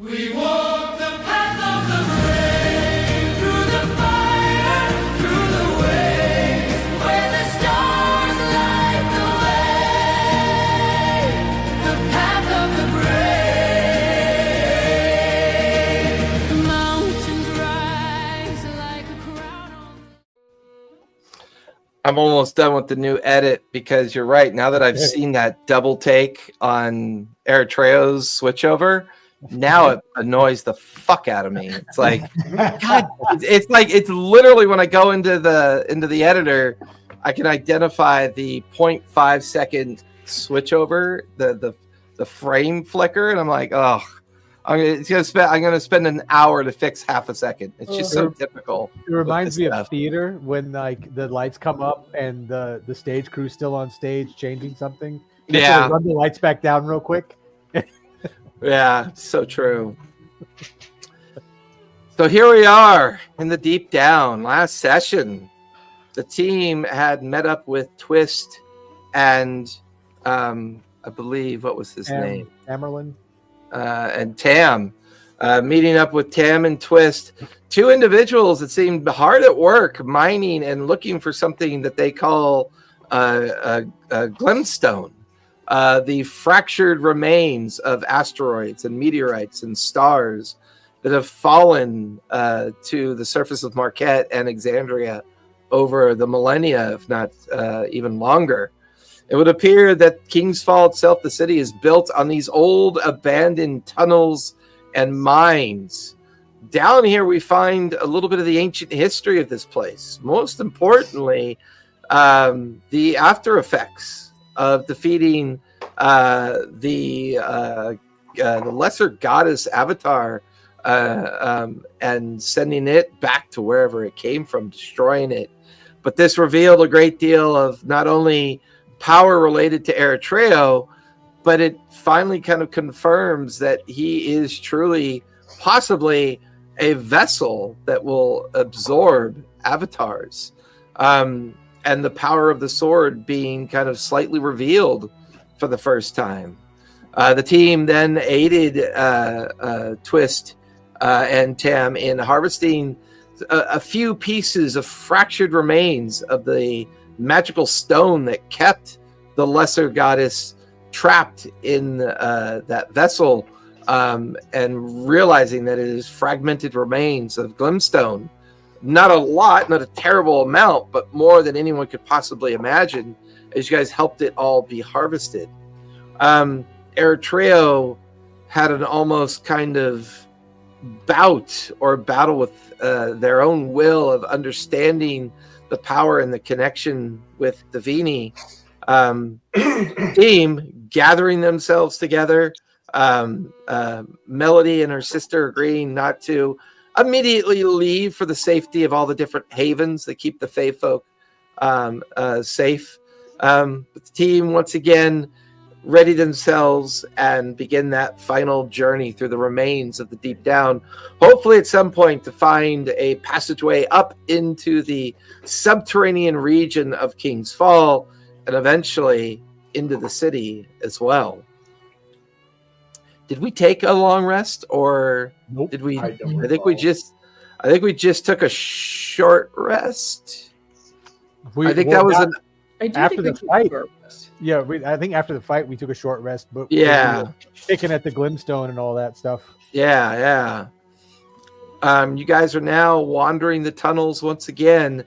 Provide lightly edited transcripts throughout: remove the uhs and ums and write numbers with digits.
We walk the path of the brave, through the fire, through the waves, where the stars light the way. The path of the brave. The mountains rise like a crown on. I'm almost done with the new edit because you're right. Now that I've seen that double take on Eritreo's switchover, now it annoys the fuck out of me. It's like, God, it's literally when I go into the editor, I can identify the 0.5 second switchover, the frame flicker, and I'm like, oh, I'm gonna spend an hour to fix half a second. It's just so typical. It reminds me of theater when like the lights come up and the stage crew's still on stage changing something. Yeah, run the lights back down real quick. Yeah, so true. So here we are in the deep down. Last session, the team had met up with Twist and I believe, what was his name? Tamerlan. And Tam. Meeting up with Tam and Twist, two individuals that seemed hard at work mining and looking for something that they call glimstone. The fractured remains of asteroids and meteorites and stars that have fallen to the surface of Marquet and Exandria over the millennia, if not even longer. It would appear that King's Fall itself, the city, is built on these old abandoned tunnels and mines. Down here, we find a little bit of the ancient history of this place. Most importantly, the after effects of defeating the lesser goddess Avatar and sending it back to wherever it came from, destroying it. But this revealed a great deal of not only power related to Eritreo, but it finally kind of confirms that he is truly possibly a vessel that will absorb avatars. And the power of the sword being kind of slightly revealed for the first time. The team then aided Twist and Tam in harvesting a few pieces of fractured remains of the magical stone that kept the lesser goddess trapped in that vessel, and realizing that it is fragmented remains of glimstone. Not a lot, not a terrible amount, but more than anyone could possibly imagine, as you guys helped it all be harvested. Eritreo had an almost kind of bout or battle with their own will of understanding the power and the connection with Divini. Team gathering themselves together. Melody and her sister agreeing not to immediately leave for the safety of all the different havens that keep the Fae folk safe. But the team once again ready themselves and begin that final journey through the remains of the deep down, hopefully at some point to find a passageway up into the subterranean region of King's Fall and eventually into the city as well. Did we take a long rest, or Nope. did we? I don't I think we just took a short rest. I think that was an I do After think the we fight. took a short rest. Yeah, I think after the fight we took a short rest, but Yeah. we were picking at the glimstone and all that stuff. Yeah. You guys are now wandering the tunnels once again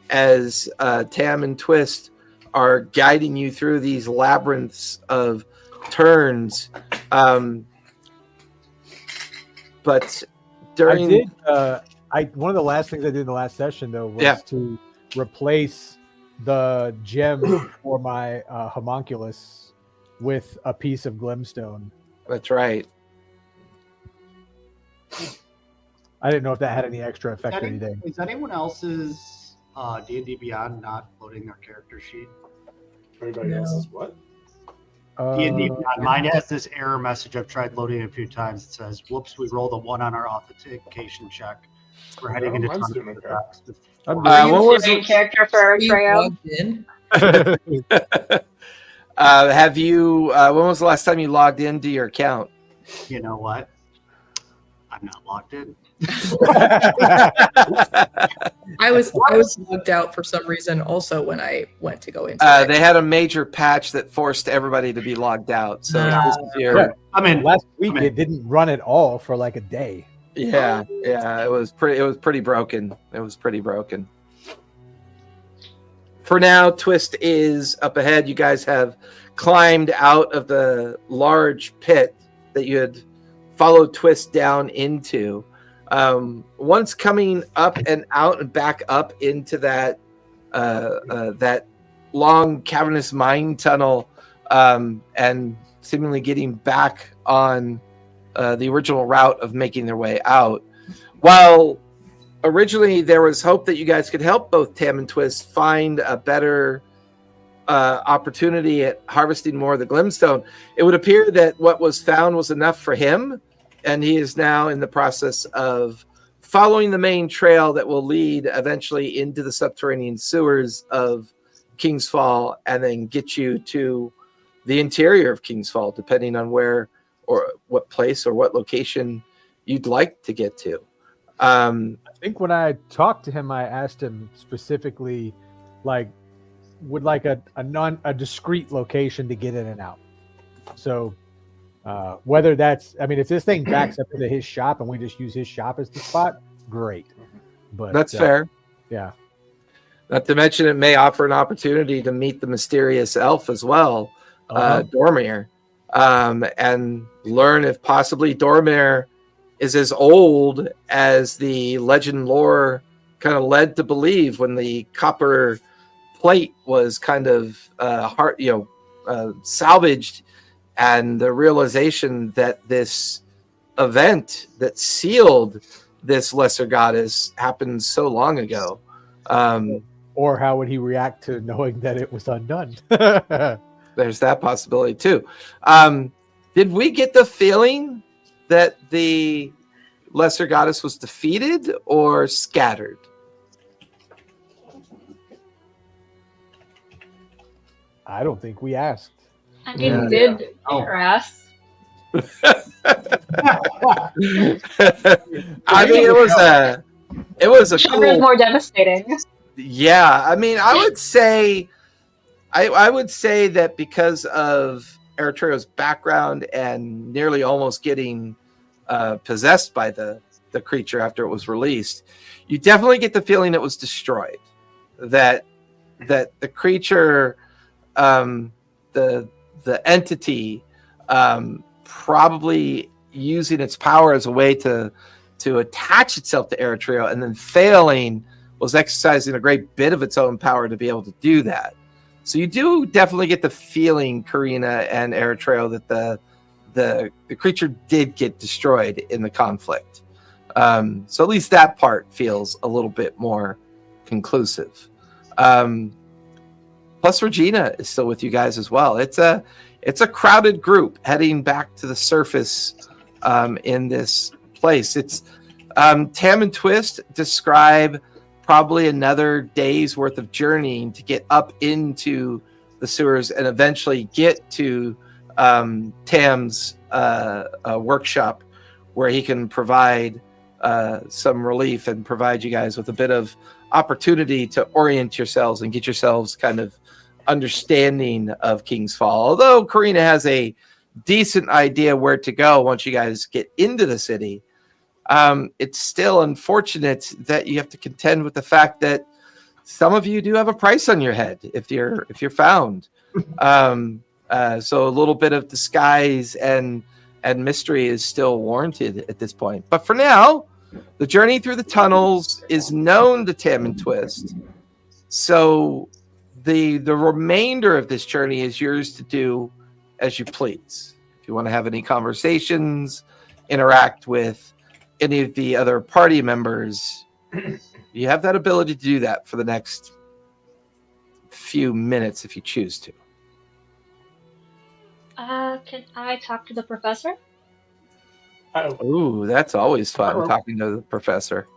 as Tam and Twist are guiding you through these labyrinths of turns. But during One of the last things I did in the last session though was to replace the gem for my homunculus with a piece of glimstone. That's right. I didn't know if that had any extra effect or anything. Is anyone else's D&D Beyond not loading their character sheet? Everybody else is what? D&D Beyond. Mine has this error message. I've tried loading it a few times. It says, "Whoops, we rolled a 1 on our authentication check. We're heading into mine's tournament doing okay. attacks." What was Main character for Trail. have you? When was the last time you logged into your account? You know what? I'm not locked in. I was logged out for some reason also when I went to go into it. They had a major patch that forced everybody to be logged out. So this is your, Yeah. I'm in. Last week it didn't run at all for like a day. yeah, it was pretty broken. It was pretty broken. For now, Twist is up ahead. You guys have climbed out of the large pit that you had followed Twist down into. Once coming up and out and back up into that that long cavernous mine tunnel, and seemingly getting back on the original route of making their way out. While originally there was hope that you guys could help both Tam and Twist find a better opportunity at harvesting more of the Glimstone, it would appear that what was found was enough for him, and he is now in the process of following the main trail that will lead eventually into the subterranean sewers of King's Fall and then get you to the interior of King's Fall, depending on where or what place or what location you'd like to get to. I think when I talked to him, I asked him specifically, like, would like a discrete location to get in and out. So whether that's, I mean, if this thing backs up into his shop and we just use his shop as the spot, great. But that's fair. Yeah. Not to mention it may offer an opportunity to meet the mysterious elf as well, Dormir, and learn if possibly Dormir is as old as the legend lore kind of led to believe when the copper plate was kind of salvaged, and the realization that this event that sealed this lesser goddess happened so long ago. Or how would he react to knowing that it was undone? There's that possibility too. Did we get the feeling that the lesser goddess was defeated or scattered? I don't think we asked. I mean, did harass. I mean, it was a Sugar is cool. more devastating. Yeah, I mean, I would say that because of Eritreo's background and nearly almost getting possessed by the creature after it was released, you definitely get the feeling it was destroyed. That the creature, the entity, probably using its power as a way to attach itself to Eritreo, and then failing, was exercising a great bit of its own power to be able to do that. So you do definitely get the feeling, Karina and Eritreo, that the creature did get destroyed in the conflict. So at least that part feels a little bit more conclusive. Plus Regina is still with you guys as well. It's a crowded group heading back to the surface in this place. It's Tam and Twist describe probably another day's worth of journeying to get up into the sewers and eventually get to Tam's workshop, where he can provide some relief and provide you guys with a bit of opportunity to orient yourselves and get yourselves kind of understanding of King's Fall. Although Karina has a decent idea where to go once you guys get into the city, it's still unfortunate that you have to contend with the fact that some of you do have a price on your head if you're found. So a little bit of disguise and mystery is still warranted at this point. But for now, the journey through the tunnels is known to Tam and Twist. So the remainder of this journey is yours to do as you please. If you want to have any conversations, interact with any of the other party members, you have that ability to do that for the next few minutes if you choose to. Can I talk to the professor? Ooh, that's always fun, talking to the professor.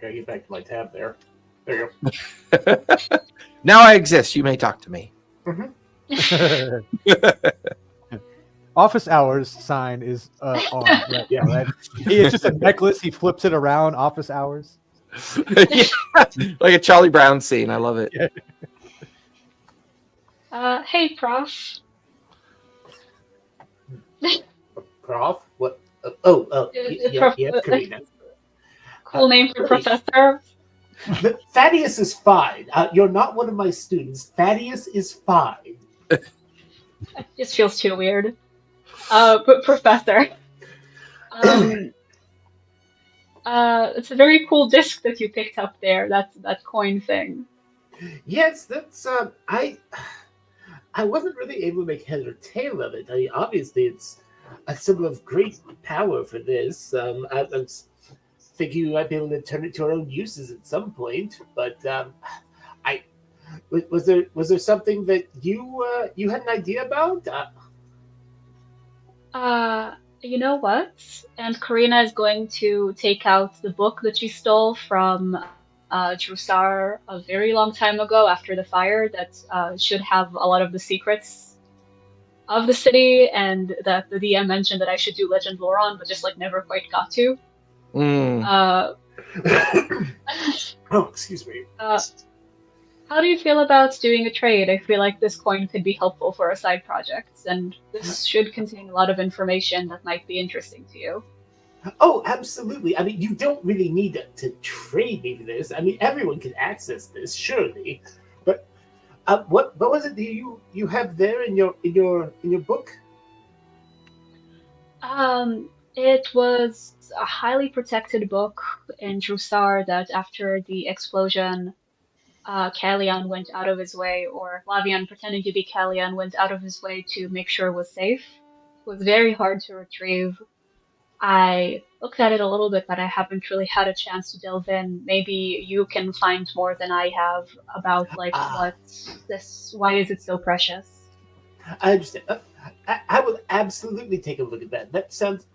Gotta get back to my tab there. There you go. Now I exist. You may talk to me. office hours sign is on right Yeah. now, right? It's just a necklace. He flips it around. Office hours. Yeah, like a Charlie Brown scene. I love it. Hey, Prof. Prof? What? Prof. Yes, Karina. Cool name for Please. professor. Thaddeus is fine. You're not one of my students. Thaddeus is fine. It just feels too weird. But professor. It's a very cool disc that you picked up there. That coin thing. Yes, that's I wasn't really able to make head or tail of it. I mean, obviously, it's a symbol of great power for this. I'm thinking we might be able to turn it to our own uses at some point. But was there something that you had an idea about? You know what? And Karina is going to take out the book that she stole from Jrusar a very long time ago after the fire that should have a lot of the secrets of the city, and that the DM mentioned that I should do Legend Lore on, but just like never quite got to. Mm. Oh, excuse me. How do you feel about doing a trade? I feel like this coin could be helpful for a side project, and this should contain a lot of information that might be interesting to you. Oh, absolutely. I mean, you don't really need to trade me for this. I mean, everyone can access this, surely. But what was it that you have there in your book? It was a highly protected book in Jrusar that after the explosion, Kalian went out of his way, or Lavian pretending to be Kalian went out of his way to make sure it was safe. It was very hard to retrieve. I looked at it a little bit, but I haven't really had a chance to delve in. Maybe you can find more than I have about why is it so precious? I understand. I will absolutely take a look at that. That sounds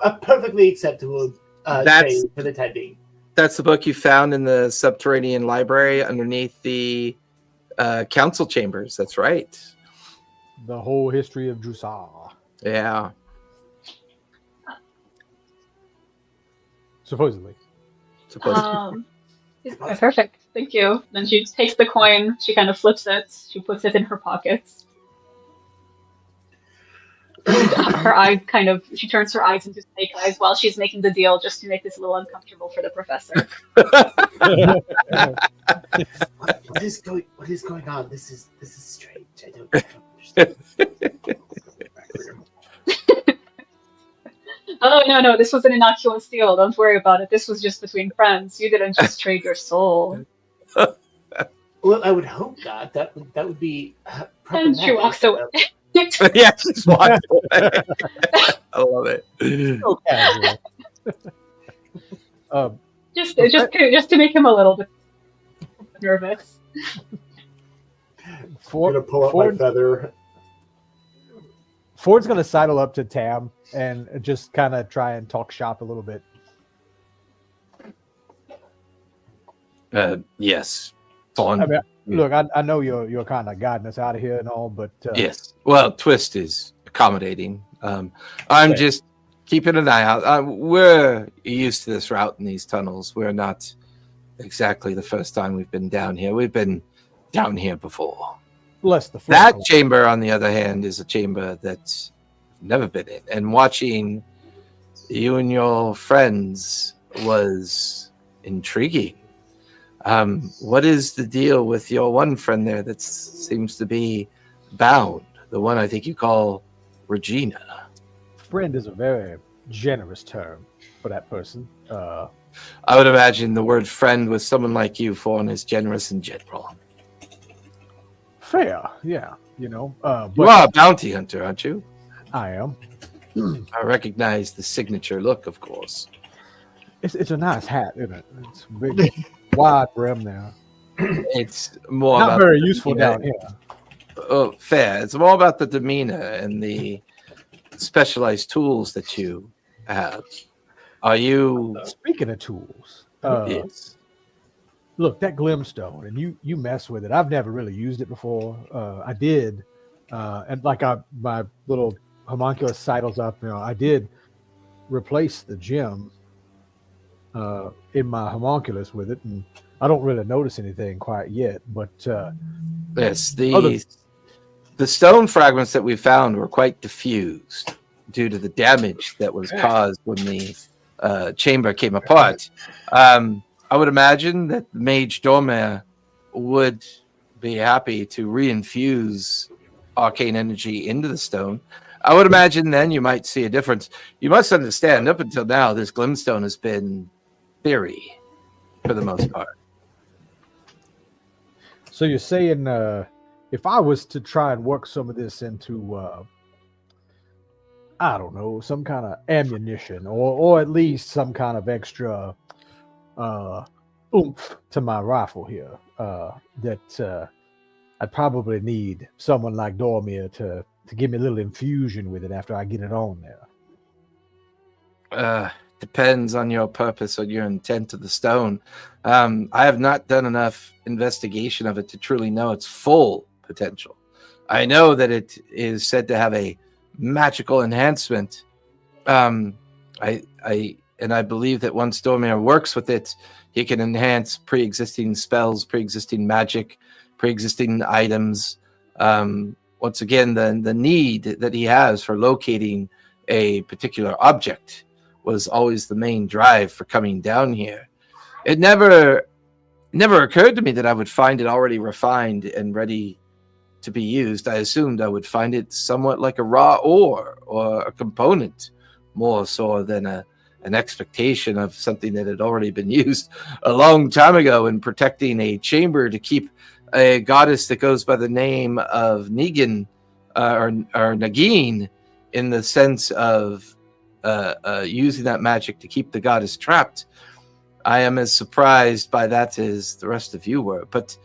a perfectly acceptable trade for the time being. That's the book you found in the subterranean library underneath the council chambers. That's right. The whole history of Jrusar. Yeah. Supposedly. Perfect. Thank you. Then she takes the coin. She kind of flips it. She puts it in her pockets. Her eyes she turns her eyes into snake eyes while she's making the deal, just to make this a little uncomfortable for the professor. What is going on? This is strange. I don't understand. Oh, no, this was an innocuous deal. Don't worry about it. This was just between friends. You didn't just trade your soul. Well, I would hope not. That would be. And she walks away. Yeah, just walked away. I love it. So casual. Just to make him a little bit nervous. I'm gonna pull up my feather. Ford's gonna sidle up to Tam and just kind of try and talk shop a little bit. Yes. Fun. I mean, look, I know you're kind of guiding us out of here and all, but yes. Well, Twist is accommodating. I'm just keeping an eye out. We're used to this route in these tunnels. We're not exactly the first time we've been down here. We've been down here before. bless the That floor. chamber, on the other hand, is a chamber that's never been in. And watching you and your friends was intriguing. What is the deal with your one friend there that seems to be bound? The one I think you call Regina. Friend is a very generous term for that person. I would imagine the word friend with someone like you, Fawn, is generous in general. Fair, yeah, you know. You But are a bounty hunter, aren't you? I am. I recognize the signature look, of course. It's a nice hat, isn't it? It's a big, wide brim there. It's more Not about very the useful demeanor. down here. Oh, fair. It's more about the demeanor and the specialized tools that you have. Are you? Speaking of tools, Yes. look, that glimstone, and you mess with it. I've never really used it before. I did, and like my little homunculus sidles up. I did replace the gem in my homunculus with it, and I don't really notice anything quite yet. But Yes, the stone fragments that we found were quite diffused due to the damage that was caused when the chamber came apart. I would imagine that Mage Dormer would be happy to reinfuse arcane energy into the stone. I would imagine then you might see a difference. You must understand, up until now, this Glimstone has been theory for the most part. So you're saying if I was to try and work some of this into, I don't know, some kind of ammunition or at least some kind of extra oomph to my rifle here, that I'd probably need someone like Dormir to give me a little infusion with it after I get it on there. Depends on your purpose or your intent of the stone. I have not done enough investigation of it to truly know its full potential. I know that it is said to have a magical enhancement. I believe that once Dormir works with it, he can enhance pre-existing spells, pre-existing magic, pre-existing items. Once again, the need that he has for locating a particular object was always the main drive for coming down here. It never occurred to me that I would find it already refined and ready to be used. I assumed I would find it somewhat like a raw ore or a component, more so than an expectation of something that had already been used a long time ago in protecting a chamber to keep a goddess that goes by the name of Negan or Nagin, in the sense of using that magic to keep the goddess trapped. I am as surprised by that as the rest of you were, but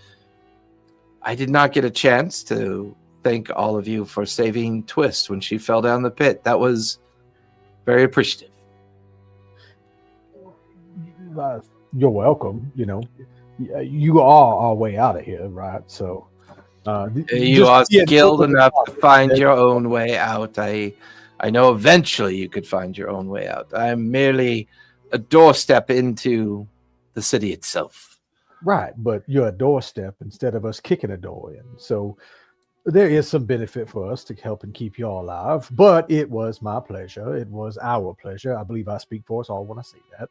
I did not get a chance to thank all of you for saving Twist when she fell down the pit. That was very appreciative. You're welcome. You are our way out of here, right? So you are skilled enough to find your own way out. I know eventually you could find your own way out. I'm merely a doorstep into the city itself. Right, but you're a doorstep instead of us kicking a door in. So there is some benefit for us to help and keep y'all alive. But it was my pleasure. It was our pleasure. I believe I speak for us all when I say that.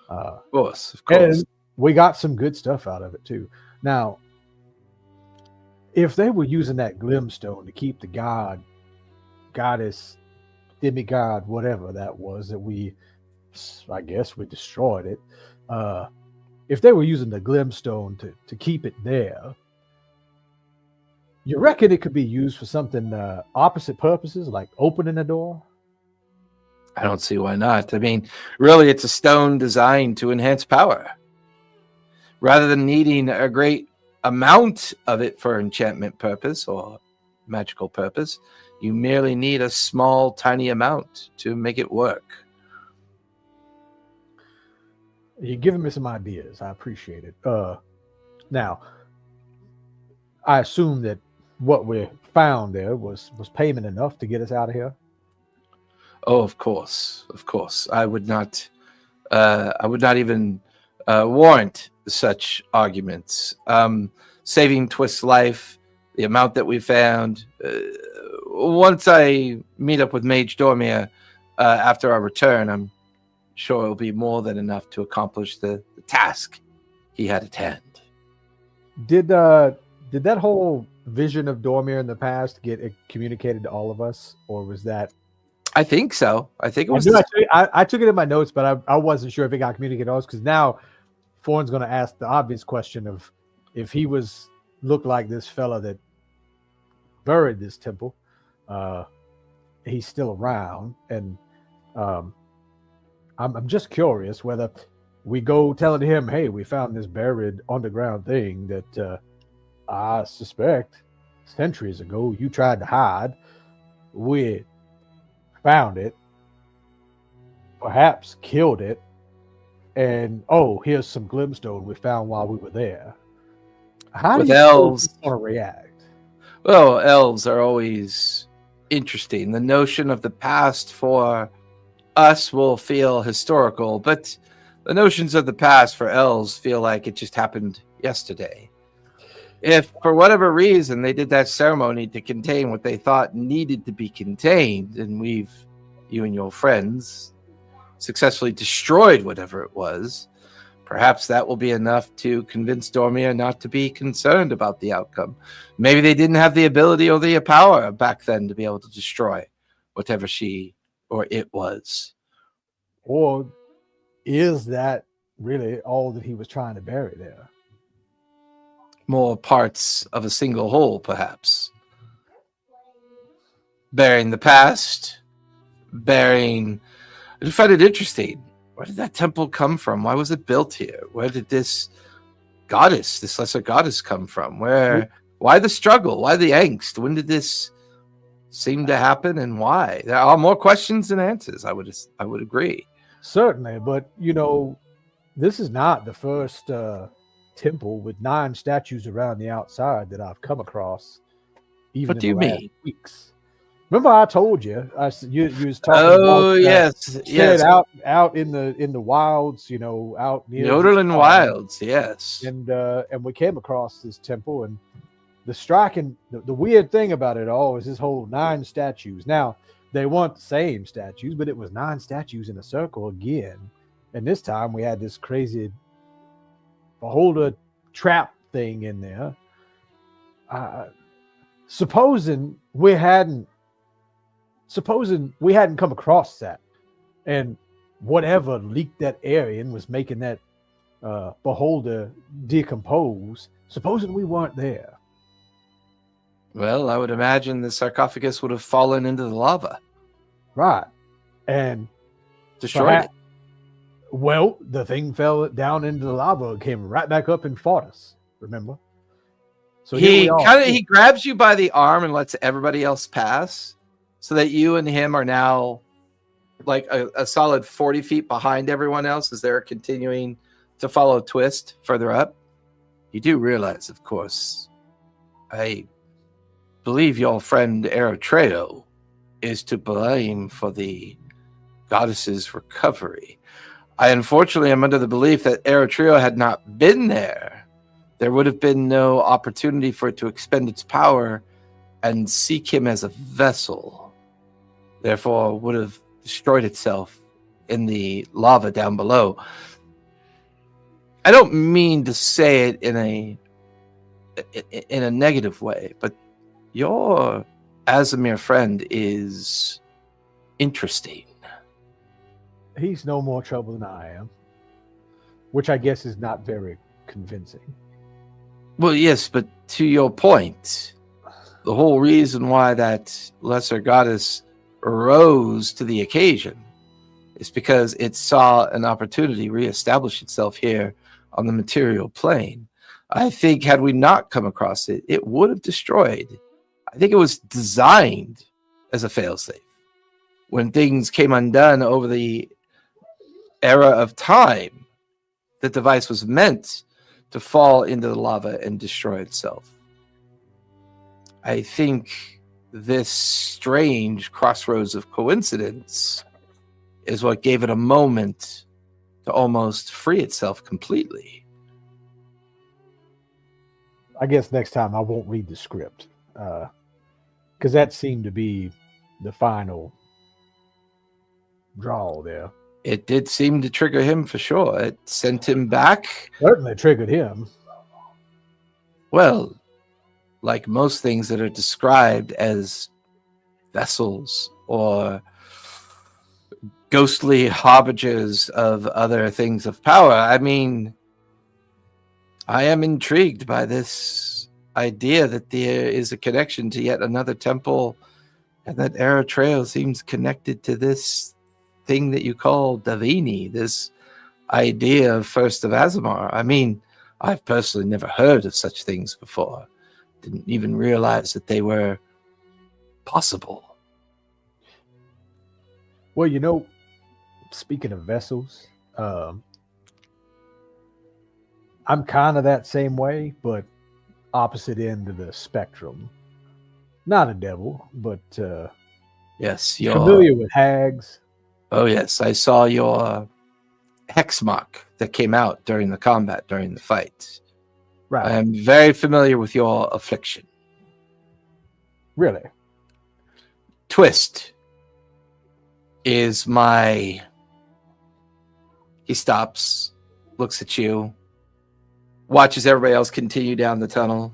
Of course. And we got some good stuff out of it too. Now, if they were using that Glimstone to keep the goddess, demigod, whatever that was, I guess we destroyed it. If they were using the Glimstone to keep it there, you reckon it could be used for something opposite purposes, like opening a door? I don't see why not. I mean, really, it's a stone designed to enhance power. Rather than needing a great amount of it for enchantment purpose or magical purpose, you merely need a small, tiny amount to make it work. You're giving me some ideas. I appreciate it. Now, I assume that what we found there was payment enough to get us out of here. Oh, of course. I would not even warrant such arguments. Saving Twist's life, the amount that we found. Once I meet up with Mage Dormir after our return, I'm sure it'll be more than enough to accomplish the task he had at hand. Did that whole vision of Dormir in the past get communicated to all of us, or was that? I think so. I think it was. I took it in my notes, but I wasn't sure if it got communicated to us, because now Forn's going to ask the obvious question of if he looked like this fella that buried this temple. He's still around, and I'm just curious whether we go telling him, "Hey, we found this buried underground thing that I suspect centuries ago you tried to hide. We found it, perhaps killed it, and here's some Glimstone we found while we were there." How do you elves want to react? Well, elves are always interesting. The notion of the past for us will feel historical, but the notions of the past for elves feel like it just happened yesterday. If for whatever reason they did that ceremony to contain what they thought needed to be contained, and you and your friends, successfully destroyed whatever it was, perhaps that will be enough to convince Dormir not to be concerned about the outcome. Maybe they didn't have the ability or the power back then to be able to destroy whatever she or it was. Or is that really all that he was trying to bury there? More parts of a single whole, perhaps. Burying the past, burying... I find it interesting. Where did that temple come from? Why was it built here? Where did this goddess, this lesser goddess, come from? Why the struggle? Why the angst? When did this seem to happen, and why? There are more questions than answers. I would agree. Certainly, but this is not the first temple with 9 statues around the outside that I've come across. Even What do you mean? Weeks. Remember, I told you, you was talking. Oh, about yes. out in the wilds, out near Yodeland Wilds, yes. And we came across this temple, and the weird thing about it all is this whole 9 statues. Now, they weren't the same statues, but it was 9 statues in a circle again. And this time we had this crazy beholder trap thing in there. Supposing we hadn't come across that, and whatever leaked that area and was making that beholder decompose, supposing we weren't there. Well, I would imagine the sarcophagus would have fallen into the lava. Right. And destroyed it. Well, the thing fell down into the lava and came right back up and fought us, remember? So he grabs you by the arm and lets everybody else pass, so that you and him are now like a solid 40 feet behind everyone else as they're continuing to follow Twist further up. You do realize, of course, I believe your friend Eritrea is to blame for the goddess's recovery. I unfortunately am under the belief that Eritrea had not been there. There would have been no opportunity for it to expend its power and seek him as a vessel. Therefore, would have destroyed itself in the lava down below. I don't mean to say it in a negative way, but your Azamir friend is interesting. He's no more trouble than I am, which I guess is not very convincing. Well, yes, but to your point, the whole reason why that lesser goddess rose to the occasion is because it saw an opportunity reestablish itself here on the material plane. I think had we not come across it, it would have destroyed. I think it was designed as a failsafe. When things came undone over the era of time, the device was meant to fall into the lava and destroy itself. I think this strange crossroads of coincidence is what gave it a moment to almost free itself completely. I guess next time I won't read the script, because that seemed to be the final draw there. It did seem to trigger him for sure. It sent him back. Certainly triggered him. Well, like most things that are described as vessels or ghostly harbingers of other things of power. I mean, I am intrigued by this idea that there is a connection to yet another temple, and that Eritrea seems connected to this thing that you call Davini, this idea of First of Azamar. I mean, I've personally never heard of such things before. Didn't even realize that they were possible. Well, speaking of vessels, I'm kind of that same way, but opposite end of the spectrum. not a devil, but Yes, familiar with hags. Oh yes, I saw your hex mark that came out during the combat, during the fight. Right. I am very familiar with your affliction. Really? Twist is my... He stops, looks at you, watches everybody else continue down the tunnel.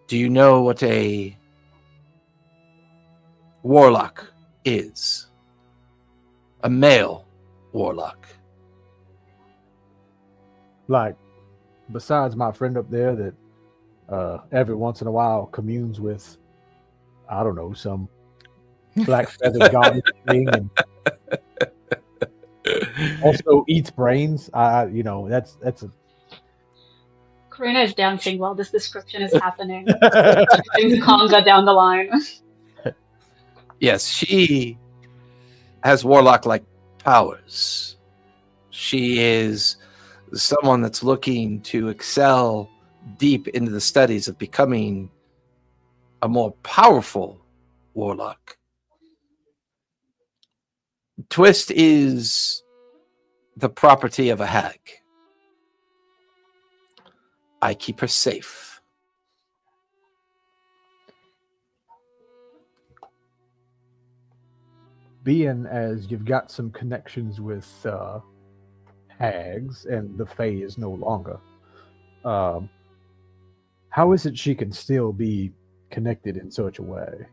Do you know what a warlock is? A male warlock. Like, besides my friend up there that every once in a while communes with, I don't know, some black feathered goblin thing, and also eats brains. That's a Karina is dancing while this description is happening. Brings Conga down the line. Yes, she has warlock-like powers. She is someone that's looking to excel deep into the studies of becoming a more powerful warlock. Twist is the property of a hag. I keep her safe. Being as you've got some connections with hags and the Fae is no longer, how is it she can still be connected in such a way?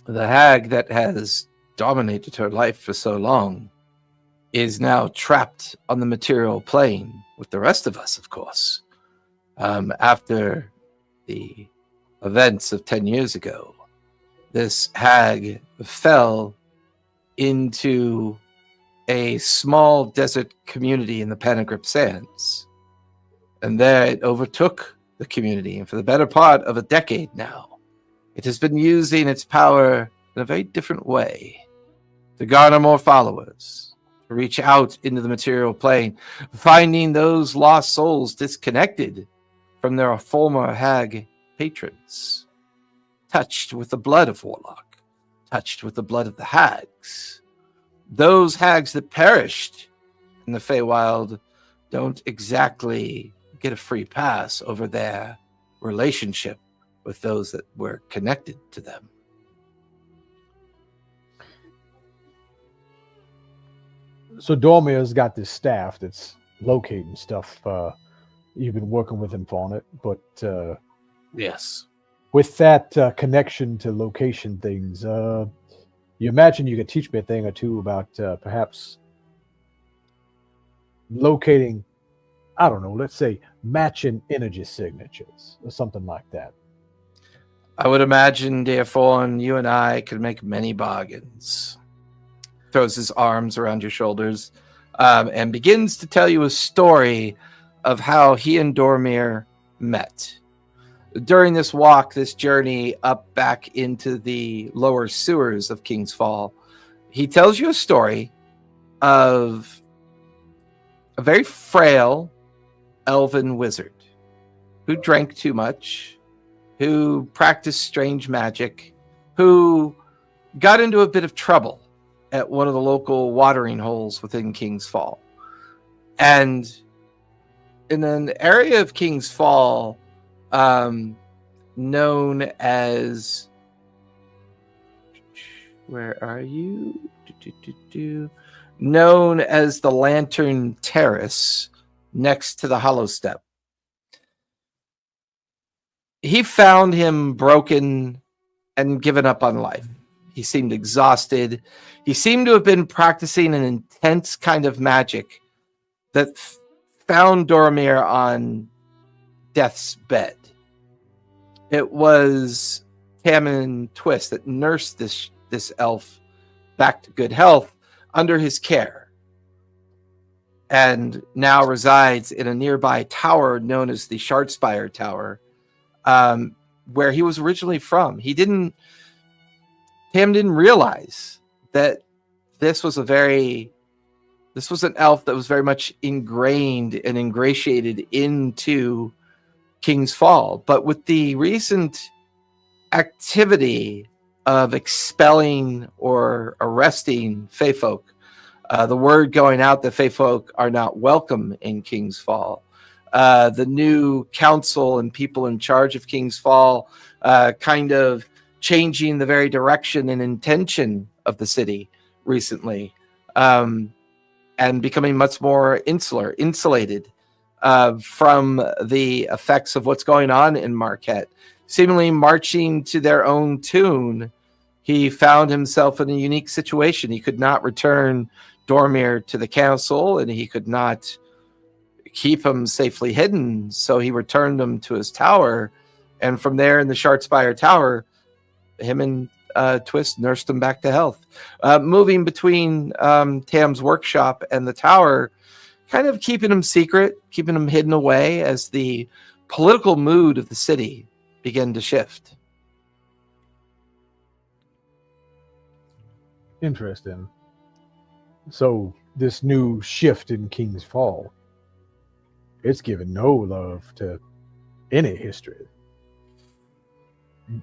The hag that has dominated her life for so long is now trapped on the material plane with the rest of us, of course. After the events of 10 years ago, this hag fell into a small desert community in the Panagrip Sands. And there it overtook the community. And for the better part of a decade now, it has been using its power in a very different way to garner more followers, to reach out into the material plane, finding those lost souls disconnected from their former hag patrons, touched with the blood of warlock, touched with the blood of the hags. Those hags that perished in the Feywild don't exactly get a free pass over their relationship with those that were connected to them. So Dormir's got this staff that's locating stuff. You've been working with him on it, but Yes. with that connection to location things, you imagine you could teach me a thing or two about perhaps locating, I don't know, let's say matching energy signatures or something like that. I would imagine, dear Fawn, you and I could make many bargains. Throws his arms around your shoulders and begins to tell you a story of how he and Dormir met. During this walk, this journey up back into the lower sewers of King's Fall, he tells you a story of a very frail elven wizard who drank too much, who practiced strange magic, who got into a bit of trouble at one of the local watering holes within King's Fall. And in an area of King's Fall known as... Where are you? Known as the Lantern Terrace, next to the Hollow Step. He found him broken and given up on life. He seemed exhausted. He seemed to have been practicing an intense kind of magic that found Dormir on death's bed. It was Tam Twist that nursed this elf back to good health under his care, and now resides in a nearby tower known as the Shardspire Tower, where he was originally from. Tam didn't realize that this was an elf that was very much ingrained and ingratiated into King's Fall. But with the recent activity of expelling or arresting Fey folk, the word going out that Fey folk are not welcome in King's Fall. The new council and people in charge of King's Fall kind of changing the very direction and intention of the city recently, and becoming much more insulated from the effects of what's going on in Marquet. Seemingly marching to their own tune, he found himself in a unique situation. He could not return Dormir to the council, and he could not keep him safely hidden, so he returned him to his tower, and from there in the Shardspire Tower, him and Twist nursed him back to health. Moving between Tam's workshop and the tower, kind of keeping him secret, keeping him hidden away as the political mood of the city began to shift. Interesting. So this new shift in King's Fall, it's given no love to any history.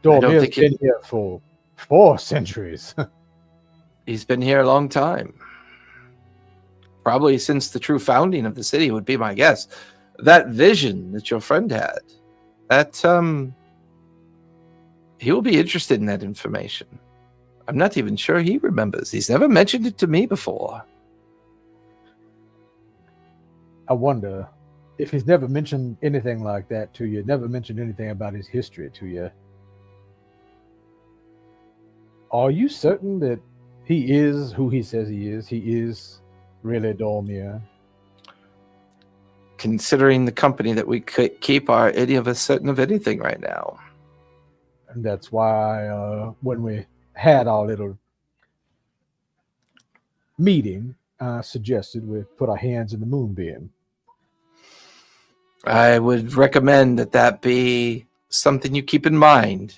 Dormir's been here for 4 centuries. He's been here a long time. Probably since the true founding of the city would be my guess. That vision that your friend had, that he will be interested in that information. I'm not even sure he remembers. He's never mentioned it to me before. I wonder if he's never mentioned anything like that to you, never mentioned anything about his history to you. Are you certain that he is who he says he is? He is really Dormir? Considering the company that we could keep, are any of us certain of anything right now? And that's why when we had our little meeting, I suggested we put our hands in the moonbeam. I would recommend that be something you keep in mind,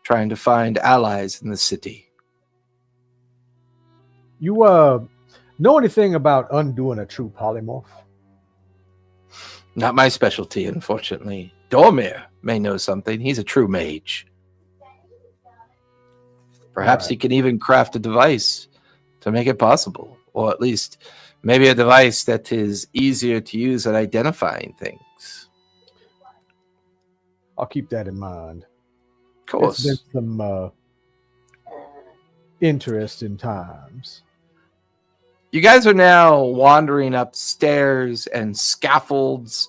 trying to find allies in the city. You know anything about undoing a true polymorph? Not my specialty, unfortunately. Dormir may know something. He's a true mage. Perhaps he can even craft a device to make it possible, or at least maybe a device that is easier to use at identifying things. I'll keep that in mind. Of course. There's been some interesting times. You guys are now wandering up stairs and scaffolds.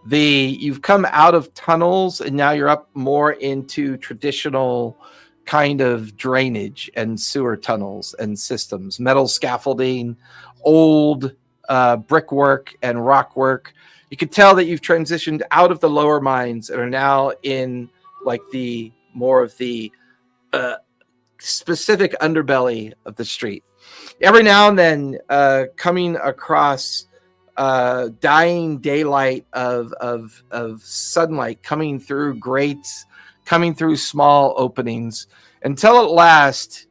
You've come out of tunnels, and now you're up more into traditional kind of drainage and sewer tunnels and systems. Metal scaffolding, old brickwork and rockwork. You can tell that you've transitioned out of the lower mines and are now in like the more of the specific underbelly of the street. Every now and then, coming across dying daylight of sunlight coming through grates, coming through small openings, until at last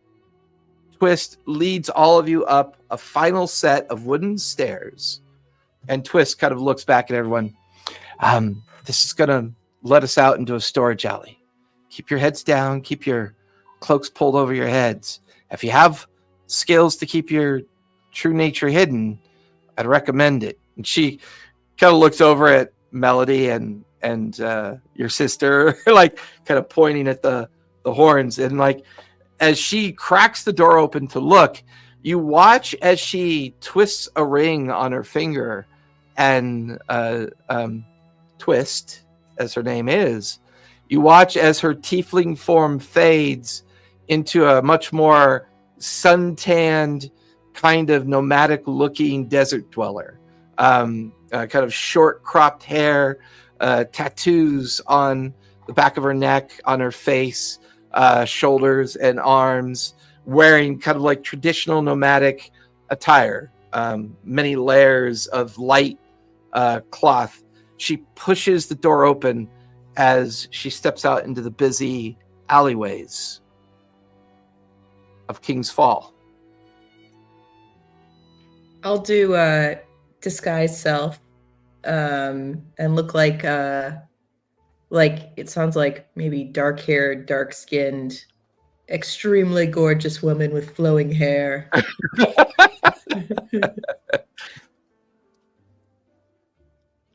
Twist leads all of you up a final set of wooden stairs. And Twist kind of looks back at everyone. This is going to let us out into a storage alley. Keep your heads down. Keep your cloaks pulled over your heads. If you have skills to keep your true nature hidden, I'd recommend it. And she kind of looks over at Melody and your sister, like kind of pointing at the horns. And like as she cracks the door open to look, you watch as she twists a ring on her finger, and Twist, as her name is, you watch as her tiefling form fades into a much more suntanned, kind of nomadic looking desert dweller. Kind of short cropped hair, tattoos on the back of her neck, on her face, shoulders and arms, wearing kind of like traditional nomadic attire, many layers of light cloth. She pushes the door open as she steps out into the busy alleyways of King's Fall. I'll do disguise self and look like Like, it sounds like maybe dark-haired, dark-skinned, extremely gorgeous woman with flowing hair.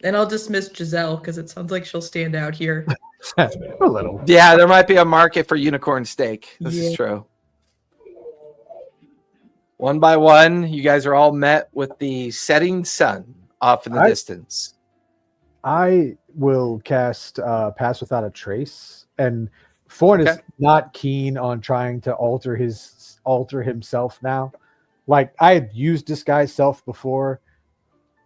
And I'll dismiss Giselle because it sounds like she'll stand out here. A little. Yeah, there might be a market for unicorn steak. This is Yeah. true. One by one, you guys are all met with the setting sun off in the distance. I will cast Pass Without a Trace, and Thorn is Okay. not keen on trying to alter himself now. Like, I had used Disguise Self before,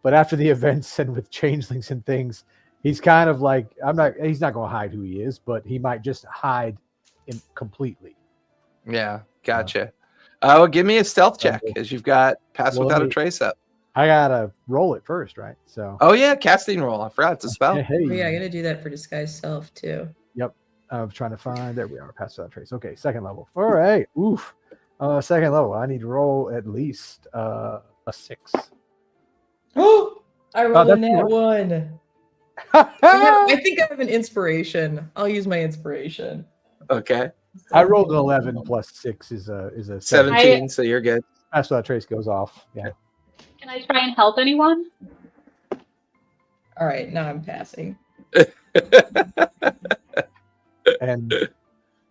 but after the events and with changelings and things, he's kind of like, he's not going to hide who he is, but he might just hide him completely. Yeah, gotcha. Well, give me a stealth check Okay. as you've got Pass Well, Without let a me- Trace up. I gotta roll it first, right? So, Oh yeah, casting roll. I forgot it's a spell. hey, Oh, yeah, I gotta do that for disguise self too. I'm trying to find. There we are. Pass Without a Trace. Okay, second level. All right. Oof. Second level. I need to roll at least a 6. Oh, I rolled a that's nat right. 1. I think I have an inspiration. I'll use my inspiration. Okay, I rolled an 11 plus 6 is a 7. 17. So you're good. Pass Without a Trace goes off. Yeah. Can I try and help anyone? All right, now I'm passing. And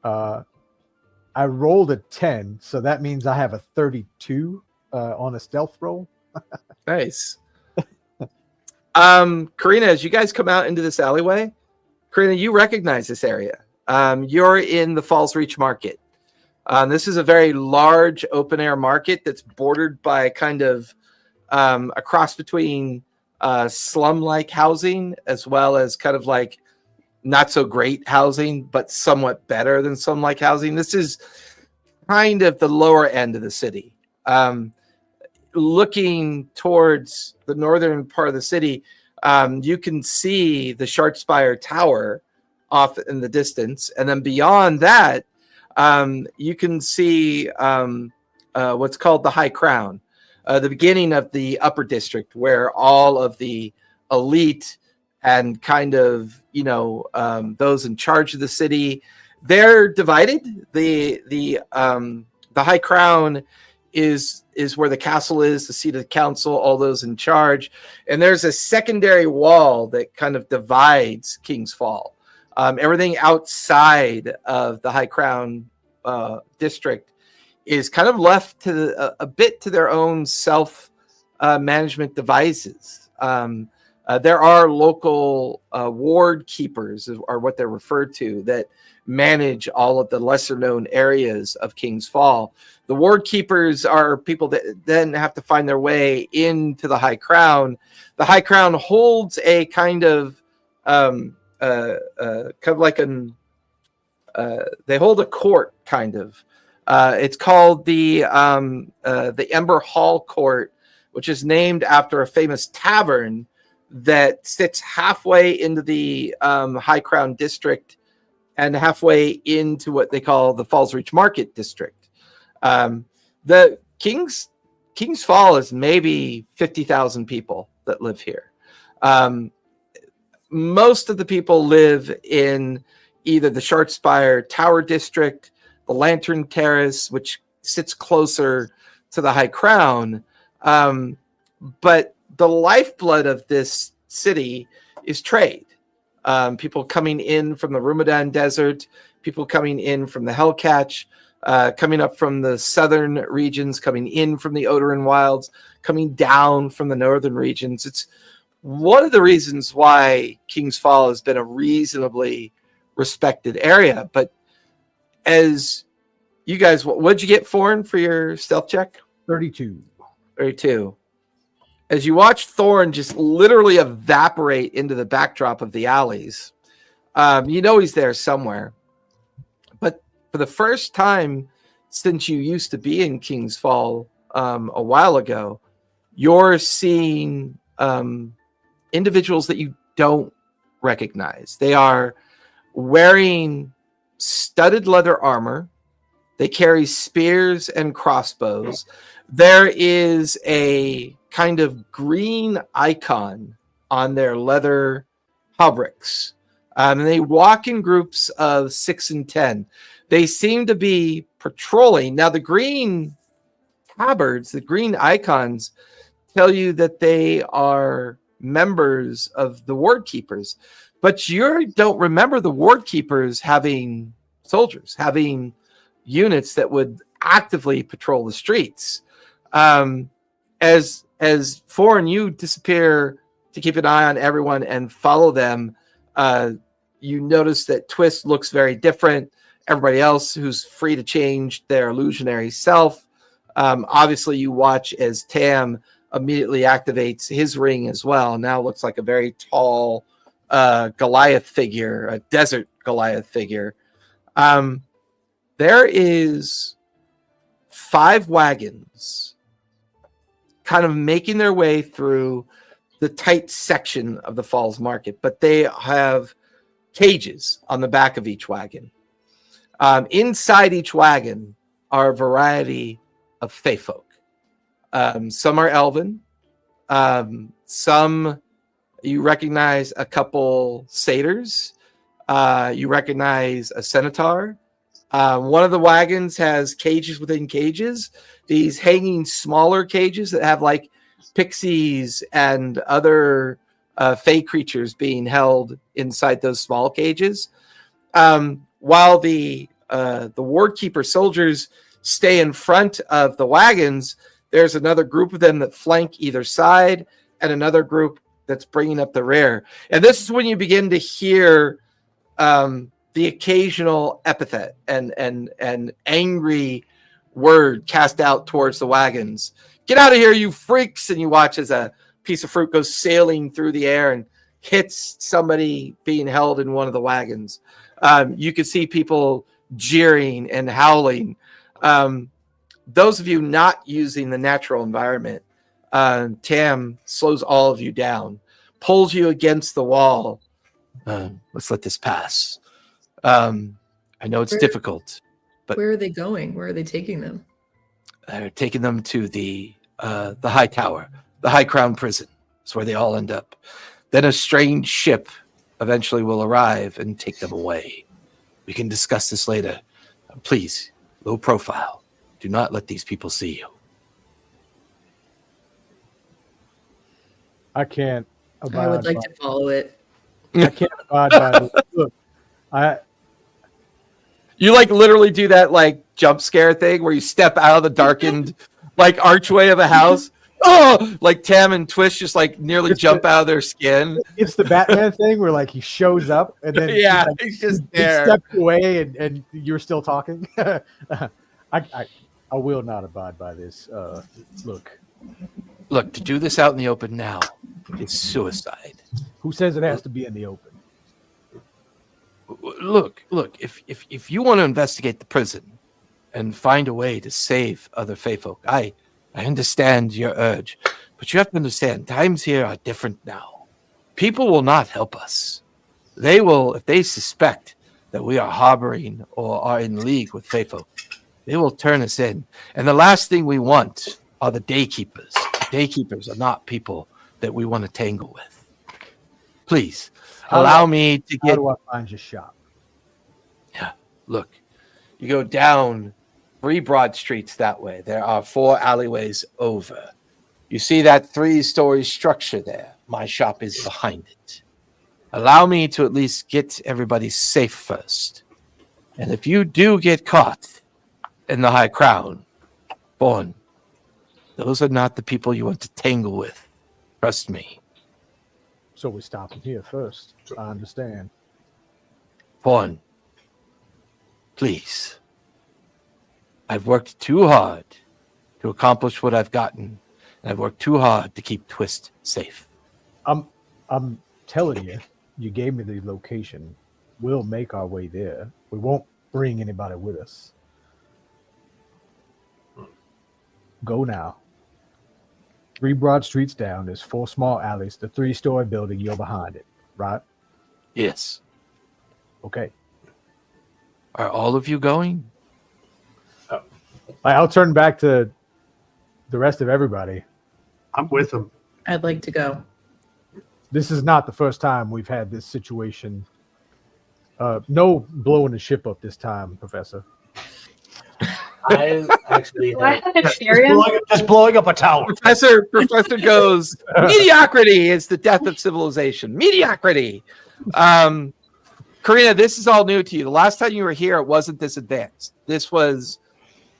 I rolled a 10, so that means I have a 32 on a stealth roll. Nice. Karina, as you guys come out into this alleyway, Karina, you recognize this area. You're in the Falls Reach Market. This is a very large open air market that's bordered by kind of a cross between slum-like housing as well as kind of like not so great housing, but somewhat better than slum-like housing. This is kind of the lower end of the city. Looking towards the northern part of the city, you can see the Shartspire Tower off in the distance. And then beyond that, you can see what's called the High Crown, the beginning of the upper district where all of the elite and kind of, those in charge of the city, they're divided. The High Crown is where the castle is, the seat of the council, all those in charge. And there's a secondary wall that kind of divides King's Fall. Everything outside of the High Crown district is kind of left to a bit to their own self management devices. There are local ward keepers, are what they're referred to, that manage all of the lesser known areas of King's Fall. The ward keepers are people that then have to find their way into the High Crown. The High Crown holds a kind of like they hold a court kind of. It's called the Ember Hall Court, which is named after a famous tavern that sits halfway into the High Crown district and halfway into what they call the Falls Reach Market district. The King's Fall is maybe 50,000 people that live here. Most of the people live in either the Shartspire Tower district, the Lantern Terrace, which sits closer to the High Crown. But the lifeblood of this city is trade. People coming in from the Rumadan Desert, people coming in from the Hellcatch, coming up from the southern regions, coming in from the Odoran Wilds, coming down from the northern regions. It's one of the reasons why King's Fall has been a reasonably respected area. But as you guys, what'd you get for your stealth check? 32. 32. As you watch Thorn just literally evaporate into the backdrop of the alleys, he's there somewhere. But for the first time since you used to be in King's Fall a while ago, you're seeing individuals that you don't recognize. They are wearing studded leather armor. They carry spears and crossbows. There is a kind of green icon on their leather hauberks. And they walk in groups of 6 and 10. They seem to be patrolling. Now, the green tabards, the green icons, tell you that they are members of the ward keepers, but you don't remember the ward keepers having soldiers, having units that would actively patrol the streets. As Foreign, you disappear to keep an eye on everyone and follow them. You notice that Twist looks very different. Everybody else who's free to change their illusionary self. Obviously, you watch as Tam immediately activates his ring as well. Now looks like a very tall Goliath figure, a desert Goliath figure. There is 5 wagons kind of making their way through the tight section of the Falls Market, but they have cages on the back of each wagon. Inside each wagon are a variety of Fey folk. Some are elven. Some you recognize a couple satyrs. You recognize a centaur. One of the wagons has cages within cages. These hanging smaller cages that have like pixies and other fey creatures being held inside those small cages. While the ward keeper soldiers stay in front of the wagons, there's another group of them that flank either side and another group that's bringing up the rear. And this is when you begin to hear the occasional epithet and angry word cast out towards the wagons. Get out of here, you freaks! And you watch as a piece of fruit goes sailing through the air and hits somebody being held in one of the wagons. You can see people jeering and howling. Those of you not using the natural environment, Tam slows all of you down, pulls you against the wall. Let's let this pass. I know it's difficult, but Where are they going? Where are they taking them? they're taking them to the High Tower, the High Crown Prison. That's where they all end up. Then a strange ship eventually will arrive and take them away. We can discuss this later. Please, low profile. Do not let these people see you. I can't abide I would like by, to follow it. I can't abide by this. Look, You like literally do that like jump scare thing where you step out of the darkened like archway of a house. Oh, like Tam and Twist just like nearly jump out of their skin. it's the Batman thing where like he shows up and then Yeah, like, he's just he there. steps away and you're still talking. I will not abide by this. Look, to do this out in the open now is suicide. Who says it has to be in the open? Look, if you want to investigate the prison and find a way to save other Fey folk, I understand your urge, but you have to understand times here are different now. People will not help us. They will, if they suspect that we are harboring or are in league with Fey folk, they will turn us in. And the last thing we want are the daykeepers. The daykeepers are not people that we want to tangle with. Please, allow me to How get... do I find your shop? Yeah, look, you go down 3 broad streets that way. There are 4 alleyways over. You see that 3-story structure there? My shop is behind it. Allow me to at least get everybody safe first. And if you do get caught in the High Crown, Born, those are not the people you want to tangle with. Trust me. So we stop him here first. I understand. Born, please. I've worked too hard to accomplish what I've gotten, and I've worked too hard to keep Twist safe. I'm telling you, you gave me the location. We'll make our way there. We won't bring anybody with us. Go now. 3 broad streets down. There's 4 small alleys. The 3-story building, you're behind it, right? Yes. Okay. Are all of you going? I'll turn back to the rest of everybody. I'm with them. I'd like to go. This is not the first time we've had this situation No blowing the ship up this time, Professor. I actually Do I have. have experience? Just blowing up a tower. Professor goes, mediocrity is the death of civilization. Mediocrity. Karina, this is all new to you. The last time you were here, it wasn't this advanced. This was,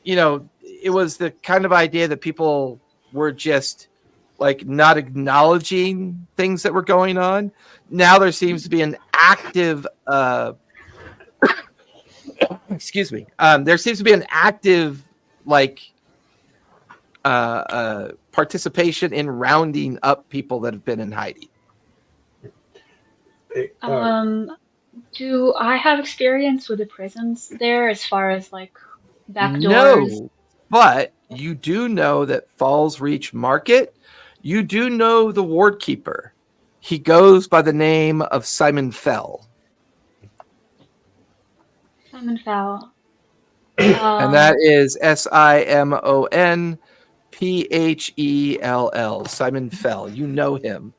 it was the kind of idea that people were just like not acknowledging things that were going on. Now there seems to be an active excuse me. There seems to be an active participation in rounding up people that have been in hiding. Do I have experience with the prisons there as far as like back doors? No, but you do know that Falls Reach Market. You do know the ward keeper. He goes by the name of Simon Fell. Simon Fell. And that is SIMONPHELL. Simon Fell. You know him.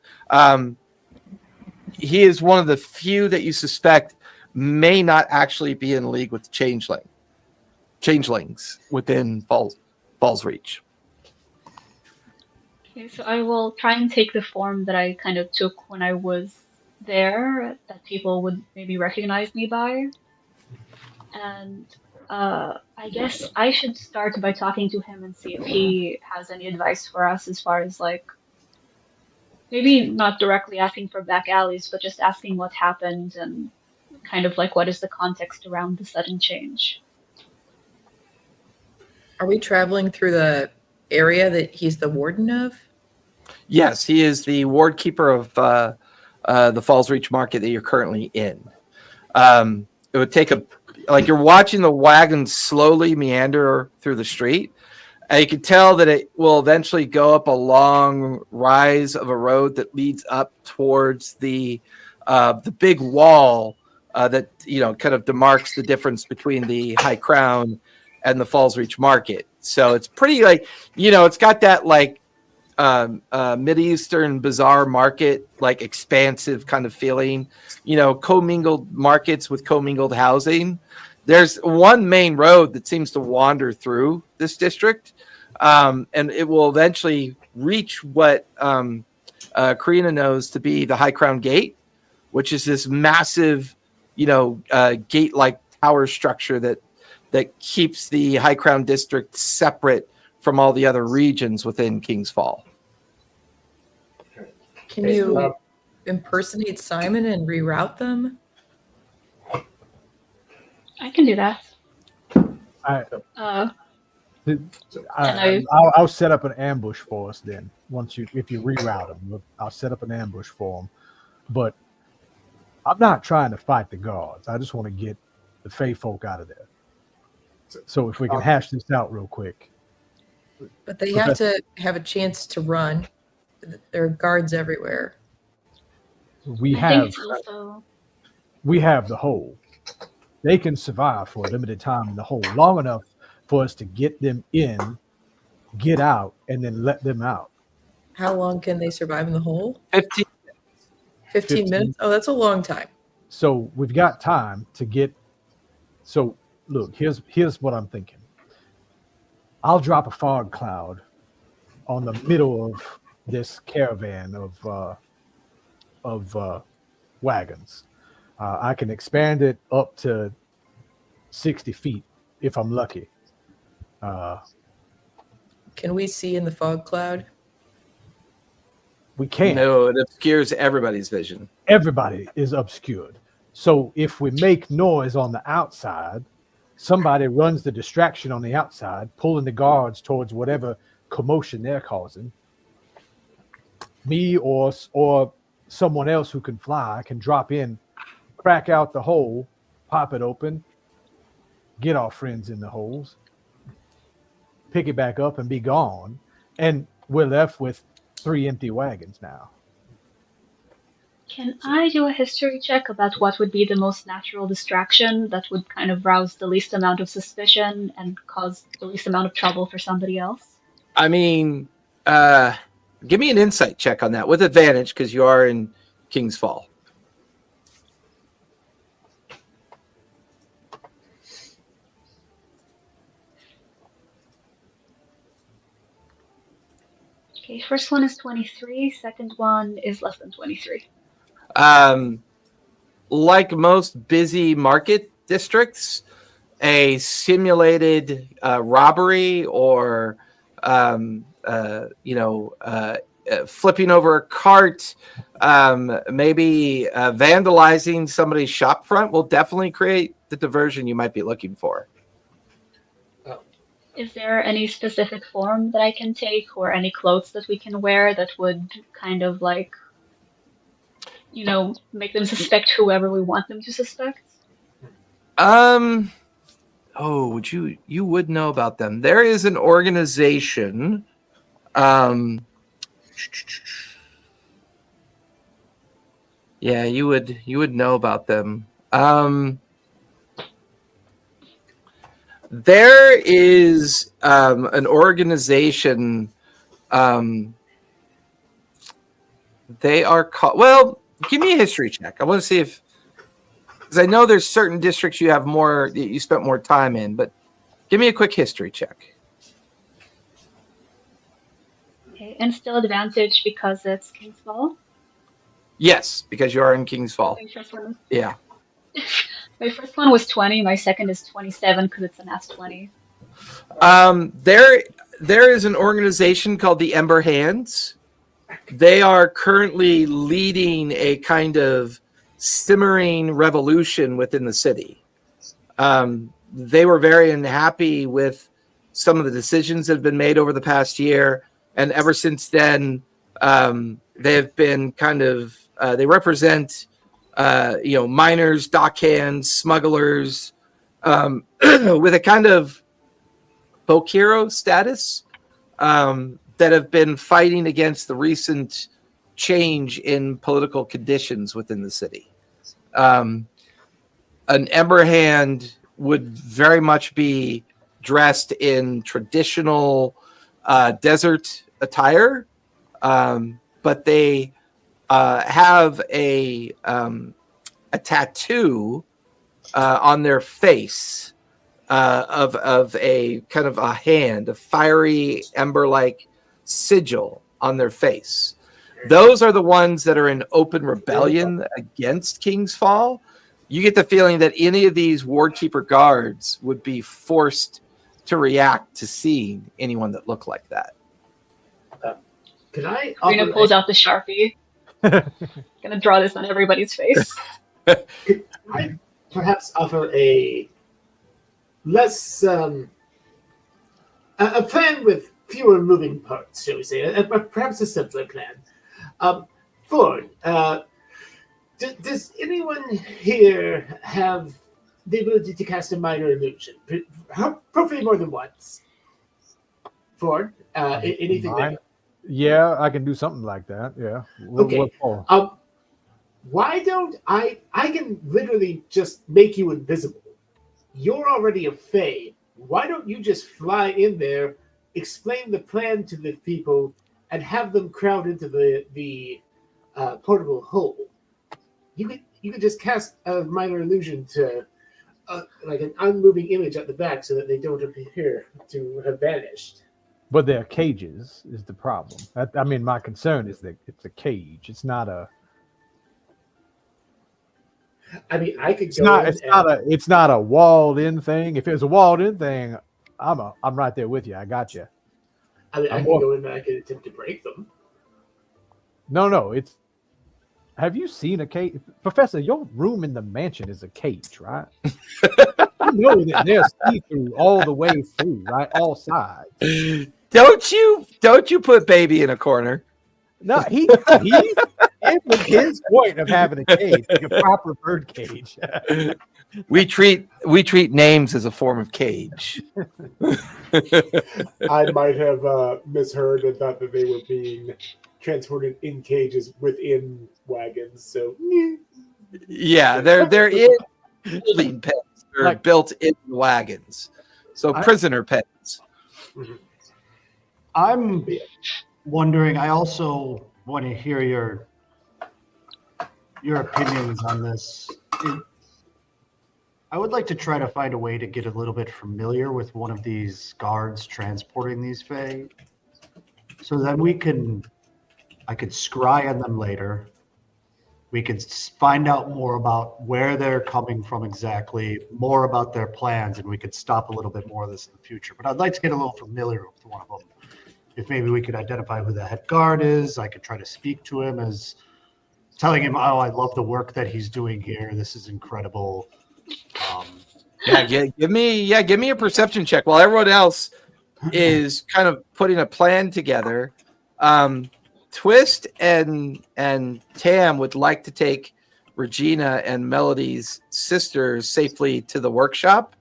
He is one of the few that you suspect may not actually be in league with changelings within Falls Reach. Okay, so I will try and take the form that I kind of took when I was there, that people would maybe recognize me by. And I guess I should start by talking to him and see if he has any advice for us as far as like, maybe not directly asking for back alleys, but just asking what happened and kind of like what is the context around the sudden change. Are we traveling through the area that he's the warden of? Yes, he is the ward keeper of the Falls Reach Market that you're currently in. It would take you're watching the wagon slowly meander through the street. And you can tell that it will eventually go up a long rise of a road that leads up towards the big wall that kind of demarks the difference between the High Crown and the Falls Reach Market. So it's pretty it's got that Mideastern bazaar market, like expansive kind of feeling, commingled markets with commingled housing. There's one main road that seems to wander through this district, and it will eventually reach what Karina knows to be the High Crown Gate, which is this massive, gate-like tower structure that keeps the High Crown district separate from all the other regions within King's Fall. Can you impersonate Simon and reroute them? I can do that. I'll set up an ambush for us then. If you reroute them, I'll set up an ambush for them. But I'm not trying to fight the guards. I just want to get the Fey folk out of there. So if we can hash this out real quick. But they have to have a chance to run. There are guards everywhere. We I think have it's also the hole. They can survive for a limited time in the hole, long enough for us to get them in, get out, and then let them out. How long can they survive in the hole? 15. 15 minutes? Oh, that's a long time. So we've got time to get. So look, here's what I'm thinking. I'll drop a fog cloud on the middle of this caravan of wagons. I can expand it up to 60 feet if I'm lucky. Can we see in the fog cloud? We can't. No, it obscures everybody's vision. Everybody is obscured. So if we make noise on the outside, somebody runs the distraction on the outside, pulling the guards towards whatever commotion they're causing. Me or someone else who can fly can drop in, crack out the hole, pop it open, get our friends in the holes, pick it back up and be gone. And we're left with 3 empty wagons now. Can I do a history check about what would be the most natural distraction that would kind of rouse the least amount of suspicion and cause the least amount of trouble for somebody else? I mean, give me an insight check on that with advantage because you are in King's Fall. Okay, first one is 23, second one is less than 23. Like most busy market districts, a simulated robbery or flipping over a cart, maybe vandalizing somebody's shop front will definitely create the diversion you might be looking for. Is there any specific form that I can take or any clothes that we can wear that would kind of like, make them suspect whoever we want them to suspect? Oh, you would know about them. There is an organization. Yeah, you would know about them. There is an organization. They are called. Well, give me a history check. I want to see if, because I know there's certain districts you spent more time in, but give me a quick history check. Okay, and still advantage because it's King's Fall. Yes, because you are in King's Fall. My first one, Yeah. my first one was 20. My second is 27 because it's an S20. There is an organization called the Ember Hands. They are currently leading a kind of simmering revolution within the city. They were very unhappy with some of the decisions that have been made over the past year, and ever since then, they have been kind of they represent miners, dockhands, smugglers, with a kind of Bokiro status, that have been fighting against the recent change in political conditions within the city. An Ember Hand would very much be dressed in traditional desert attire, but they have a tattoo on their face of a kind of a hand, a fiery ember-like sigil on their face. Those are the ones that are in open rebellion against King's Fall. You get the feeling that any of these Wardkeeper guards would be forced to react to seeing anyone that looked like that. Can I? Rena pulls out the Sharpie. Gonna draw this on everybody's face. Could I perhaps offer a less a plan with fewer moving parts, shall we say? Perhaps a simpler plan. Ford, does anyone here have the ability to cast a minor illusion? Preferably more than once. Ford, anything there? Yeah, I can do something like that. Yeah. Okay. What for? Why don't I can literally just make you invisible. You're already a Fae. Why don't you just fly in there, explain the plan to the people, and have them crowd into the portable hole? You could just cast a minor illusion to like an unmoving image at the back so that they don't appear to have vanished. But they're cages is the problem. I mean, my concern is that it's a cage. It's not a. I mean, I could It's go. not. in It's and- not a. It's not a walled-in thing. If it was a walled-in thing, I'm right there with you. I got you. I mean, I I'm could more- go in and I could attempt to break them. No. It's. Have you seen a cage, Professor? Your room in the mansion is a cage, right? You know that they're see-through all the way through, right? All sides. Don't you put baby in a corner. No, he answered his point of having a cage, like a proper bird cage. We treat names as a form of cage. I might have misheard and thought that they were being transported in cages within wagons. So Yeah, they're in holding pens. They're Like- built in wagons. So prisoner pens. I'm wondering. I also want to hear your opinions on this. I would like to try to find a way to get a little bit familiar with one of these guards transporting these Fae. So then I could scry on them later. We could find out more about where they're coming from exactly, more about their plans, and we could stop a little bit more of this in the future. But I'd like to get a little familiar with one of them. If maybe we could identify who the head guard is, I could try to speak to him as telling him, "Oh, I love the work that he's doing here. This is incredible." Give me a perception check while everyone else is kind of putting a plan together. Twist and Tam would like to take Regina and Melody's sister safely to the workshop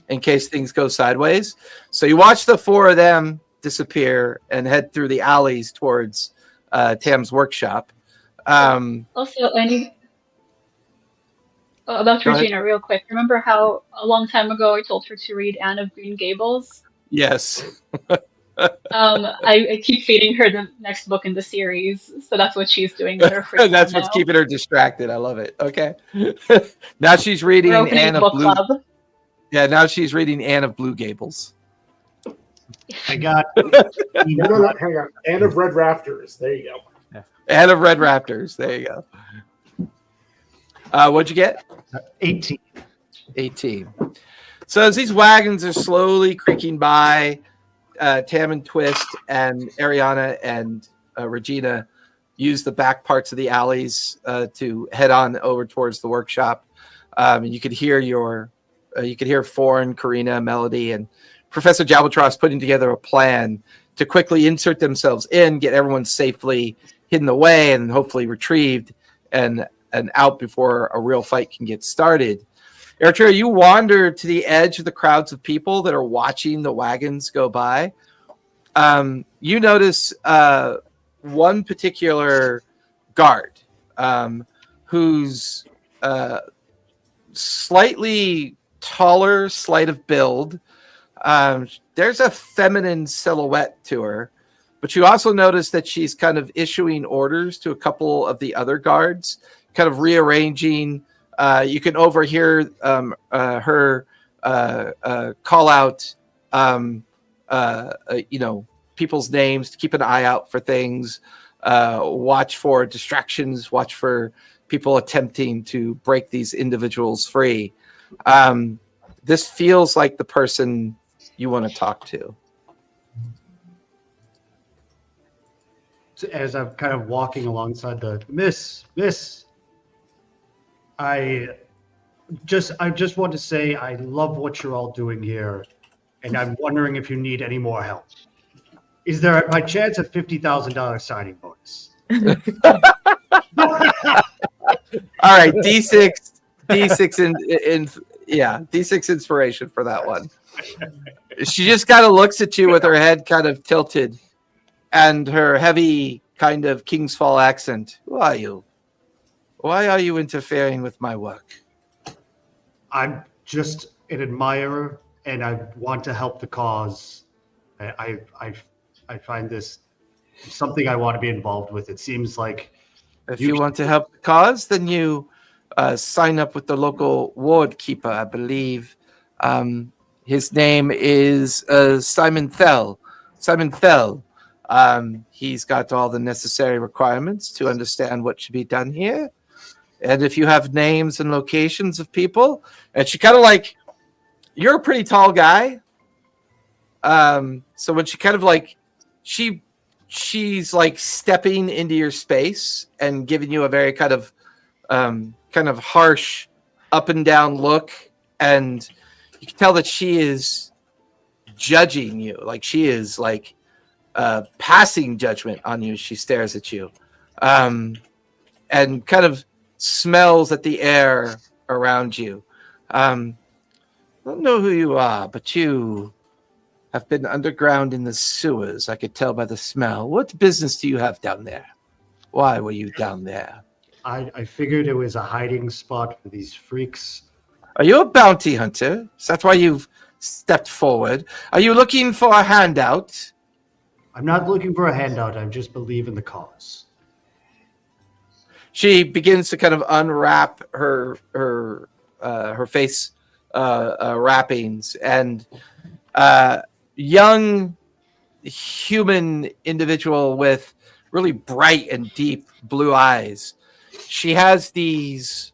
in case things go sideways. So you watch the four of them disappear and head through the alleys towards Tam's workshop. Also, about Go ahead. Regina, real quick. Remember how a long time ago I told her to read Anne of Green Gables? Yes. I keep feeding her the next book in the series, so that's what she's doing with her free That's time what's now. keeping her distracted. I love it. Okay. Now she's reading We're opening Anne a of book Blue. club. Yeah, now she's reading Anne of Blue Gables. I got. No, hang on. And of Red Rafters. There you go. Anne of Red Raptors. There you go. What'd you get? 18. 18. So as these wagons are slowly creaking by, Tam and Twist and Ariana and Regina use the back parts of the alleys to head on over towards the workshop. And you could hear Foreign, Karina, Melody, and Professor Jabatros putting together a plan to quickly insert themselves in, get everyone safely hidden away, and hopefully retrieved and out before a real fight can get started. Eritrea, you wander to the edge of the crowds of people that are watching the wagons go by. You notice one particular guard who's slightly taller, slight of build. There's a feminine silhouette to her, but you also notice that she's kind of issuing orders to a couple of the other guards, kind of rearranging. You can overhear her call out, people's names to keep an eye out for things, watch for distractions, watch for people attempting to break these individuals free. This feels like the person you want to talk to. So as I'm kind of walking alongside the Miss, I just want to say I love what you're all doing here, and I'm wondering if you need any more help. Is there by chance a $50,000 signing bonus? All right, D6 D6 inspiration for that one. She just kind of looks at you with her head kind of tilted and her heavy kind of King's Fall accent. Who are you? Why are you interfering with my work? I'm just an admirer, and I want to help the cause. I find this something I want to be involved with. It seems like If you want to help the cause, then you sign up with the local ward keeper, I believe. His name is Simon Fell. Simon Fell. He's got all the necessary requirements to understand what should be done here. And if you have names and locations of people, and she kind of like, you're a pretty tall guy. So when she kind of like, she's like stepping into your space and giving you a very kind of harsh up and down look. And you can tell that she is judging you. Like she is like passing judgment on you. She stares at you and kind of smells at the air around you. I don't know who you are, but you have been underground in the sewers. I could tell by the smell. What business do you have down there? Why were you down there? I figured it was a hiding spot for these freaks. Are you a bounty hunter? Is that why you've stepped forward? Are you looking for a handout? I'm not looking for a handout. I just believe in the cause. She begins to kind of unwrap her face wrappings, and young human individual with really bright and deep blue eyes. She has these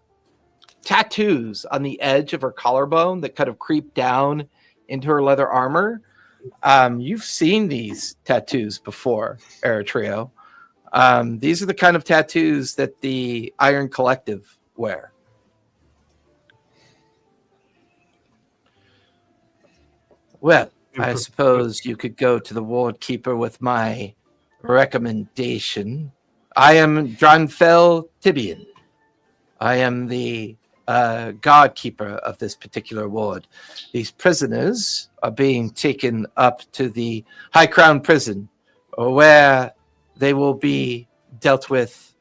tattoos on the edge of her collarbone that kind of creep down into her leather armor. You've seen these tattoos before, Eritrea. These are the kind of tattoos that the Iron Collective wear. Well, I suppose you could go to the Ward Keeper with my recommendation. I am Dranfel Tibian. I am the guard keeper of this particular ward. These prisoners are being taken up to the High Crown Prison, where they will be dealt with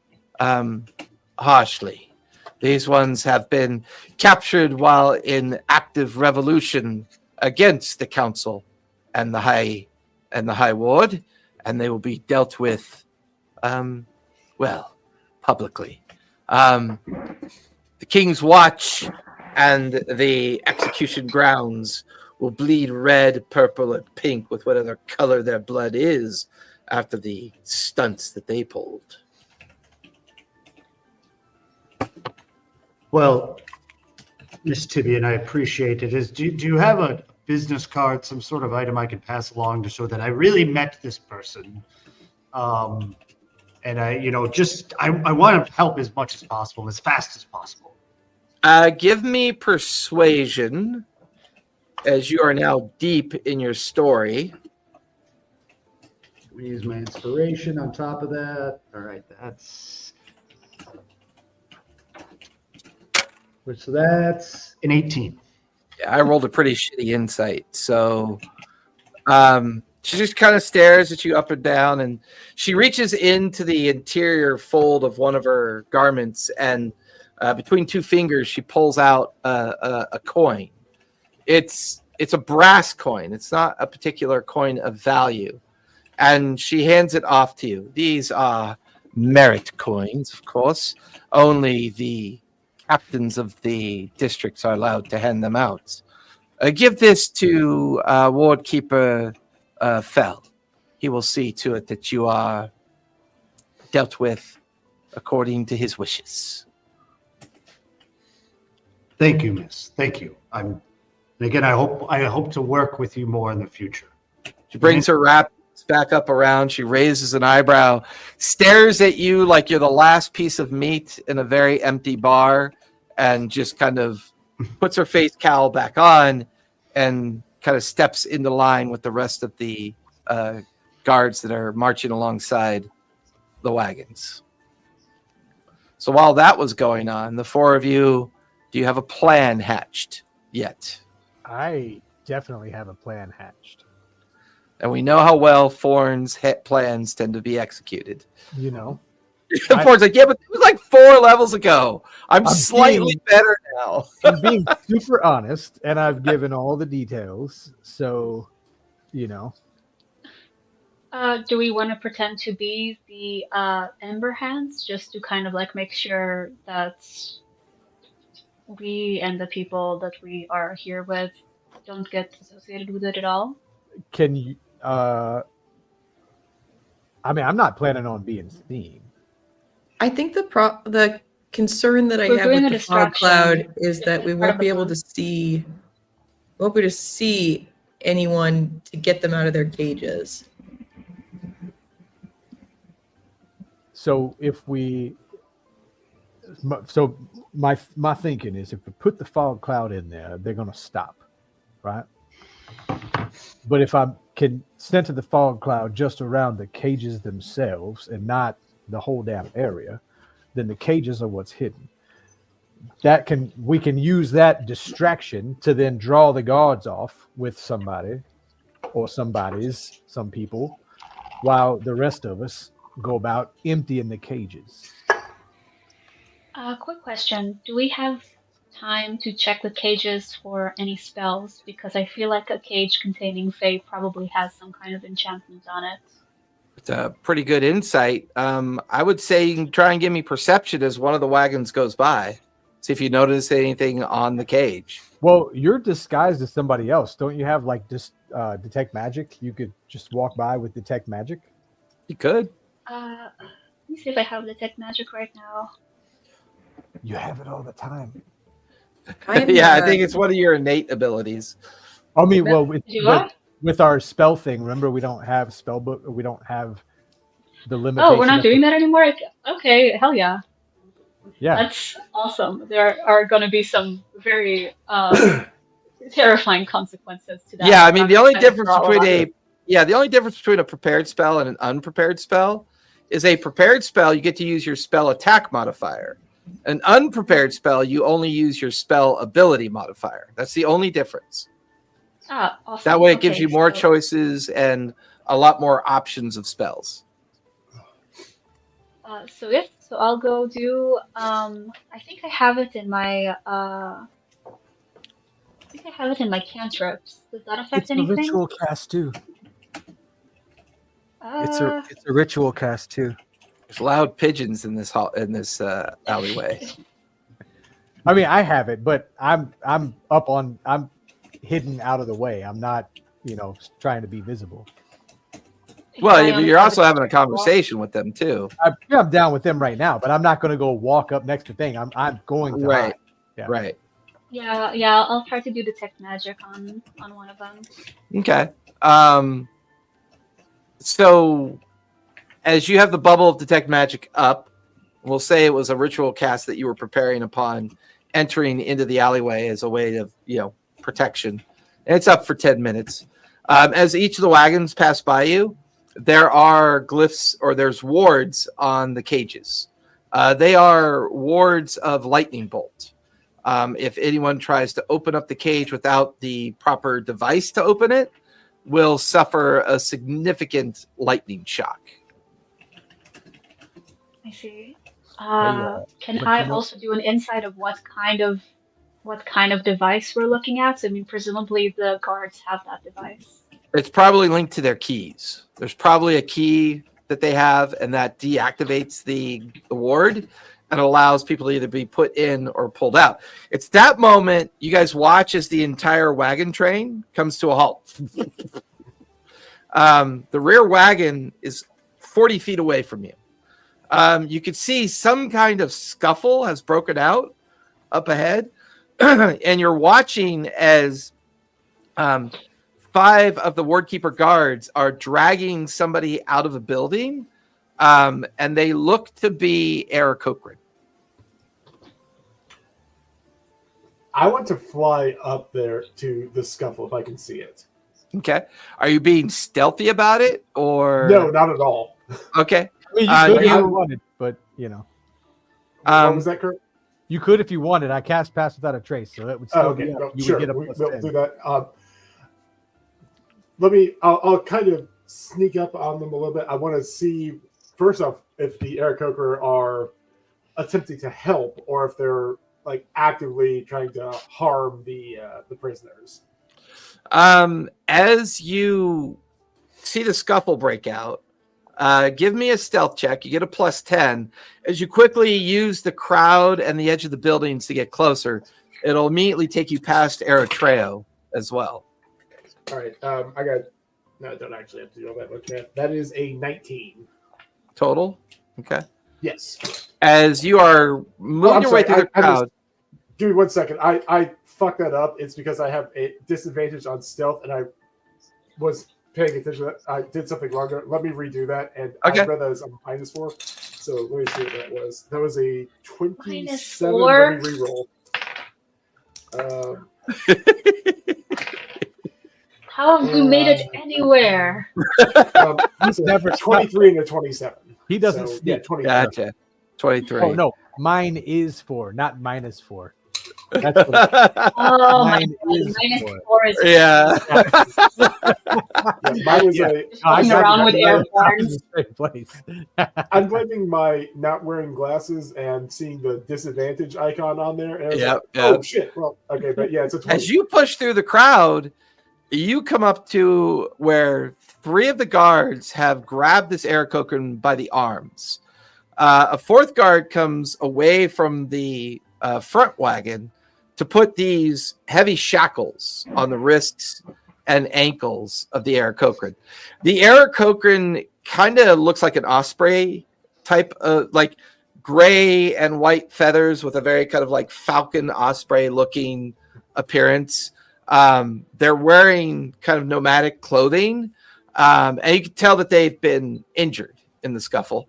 harshly. These ones have been captured while in active revolution against the council and the high ward, and they will be dealt with, publicly. The King's Watch and the execution grounds will bleed red, purple, and pink with whatever color their blood is after the stunts that they pulled. Well, Miss Tibian, I appreciate it. Do you have a business card, some sort of item I can pass along to show that I really met this person? And I want to help as much as possible, as fast as possible. Give me persuasion, as you are now deep in your story. Use my inspiration on top of that. All right, that's an 18. Yeah, I rolled a pretty shitty insight, so she just kind of stares at you up and down, and she reaches into the interior fold of one of her garments, and between two fingers, she pulls out a coin. It's a brass coin. It's not a particular coin of value. And she hands it off to you. These are merit coins, of course. Only the captains of the districts are allowed to hand them out. Give this to Ward Keeper Fell. He will see to it that you are dealt with according to his wishes. Thank you, miss. Thank you. I hope to work with you more in the future. She brings her wraps back up around. She raises an eyebrow, stares at you like you're the last piece of meat in a very empty bar, and just kind of puts her face cowl back on and kind of steps into line with the rest of the guards that are marching alongside the wagons. So while that was going on, the four of you, do you have a plan hatched yet? I definitely have a plan hatched. And we know how well Forn's plans tend to be executed. You know. Forn's like, yeah, but it was like 4 levels ago. I'm slightly better now. I'm being super honest, and I've given all the details. So, you know. Do we want to pretend to be the Ember Hands just to kind of like make sure that we and the people that we are here with don't get associated with it at all? Can you? I mean, I'm not planning on being seen. I think the concern that I We're have doing with a the fog distraction. cloud is that we Part won't of be the able to see anyone to get them out of their cages. So if we, my thinking is, if we put the fog cloud in there, they're going to stop, right? But if I can center the fog cloud just around the cages themselves and not the whole damn area, then the cages are what's hidden. We can use that distraction to then draw the guards off with somebody or some people, while the rest of us go about emptying the cages. Quick question. Do we have time to check the cages for any spells? Because I feel like a cage containing Fae probably has some kind of enchantment on it. It's a pretty good insight. I would say you can try and give me perception as one of the wagons goes by. See if you notice anything on the cage. Well, you're disguised as somebody else. Don't you have like detect magic? You could just walk by with detect magic. You could. Let me see if I have detect magic right now. You have it all the time. Yeah, I think it's one of your innate abilities. I mean, well, You are? with our spell thing, remember we don't have spell book. We don't have the limitation. Oh, we're not of- doing that anymore? Okay, hell yeah. Yeah, That's awesome. There are going to be some very terrifying consequences to that. Yeah, I I'm mean not the only excited difference for all of between that. the only difference between a prepared spell and an unprepared spell is a prepared spell you get to use your spell attack modifier. An unprepared spell you only use your spell ability modifier. That's the only difference. Ah, awesome. That way it gives Okay, you more so- choices and a lot more options of spells. So I'll go do. I think I have it in my. I think I have it in my cantrips. Does that affect it's a anything? ritual cast too. It's Uh, a ritual cast too. There's loud pigeons in this alleyway. I mean, I have it, but I'm hidden out of the way. I'm not, trying to be visible. Well, I only you're have also it having a for a wall. conversation with them too. I'm down with them right now, but I'm not going to go walk up next to thing. I'm going to Right. hide. Yeah. Right. Yeah. I'll try to do detect magic on one of them. Okay. So as you have the bubble of detect magic up, we'll say it was a ritual cast that you were preparing upon entering into the alleyway as a way of, protection. And it's up for 10 minutes. As each of the wagons pass by you, there are glyphs or there's wards on the cages. They are wards of lightning bolt. If anyone tries to open up the cage without the proper device to open it, will suffer a significant lightning shock. I see. Can but I you know- also do an insight of what kind of device we're looking at? So, I mean, presumably the guards have that device. It's probably linked to their keys. There's probably a key that they have, and that deactivates the ward and allows people to either be put in or pulled out. It's that moment you guys watch as the entire wagon train comes to a halt. The rear wagon is 40 feet away from you. You could see some kind of scuffle has broken out up ahead, and you're watching as 5 of the wardkeeper guards are dragging somebody out of a building, and they look to be Aarakocra. I want to fly up there to the scuffle if I can see it. Okay, are you being stealthy about it, or No, not at all. Okay, I mean, you Uh, could if you- you wanted, but What was that, Kurt? you could if you wanted. I cast pass without a trace, so it would still Oh, okay, be up. no, You sure, would get a we'll plus do 10. that. I'll kind of sneak up on them a little bit. I want to see, first off, if the Aarakocra are attempting to help or if they're like actively trying to harm the prisoners. As you see the scuffle break out, give me a stealth check. You get a plus 10. As you quickly use the crowd and the edge of the buildings to get closer, it'll immediately take you past Eritrea as well. All right, I don't actually have to do all that much math. That is a 19. Total? Okay. Yes. As you are moving I'm your way sorry, through the I just- crowd, Give me 1 second. I fucked that up. It's because I have a disadvantage on stealth, and I was paying attention. I did something wrong. Let me redo that. And Okay. I read that as a -4. So let me see what that was. That was a 27. -4? Let me reroll. How have you made it anywhere? So Never 23 and a 27. He doesn't So, sneak. yeah, 23. gotcha. 23. Oh no, mine is 4, not -4. That's what Oh my Mine god, is -4 is Yeah. Yeah, mine was Yeah. a. just walking around with air in horns. the same place. I'm blaming my not wearing glasses and seeing the disadvantage icon on there. And I was Yep, like, yep. oh shit. Well, okay, but yeah, it's a 20. As you push through the crowd, you come up to where 3 of the guards have grabbed this Aarakocra by the arms. A 4th guard comes away from the front wagon to put these heavy shackles on the wrists and ankles of the Aarakocra. The Aarakocra kind of looks like an osprey type of, like, gray and white feathers with a very kind of like falcon osprey looking appearance. They're wearing kind of nomadic clothing, and you can tell that they've been injured in the scuffle.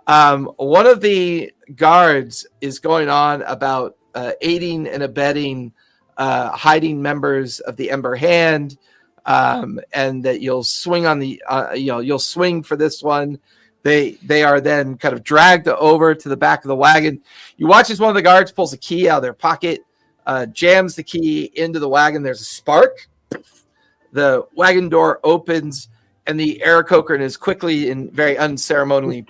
One of the guards is going on about aiding and abetting hiding members of the Ember Hand, and that you'll swing on the you'll swing for this one. They are then kind of dragged over to the back of the wagon. You watch as one of the guards pulls a key out of their pocket, jams the key into the wagon. There's a spark. The wagon door opens, and the Aarakocra is quickly and very unceremonially.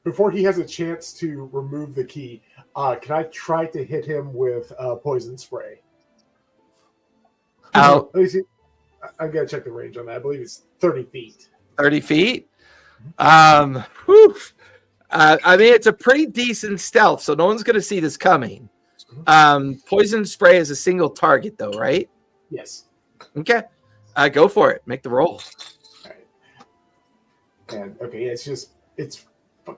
Before he has a chance to remove the key, can I try to hit him with poison spray? Out. Let me see. I'm gonna check the range on that. I believe it's 30 feet. 30 feet. Whew. I mean, it's a pretty decent stealth, so no one's going to see this coming. Poison spray is a single target, though, right? Yes. Okay. Go for it. Make the roll. All right. And okay, it's.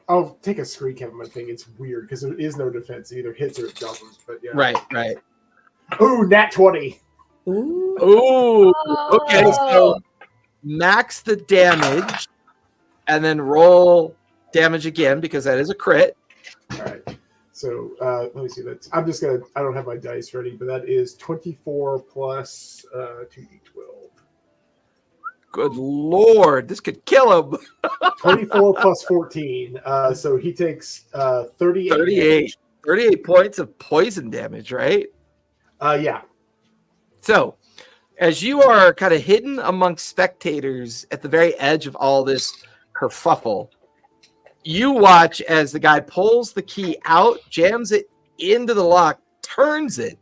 I'll take a screen cap on my thing. It's weird because there is no defense. It either hits or it doesn't. But yeah. Right. Ooh, nat 20. Ooh. Okay, so max the damage and then roll damage again because that is a crit. All right. So let me see that. I don't have my dice ready, but that is 24 plus 2d12. Good Lord, this could kill him. 24 plus 14. So he takes 38. 38 points of poison damage, right? Yeah. So, as you are kind of hidden amongst spectators at the very edge of all this kerfuffle, you watch as the guy pulls the key out, jams it into the lock, turns it.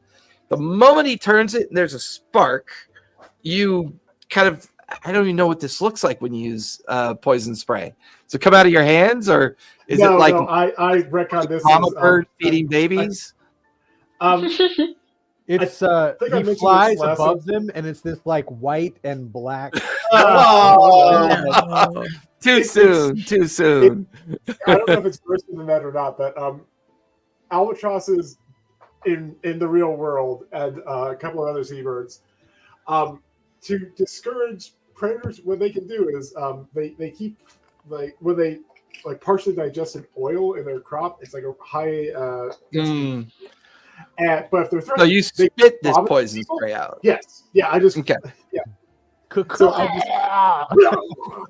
The moment he turns it, and there's a spark, you kind of, I don't even know what this looks like when you use poison spray. Does it come out of your hands, or is it like I reckon this mama is bird feeding babies? It's think I he mentioned flies this last above them, and it's this like white and black. Oh, too soon. I don't know if it's worse than that or not, but albatrosses in the real world and a couple of other seabirds, to discourage predators, what they can do is they keep, like, when they like partially digested oil in their crop, it's like a high and but if they're So you spit this vomit poison people? spray out. Yes. Yeah, I just Okay. yeah. So I just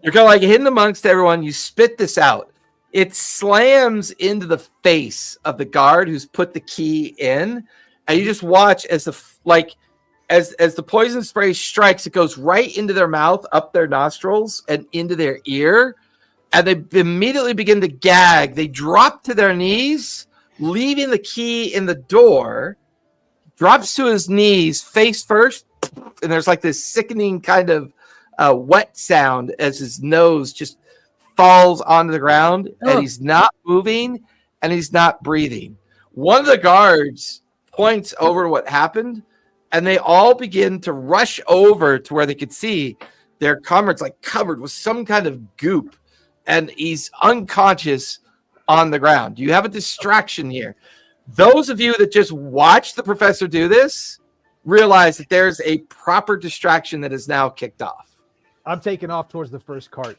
You're kind of like hidden amongst everyone. You spit this out. It slams into the face of the guard who's put the key in, and you just watch as as the poison spray strikes, it goes right into their mouth, up their nostrils, and into their ear, and they immediately begin to gag. They drop to their knees, leaving the key in the door. Drops to his knees, face first, and there's like this sickening kind of wet sound as his nose just falls onto the ground, and he's not moving and he's not breathing. One of the guards points over to what happened, and they all begin to rush over to where they could see their comrade's like covered with some kind of goop, and he's unconscious on the ground. You have a distraction here. Those of you that just watched the professor do this realize that there's a proper distraction that is now kicked off. I'm taking off towards the first cart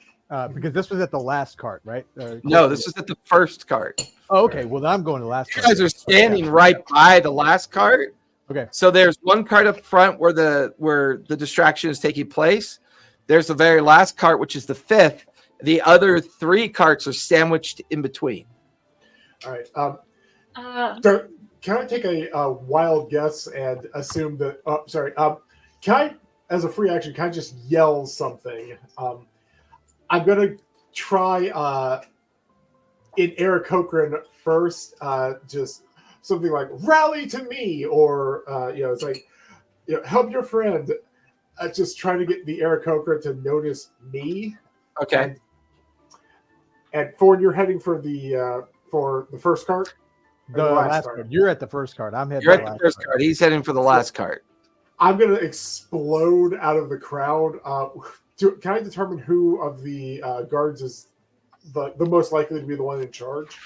because this was at the last cart, right? No, this is at the first cart. Oh, okay. Well, then I'm going to the last You cart. guys are standing right by the last cart. Okay. So there's one cart up front where the distraction is taking place. There's the very last cart, which is the fifth. The other three carts are sandwiched in between. all right. Can I take a wild guess and assume that? Oh, sorry. Can I, as a free action, can I just yell something? I'm gonna try in Aarakocra first, just something like "rally to me," or it's like, help your friend. Just trying to get the Aarakocra to notice me. Okay. And Ford, you're heading for the first cart. The last card. You're at the first card. I'm heading. You're at the first card. He's heading for the last card. I'm gonna explode out of the crowd. Can I determine who of the guards is the most likely to be the one in charge?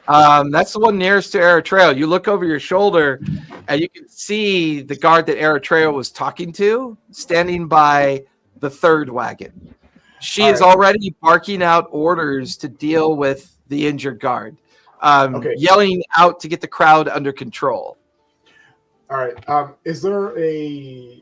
That's the one nearest to Eritrea. You look over your shoulder, and you can see the guard that Eritrea was talking to standing by the third wagon. She is already barking out orders to deal with the injured guard, yelling out to get the crowd under control. All right. Is there the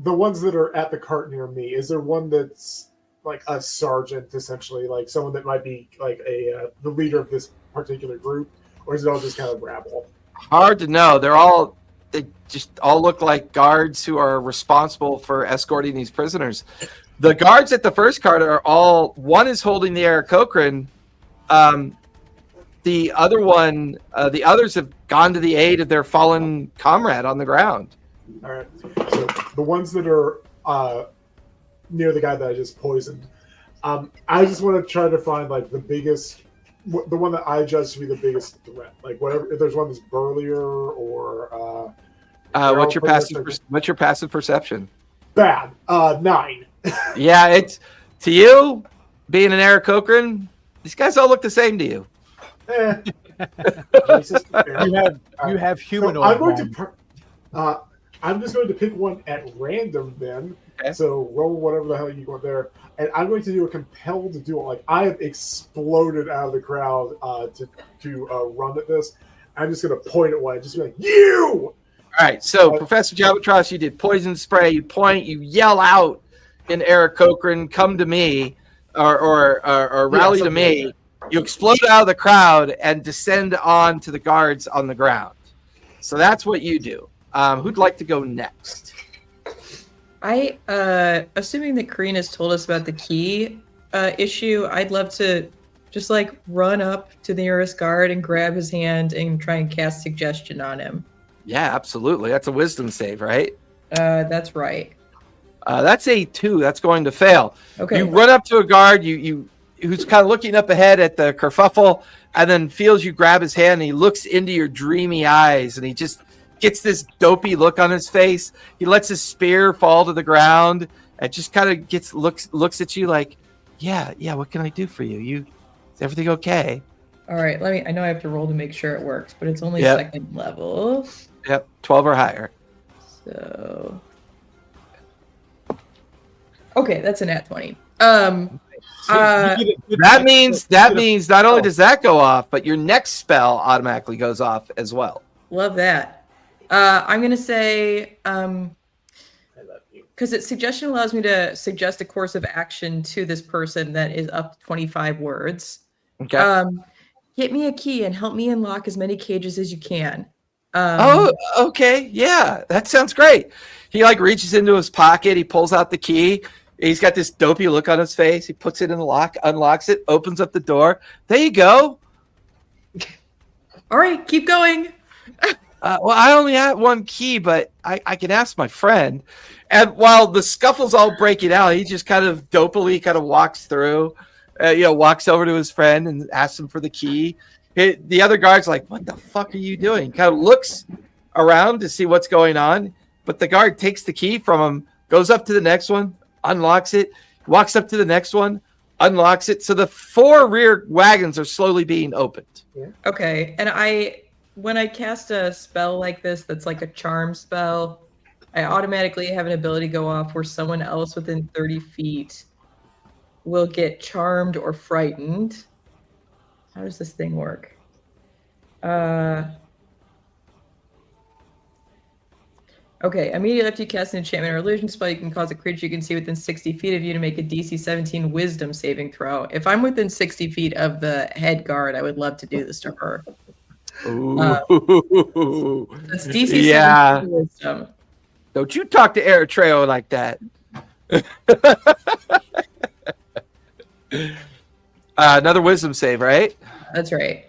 ones that are at the cart near me? Is there one that's like a sergeant, essentially, like someone that might be like the leader of this particular group, or is it all just kind of rabble? Hard to know. They just all look like guards who are responsible for escorting these prisoners. The guards at the first card are all, one is holding the Aarakocra. The other one, the others have gone to the aid of their fallen comrade on the ground. All right. So the ones that are near the guy that I just poisoned, I just want to try to find like the biggest, the one that I judge to be the biggest threat. Like whatever, if there's one that's burlier or. What's your passive perception? Bad. 9. Yeah, it's to you being an Aarakocra. These guys all look the same to you. You have humanoid. So I'm just going to pick one at random then. Okay. So roll whatever the hell you want there, and I'm going to do a compelled duel. Like I have exploded out of the crowd to run at this. I'm just going to point at one and just be like, "You!" All right. So Professor Jabatros, you did poison spray. You point. You yell out in Aarakocra, "Come to me," or rally to me. You explode out of the crowd and descend on to the guards on the ground. So that's what you do. Who'd like to go next? Assuming that Karina's told us about the key issue, I'd love to just like run up to the nearest guard and grab his hand and try and cast suggestion on him. Yeah, absolutely. That's a wisdom save, right? That's right. That's a 2. That's going to fail. Okay. You run up to a guard. Who's kind of looking up ahead at the kerfuffle, and then feels you grab his hand, and he looks into your dreamy eyes, and he just gets this dopey look on his face. He lets his spear fall to the ground, and just kind of looks at you like, yeah. What can I do for you? Is everything okay? All right. I know I have to roll to make sure it works, but it's only second level. Yep, 12 or higher. So, okay, that's a nat 20. That means not only does that go off, but your next spell automatically goes off as well. Love that. I'm gonna say, because suggestion allows me to suggest a course of action to this person that is up to 25 words. Okay. Get me a key and help me unlock as many cages as you can. Okay. Yeah, that sounds great. He reaches into his pocket. He pulls out the key. He's got this dopey look on his face. He puts it in the lock, unlocks it, opens up the door. There you go. All right, keep going. Well, I only have one key, but I can ask my friend. And while the scuffle's all breaking out, he just kind of dopily walks through, walks over to his friend and asks him for the key. The other guard's like, "What the fuck are you doing?" Kind of looks around to see what's going on, but the guard takes the key from him, goes up to the next one, unlocks it, walks up to the next one, unlocks it. So the 4 rear wagons are slowly being opened. Yeah. Okay. And when I cast a spell like this, that's like a charm spell, I automatically have an ability go off where someone else within 30 feet will get charmed or frightened. How does this thing work? Okay, immediately after you cast an enchantment or illusion spell, you can cause a creature you can see within 60 feet of you to make a DC 17 wisdom saving throw. If I'm within 60 feet of the head guard, I would love to do this to her. Ooh. That's DC 17 wisdom. Don't you talk to Eritrea like that. Another wisdom save, right? That's right.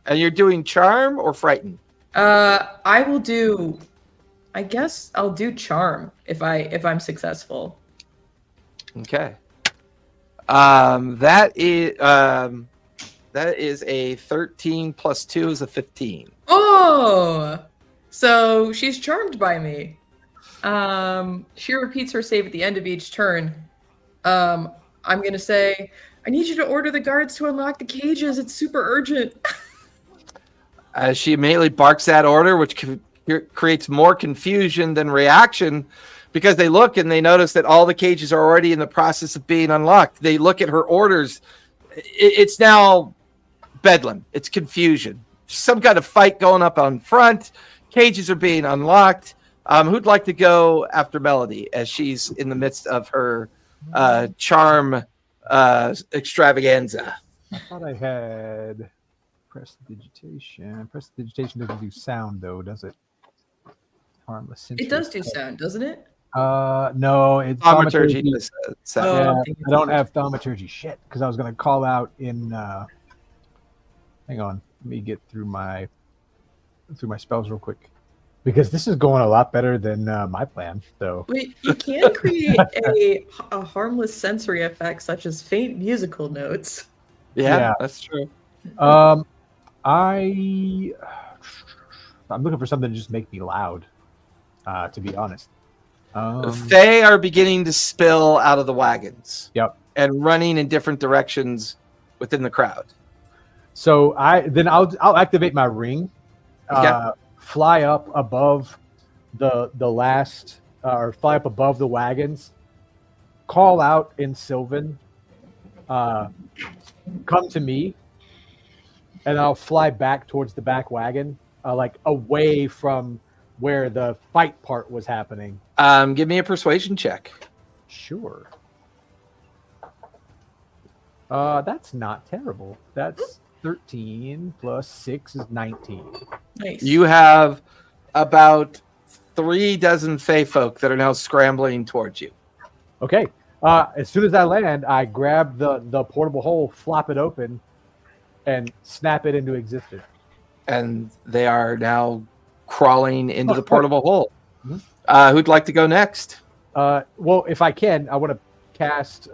And you're doing charm or frighten? I guess I'll do charm if I'm successful. Okay. That is That is a 13 plus 2 is a 15. Oh, so she's charmed by me. She repeats her save at the end of each turn. I'm gonna say, I need you to order the guards to unlock the cages. It's super urgent. She immediately barks that order, which creates more confusion than reaction, because they look and they notice that all the cages are already in the process of being unlocked. They look at her orders. It's now bedlam. It's confusion. Some kind of fight going up on front. Cages are being unlocked. Who'd like to go after Melody as she's in the midst of her charm extravaganza? I thought I had prestidigitation. Prestidigitation doesn't do sound, though, does it? Harmless. It does do sound, doesn't it? No, it's Thaumaturgy. Yeah, I don't have thaumaturgy. Shit, because I was going to call out in. Hang on, let me get through my spells real quick, because this is going a lot better than my plan. So Wait, you can create a harmless sensory effect such as faint musical notes. Yeah, that's true. I'm looking for something to just make me loud. To be honest. They are beginning to spill out of the wagons. Yep. And running in different directions within the crowd. So I'll activate my ring, Okay. fly up above the last, or fly up above the wagons, call out in Sylvan, come to me, and I'll fly back towards the back wagon, like away from where the fight part was happening. Give me a persuasion check. Sure. That's not terrible. That's 13 plus 6 is 19. Nice. You have about 3 dozen Fey folk that are now scrambling towards you. Okay. As soon as I land, I grab the portable hole, flop it open, and snap it into existence. And they are now crawling into the portable hole. Who'd like to go next? Well, if I can, I want to cast.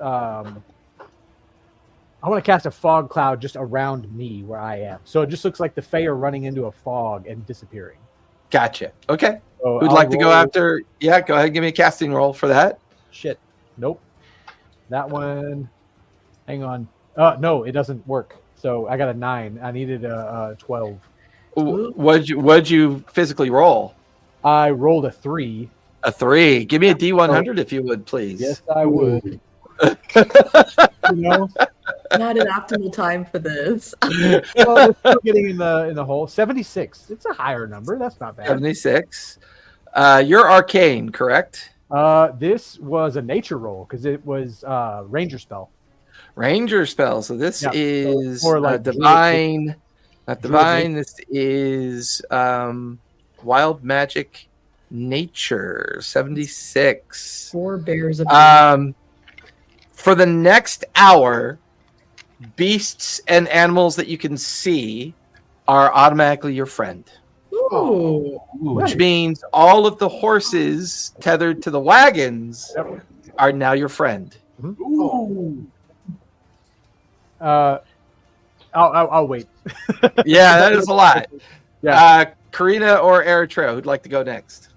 I want to cast a fog cloud just around me where I am, so it just looks like the Fae are running into a fog and disappearing. Gotcha. Okay. So Who'd I'll like to go roll- after? Yeah, go ahead and give me a casting roll for that. Shit. Nope. That one. Hang on. No, it doesn't work. So I got a 9. I needed a 12. What'd you physically roll? I rolled a 3. A 3. Give me a D100 if you would, please. Yes, I would. You know, Not an optimal time for this. well, we're still getting in the hole. 76. It's a higher number. That's not bad. 76. You're arcane, correct? This was a nature roll because it was ranger spell. Ranger spell. So this Yeah, so is more like divine. Not druid divine. This is wild magic nature. 76. 4 bears of For the next hour, beasts and animals that you can see are automatically your friend. Ooh. Which means all of the horses tethered to the wagons Yep. are now your friend. Ooh. I'll wait. Yeah, that is a lot. Yeah. Karina or Eritrea, who'd like to go next?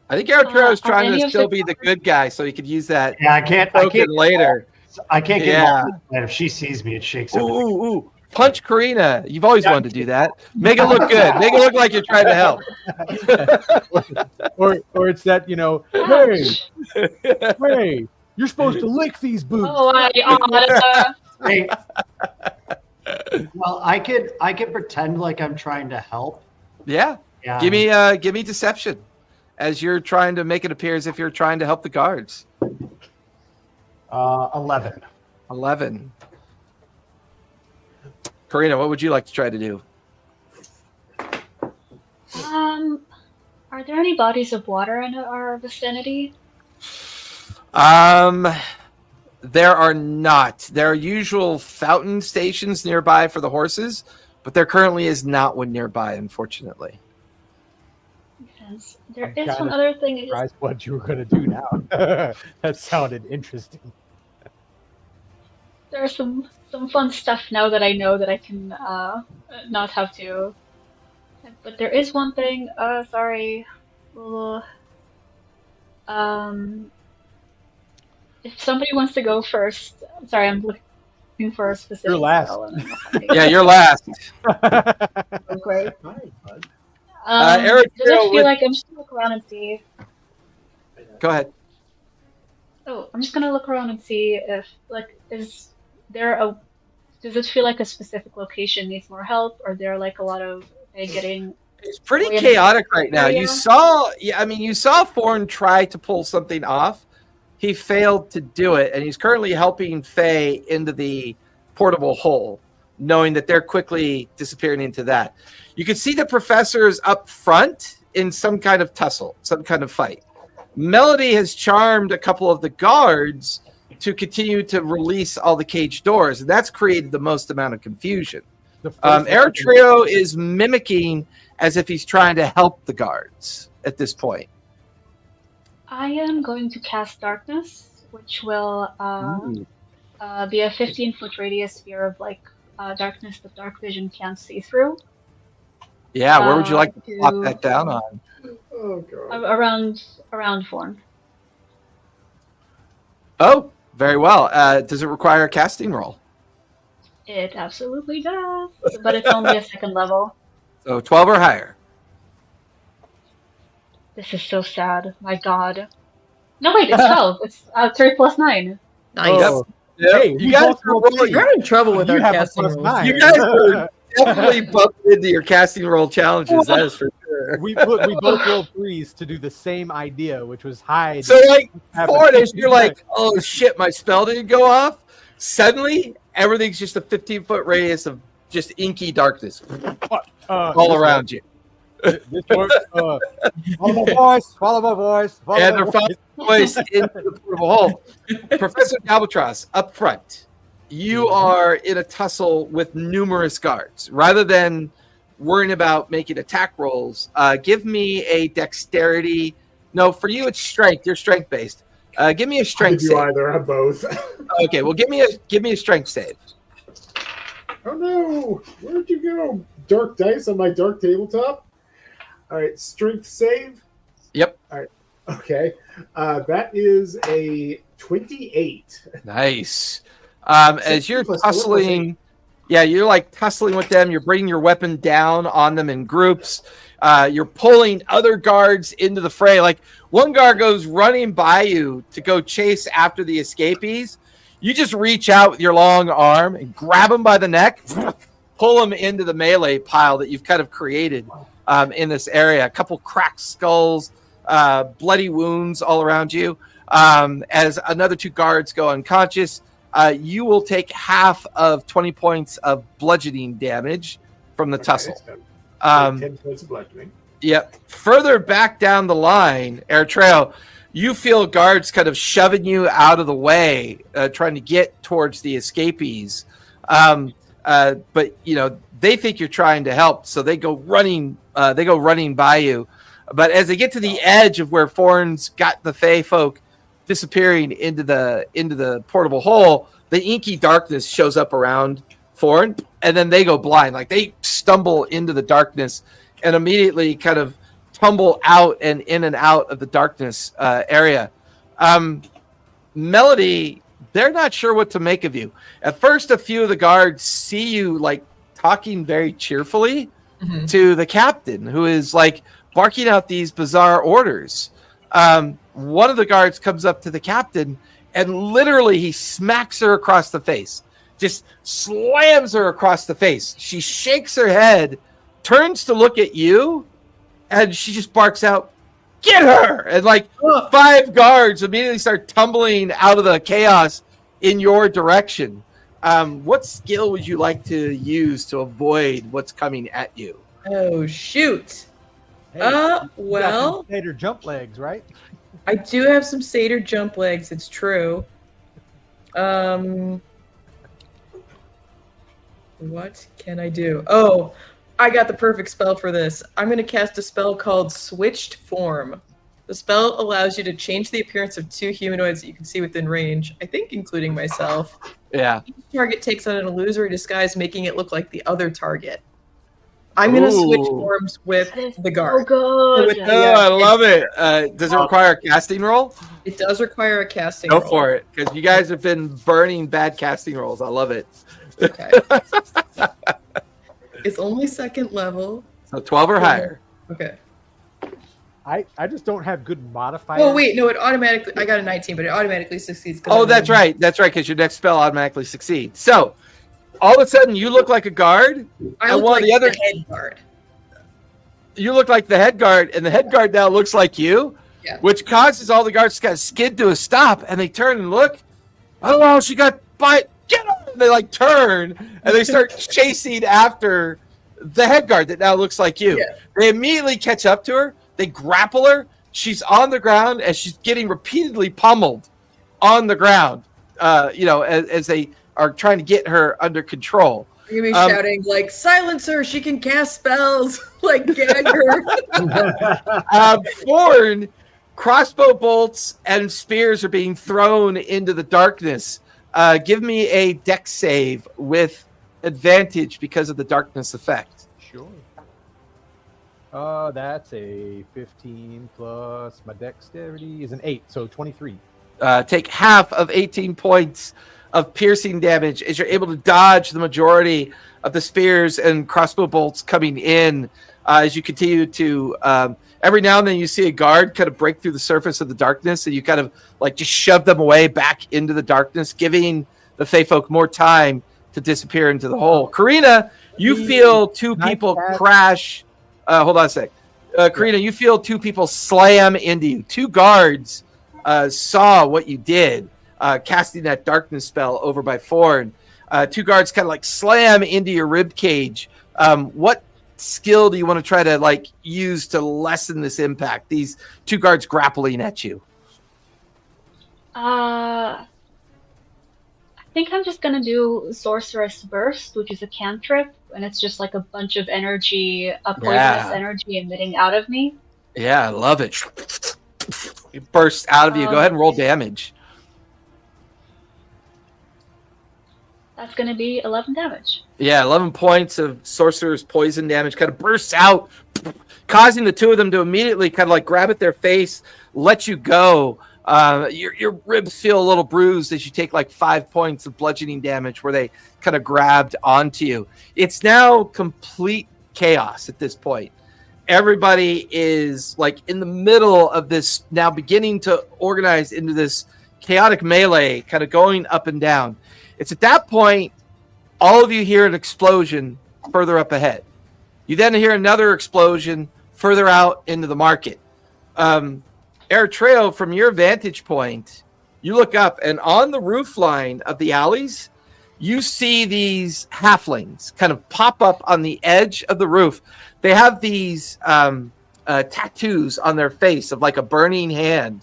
I think Eritrea is are trying any to of still the be the good guy, so he could use that Yeah, I can't token later. I can't get Yeah. involved. And if she sees me, it shakes Ooh, everything. ooh, ooh. Punch Karina. You've always wanted to do that. Make it look good. Make it look like you're trying to help. or it's that, hey, you're supposed to lick these boots. Oh, Hey. Well, I could pretend like I'm trying to help. Yeah. Yeah. Give me deception as you're trying to make it appear as if you're trying to help the guards. 11. 11. Karina, what would you like to try to do? Are there any bodies of water in our vicinity? There are not. There are usual fountain stations nearby for the horses, but there currently is not one nearby, unfortunately. Makes sense. There I'm is kinda one other thing. Surprised what you were going to do now. That sounded interesting. there's some fun stuff now that I know that I can not have to. But there is one thing. Sorry. Ugh. If somebody wants to go first, sorry, I'm looking for a specific. You're last. spell and I'm not finding Yeah, it. you're last. Oh, great. Hi, bud. Eric, Does it feel with- like I'm just gonna look around and see? Go ahead. Oh, I'm just gonna look around and see if is there a does it feel like a specific location needs more help, or there are like a lot of getting? It's pretty Oh, yeah. chaotic right now. Yeah. You saw Forn try to pull something off. He failed to do it, and he's currently helping Faye into the portable hole, knowing that they're quickly disappearing into that. You can see the professors up front in some kind of tussle, some kind of fight. Melody has charmed a couple of the guards to continue to release all the cage doors, and that's created the most amount of confusion. Air Trio is mimicking as if he's trying to help the guards at this point. I am going to cast Darkness, which will be a 15-foot radius sphere of darkness that dark vision can't see through. Yeah, where would you like to to- plot that down on? Oh god. Around Forn. Oh, very well. Does it require a casting roll? It absolutely does, but it's only a second level. So 12 or higher. This is so sad. My God. No, wait, it's 12. It's 3 plus 9. Nice. Oh. Yep. Hey, you we guys both are rolled rolling. three. You're in trouble with You our have a casting plus rolls. 9. You guys are definitely bumped into your casting roll challenges. That is for sure. we both rolled 3s to do the same idea, which was hide. So like Have Ford, a- as you're like, oh shit, my spell didn't go off. Suddenly, everything's just a 15-foot radius of just inky darkness all around you. This works. Follow my voice. Follow my voice. Follow And my they're voice. following voice into the portable hole. Professor Albatross, up front, you are in a tussle with numerous guards. Rather than worrying about making attack rolls, give me a dexterity. No, for you it's strength. You're strength based. Give me a I strength do save. either. I'm both. Okay, well give me a strength save. Oh no! Where'd you go? Dark dice on my dark tabletop. All right, strength save. Yep. Okay, that is a 28. Nice. As you're Plus four, plus tussling, yeah, you're like tussling with them. You're bringing your weapon down on them in groups. You're pulling other guards into the fray. Like one guard goes running by you to go chase after the escapees. You just reach out with your long arm and grab him by the neck, pull him into the melee pile that you've kind of created in this area. A couple cracked skulls, bloody wounds all around you. As another 2 guards go unconscious, you will take half of 20 points of bludgeoning damage from the tussle. Okay, so 10 10 points of bludgeoning. Yep. Further back down the line, Air Trail, you feel guards kind of shoving you out of the way, trying to get towards the escapees. But they think you're trying to help, so they go running. They go running by you. But as they get to the edge of where Forn's got the Fey folk disappearing into the portable hole, the inky darkness shows up around Forn, and then they go blind. Like they stumble into the darkness and immediately kind of tumble out and in and out of the darkness area. Melody, they're not sure what to make of you. At first, a few of the guards see you like talking very cheerfully to the captain, who is like barking out these bizarre orders. One of the guards comes up to the captain and literally he smacks her across the face, just slams her across the face. She shakes her head, turns to look at you, and she just barks out, "Get her!" And like 5 guards immediately start tumbling out of the chaos in your direction. What skill would you like to use to avoid what's coming at you? Oh shoot. Hey, you got Well, some Tater jump legs, right? I do have some satyr jump legs, it's true. What can I do? Oh, I got the perfect spell for this. I'm going to cast a spell called Switched Form. The spell allows you to change the appearance of 2 humanoids that you can see within range, I think including myself. Yeah. Each target takes on an illusory disguise, making it look like the other target. I'm going to switch Ooh. forms with That is the guard. so good. With the, Oh, I love it. Does it require a casting roll? It does require a casting Go roll. for it, because you guys have been burning bad casting rolls. I love it. Okay. It's only 2nd level. So 12 or higher. Okay. I just don't have good modifiers. Oh, wait. No, it automatically... I got a 19, but it automatically succeeds. 'cause Oh, I'm that's a- right. That's right, because your next spell automatically succeeds. So, all of a sudden, you look like a guard. I and look one like of the other, the head guard. you look like the head guard, and the head guard now looks like you, Yeah. which causes all the guards to kind of skid to a stop, and they turn and look. Oh, she got bite. Get her! And they like turn, and they start chasing after the head guard that now looks like you. Yeah. They immediately catch up to her. They grapple her. She's on the ground, and she's getting repeatedly pummeled on the ground. As they are trying to get her under control. You're going to be shouting, like, silence her! She can cast spells! Like, gag her! Thorn, crossbow bolts and spears are being thrown into the darkness. Give me a dex save with advantage because of the darkness effect. Sure. That's a 15 plus my dexterity is an 8, so 23. Take half of 18 points of piercing damage as you're able to dodge the majority of the spears and crossbow bolts coming in as you continue to every now and then you see a guard kind of break through the surface of the darkness, and you kind of like just shove them away back into the darkness, giving the Fey folk more time to disappear into the hole. Karina, you feel 2 people crash. Hold on a sec. Karina, you feel 2 people slam into you. 2 guards saw what you did, casting that darkness spell over by Thorn. 2 guards kind of like slam into your rib cage. What skill do you want to try to like use to lessen this impact? These 2 guards grappling at you. I think I'm just gonna do Sorceress Burst, which is a cantrip, and it's just like a bunch of energy, poisonous energy emitting out of me. Yeah, I love it. It bursts out of you. Go ahead and roll damage. That's gonna be 11 damage. Yeah, 11 points of sorcerer's poison damage kind of bursts out, causing the 2 of them to immediately kind of like grab at their face, let you go. Your ribs feel a little bruised as you take like 5 points of bludgeoning damage where they kind of grabbed onto you. It's now complete chaos at this point. Everybody is like in the middle of this, now beginning to organize into this chaotic melee, kind of going up and down. It's at that point, all of you hear an explosion further up ahead. You then hear another explosion further out into the market. Eritrea, from your vantage point, you look up, and on the roof line of the alleys, you see these halflings kind of pop up on the edge of the roof. They have these tattoos on their face of like a burning hand.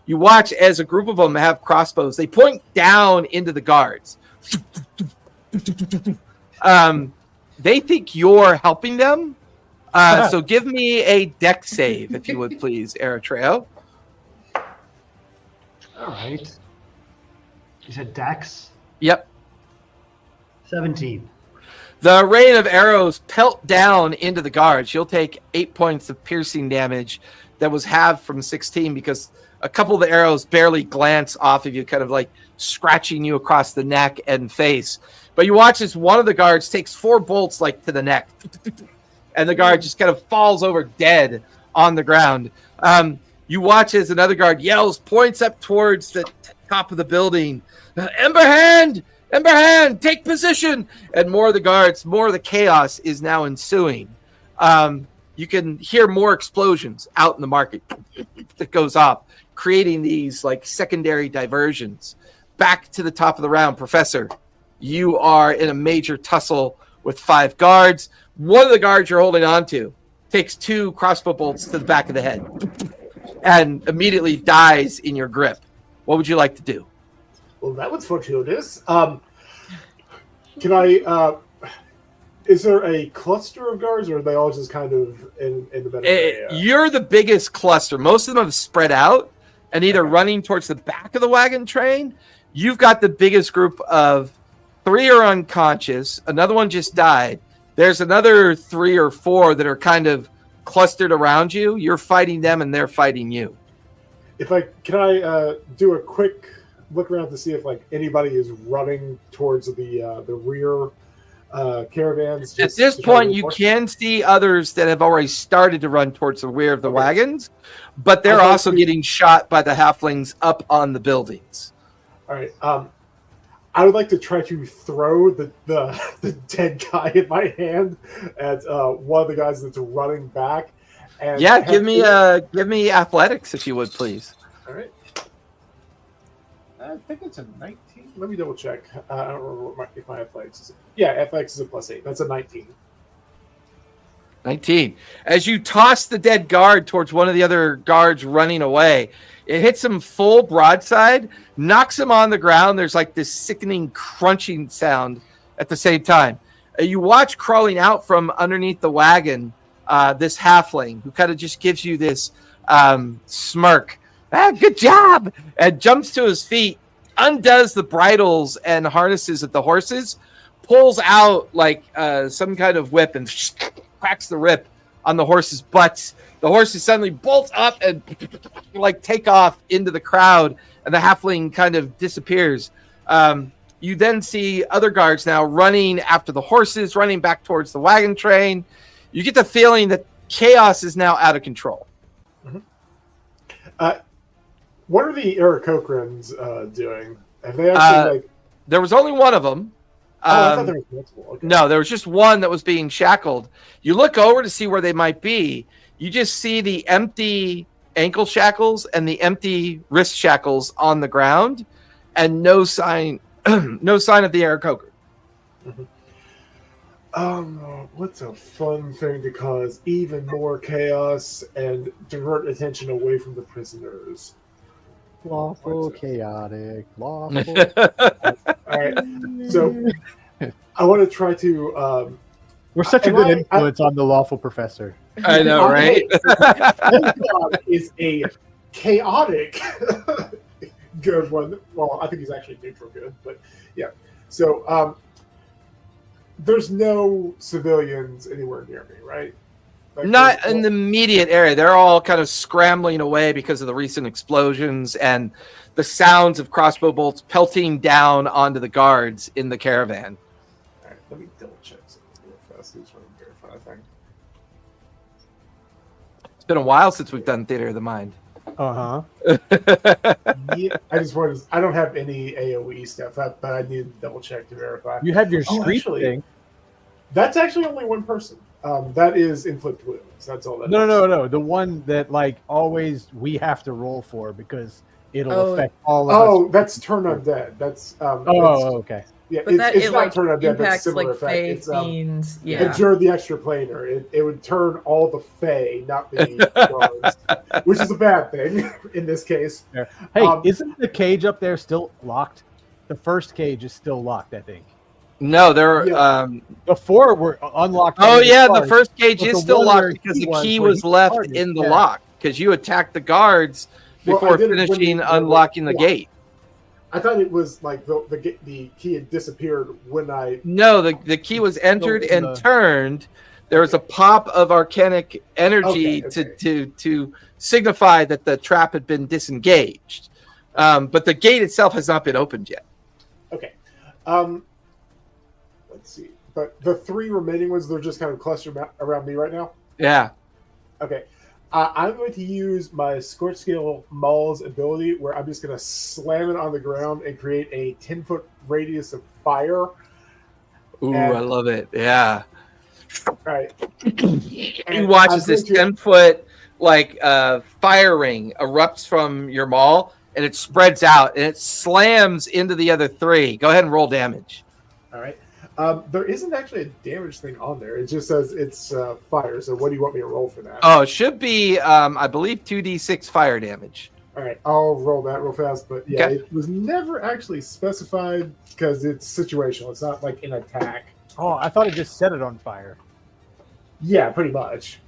You watch as a group of them have crossbows. They point down into the guards. They think you're helping them. So give me a dex save, if you would, please, Eritrea. All right. You said dex? Yep. 17. The rain of arrows pelt down into the guards. You'll take 8 points of piercing damage that was halved from 16 because a couple of the arrows barely glance off of you, kind of like scratching you across the neck and face. But you watch as one of the guards takes 4 bolts like to the neck. And the guard just kind of falls over dead on the ground. You watch as another guard yells, points up towards the top of the building. Emberhand! Emberhand! Take position! And more of the guards, more of the chaos is now ensuing. You can hear more explosions out in the market that goes off, creating these like secondary diversions. Back to the top of the round, Professor. You are in a major tussle with 5 guards. One of the guards you're holding on to takes 2 crossbow bolts to the back of the head and immediately dies in your grip. What would you like to do? Well, that was fortuitous. Can I Is there a cluster of guards, or are they all just kind of in the middle area? You're the biggest cluster. Most of them have spread out and either running towards the back of the wagon train. You've got the biggest group of 3 are unconscious. Another one just died. There's another 3 or 4 that are kind of clustered around you. You're fighting them and they're fighting you. Can I do a quick look around to see if like anybody is running towards the rear caravans? At this point, you can see others that have already started to run towards the rear of the wagons, but they're also getting shot by the halflings up on the buildings. All right. I would like to try to throw the dead guy in my hand at one of the guys that's running back. And yeah, give me athletics if you would, please. All right. I think it's a 19. Let me double check. I don't remember if my athletics is. Yeah, athletics is a +8. That's a 19. 19. As you toss the dead guard towards one of the other guards running away, it hits him full broadside, knocks him on the ground. There's like this sickening crunching sound at the same time. You watch crawling out from underneath the wagon this halfling who kind of just gives you this smirk. Good job! And jumps to his feet, undoes the bridles and harnesses of the horses, pulls out like some kind of whip and cracks the whip on the horses' butts. The horses suddenly bolt up and like take off into the crowd, and the halfling kind of disappears. You then see other guards now running after the horses, running back towards the wagon train. You get the feeling that chaos is now out of control. Mm-hmm. What are the Aarakocrans doing? Have they actually There was only one of them. I thought there was multiple. Okay. No, there was just one that was being shackled. You look over to see where they might be. You just see the empty ankle shackles and the empty wrist shackles on the ground, and no sign of the Aarakocran. Mm-hmm. What's a fun thing to cause even more chaos and divert attention away from the prisoners? Lawful, chaotic, lawful. All right, so I want to try to. We're such a good influence on the lawful professor. I know, right? Is a chaotic good one. Well, I think he's actually neutral good, but yeah. So there's no civilians anywhere near me, right? Like, not in the immediate area. They're all kind of scrambling away because of the recent explosions and the sounds of crossbow bolts pelting down onto the guards in the caravan. All right, let me double check something real fast. I just want to verify a thing. It's been a while since we've done Theater of the Mind. Uh-huh. Yeah, I don't have any AoE stuff, but I need to double check to verify. You have your street thing. That's actually only one person. That is inflict wounds. That's all that is. No. The one that like always we have to roll for because it'll affect all of us. Oh, that's turn undead. That's okay. Yeah, But it's not like turn undead, but impacts similar like effect. Fae It's fiends. endure the extra planar. It would turn all the Fae, not the guards, which is a bad thing in this case. Hey, isn't the cage up there still locked? The first cage is still locked, I think. No, they're before we're unlocked. Oh yeah, the first cage is still locked because the key was left in the lock because you attacked the guards before finishing unlocking the gate. I thought it was like the key had disappeared when I. No, the key was entered and turned. There was a pop of arcanic energy to signify that the trap had been disengaged, but the gate itself has not been opened yet. Okay. Let's see. But the 3 remaining ones, they're just kind of clustered around me right now? Yeah. Okay. I'm going to use my Scorch Scale Maul's ability where I'm just going to slam it on the ground and create a 10-foot radius of fire. Ooh, I love it. Yeah. All right. He watches this 10-foot fire ring erupts from your maul, and it spreads out, and it slams into the other 3. Go ahead and roll damage. All right. There isn't actually a damage thing on there. It just says it's fire. So what do you want me to roll for that? Oh, it should be, I believe, 2d6 fire damage. All right, I'll roll that real fast. But yeah, It was never actually specified because it's situational. It's not like an attack. Oh, I thought it just set it on fire. Yeah, pretty much.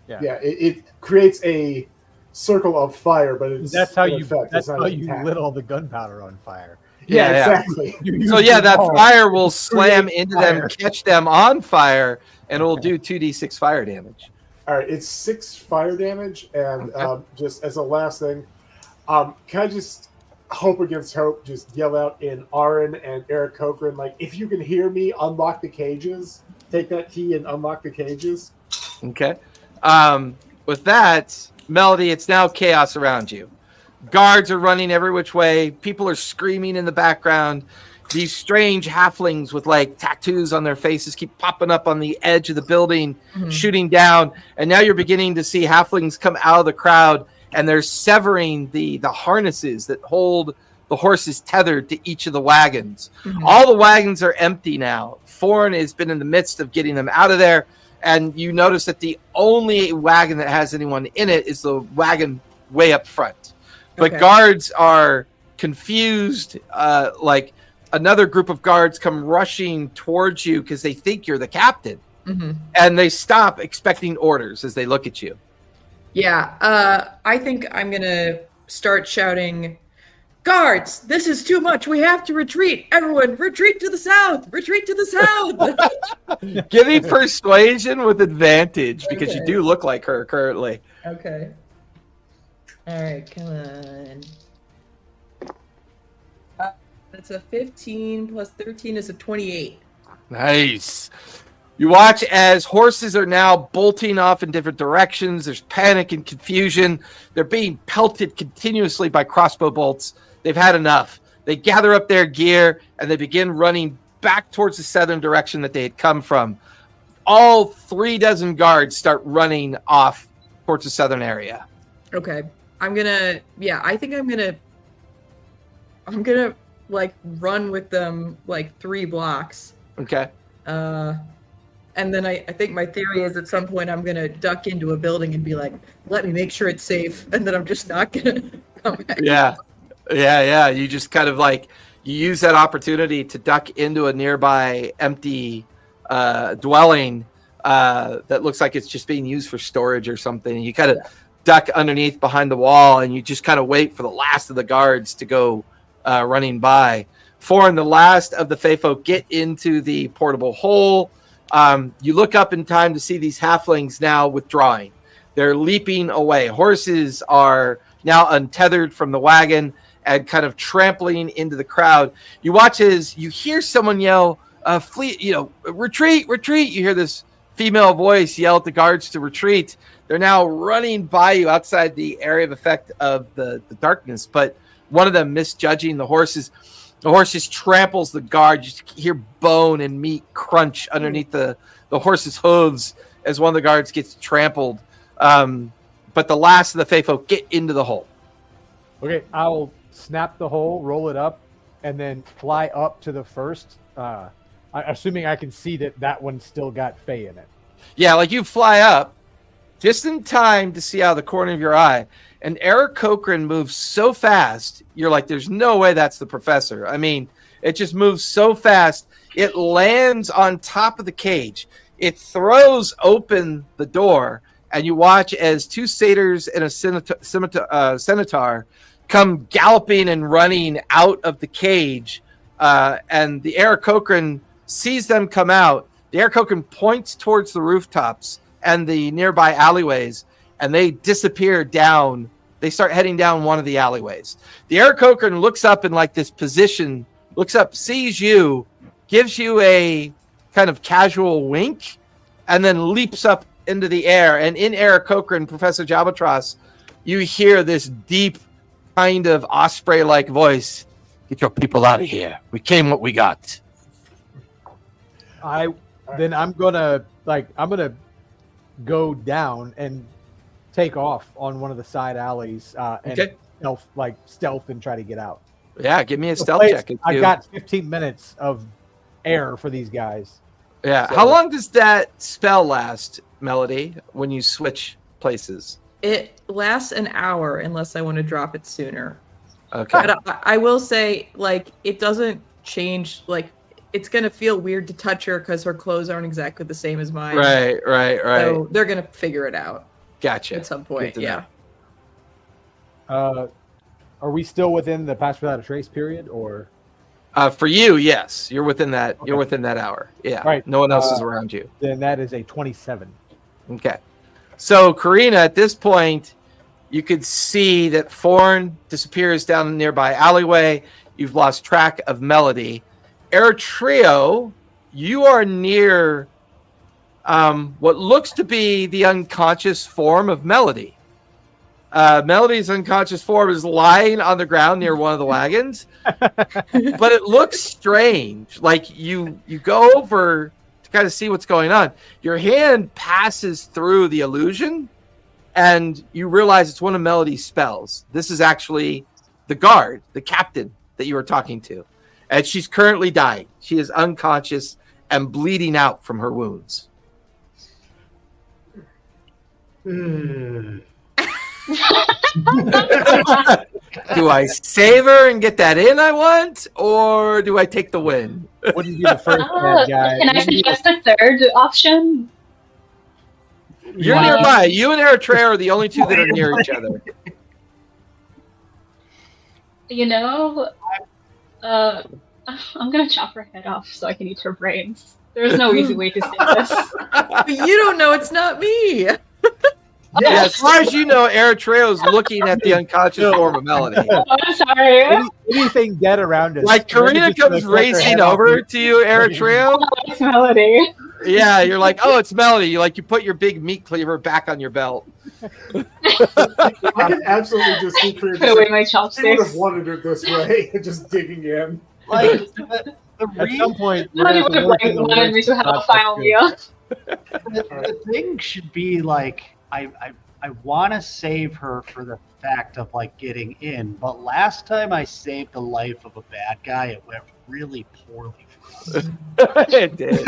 Yeah. Yeah, it creates a circle of fire, but it's That's how in you. effect, That's it's not how an you attack. lit all the gunpowder on fire. Yeah, Yeah. exactly. You So used yeah, the that ball. fire will slam into them, fire. catch them on fire, and it will do 2d6 fire damage. All right, it's 6 fire damage, and just as a last thing, can I just hope against hope? Just yell out in Aaron and Eric Cochran, like, if you can hear me, unlock the cages. Take that key and unlock the cages. Okay. With that, Melody, it's now chaos around you. Guards are running every which way. People are screaming in the background. These strange halflings with like tattoos on their faces keep popping up on the edge of the building, shooting down. And now you're beginning to see halflings come out of the crowd, and they're severing the harnesses that hold the horses tethered to each of the wagons. All the wagons are empty now. Foreign has been in the midst of getting them out of there. And you notice that the only wagon that has anyone in it is the wagon way up front. But Okay. guards are confused. Like another group of guards come rushing towards you because they think you're the captain. And they stop expecting orders as they look at you. Yeah, I think I'm gonna start shouting, "Guards, this is too much. We have to retreat. Everyone, retreat to the south. Retreat to the south." Give me persuasion with advantage because you Okay. do look like her currently. Okay. All right, come on. That's a 15 plus 13 is a 28. Nice. You watch as horses are now bolting off in different directions. There's panic and confusion. They're being pelted continuously by crossbow bolts. They've had enough. They gather up their gear and they begin running back towards the southern direction that they had come from. All 36 guards start running off towards the southern area. Okay. I think I'm gonna like run with them like 3 blocks. Okay. And then I think my theory is at some point I'm gonna duck into a building and be like, let me make sure it's safe, and then I'm just not gonna come back. Yeah. You just kind of like, you use that opportunity to duck into a nearby empty dwelling that looks like it's just being used for storage or something. You kind of duck underneath behind the wall, and you just kind of wait for the last of the guards to go running by. Foreign, the last of the Feyfolk get into the portable hole. You look up in time to see these halflings now withdrawing. They're leaping away. Horses are now untethered from the wagon and kind of trampling into the crowd. You watch as you hear someone yell, flee, retreat, retreat. You hear this female voice yell at the guards to retreat. They're now running by you outside the area of effect of the darkness, but one of them misjudging the horses. The horse just tramples the guard. You just hear bone and meat crunch underneath the horse's hooves as one of the guards gets trampled. But the last of the Feyfolk get into the hole. Okay, I'll snap the hole, roll it up, and then fly up to the first. Assuming I can see that one still got Fey in it. Yeah, like you fly up just in time to see out of the corner of your eye. And Eric Cochran moves so fast, you're like, there's no way that's the professor. I mean, it just moves so fast. It lands on top of the cage. It throws open the door, and you watch as 2 satyrs and a centaur come galloping and running out of the cage. And the Eric Cochran sees them come out. The Eric Cochran points towards the rooftops and the nearby alleyways, and they disappear down. They start heading down one of the alleyways. The Eric Cochran looks up in like this position, looks up, sees you, gives you a kind of casual wink, and then leaps up into the air. And in Eric Cochran, Professor Jabatros, you hear this deep kind of osprey-like voice. Get your people out of here. We came what we got. I'm gonna go down and take off on one of the side alleys and Okay. stealth and try to get out. Yeah, give me a The stealth place- check. I got 15 minutes of air for these guys. Yeah. So- How long does that spell last, Melody, when you switch places? It lasts an hour unless I want to drop it sooner. Okay. But I will say, like, it doesn't change. Like, it's gonna feel weird to touch her because her clothes aren't exactly the same as mine. Right. So they're gonna figure it out Gotcha. at some point. Good to Yeah. Are we still within the pass without a trace period, or? For you, yes, you're within that. Okay. You're within that hour. Yeah. Right. No one else is around you. Then that is a 27. Okay. So, Karina, at this point, you could see that Forn disappears down a nearby alleyway. You've lost track of Melody. Eritrea, you are near what looks to be the unconscious form of Melody. Melody's unconscious form is lying on the ground near one of the wagons, but it looks strange. Like you go over to kind of see what's going on. Your hand passes through the illusion, and you realize it's one of Melody's spells. This is actually the guard, the captain that you were talking to, and she's currently dying. She is unconscious and bleeding out from her wounds. Do I save her and get that in I want, or do I take the win? Wouldn't be the first bad guy. Can I suggest a third option? You're nearby. You and Eritrea are the only two that are near each other. You know, I'm gonna chop her head off so I can eat her brains. There's no easy way to say this. But you don't know it's not me. Yeah, as far as you know, Eritrea is looking at the unconscious form of Melody. I'm sorry. Anything dead around us. Like Karina Just gonna comes cut her racing head off. over to you, Eritrea. It's Melody. Yeah, you're like, oh, it's Melody. You put your big meat cleaver back on your belt. I can absolutely just see Karina. Put away my She would have chopsticks. wanted it this way, just digging in. Like the At some point, we're Melody gonna would have have to work in the wanted me works to have a not final good. meal. the thing should be like I want to save her for the fact of like getting in, but last time I saved the life of a bad guy, it went really poorly for us. It did.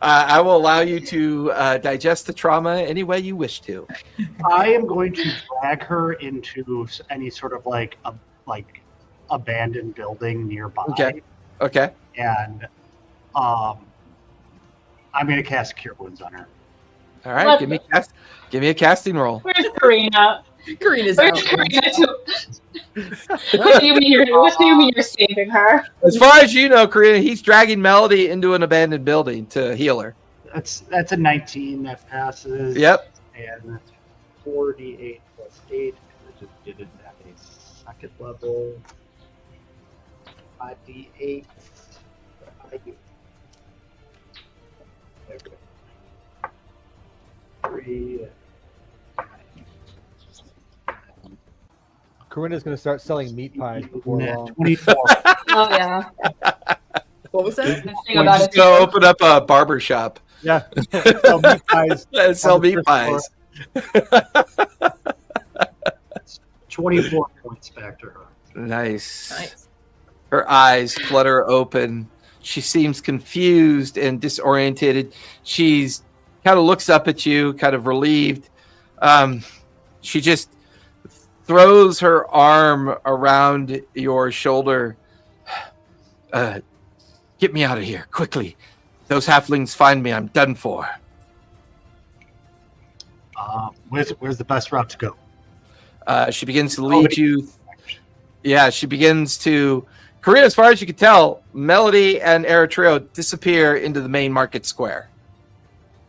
I will allow you to digest the trauma any way you wish to. I am going to drag her into any sort of like abandoned building nearby. Okay. And I'm going to cast Cure Wounds on her. All right. What Give me a casting roll. Where's Karina? Karina's Where's out. Karina? What do you mean you're saving her? As far as you know, Karina, he's dragging Melody into an abandoned building to heal her. That's a 19 that passes. Yep. And that's 4d8 plus 8. I just did it at a second level. 5d8. Okay. 3. Karina's going to start selling meat pies before long. 24. Oh yeah. What was that? Best thing We're about just it. going to open up a barber shop Yeah. Sell meat pies. and sell On the meat first pies. 24 points back to her. Nice. Nice. Her eyes flutter open. She seems confused and disoriented. She's kind of looks up at you, kind of relieved. She just throws her arm around your shoulder. Get me out of here, quickly. If those halflings find me, I'm done for. Where's the best route to go? She begins to lead you. Yeah, she begins to. Karina, as far as you can tell, Melody and Eritrea disappear into the main market square.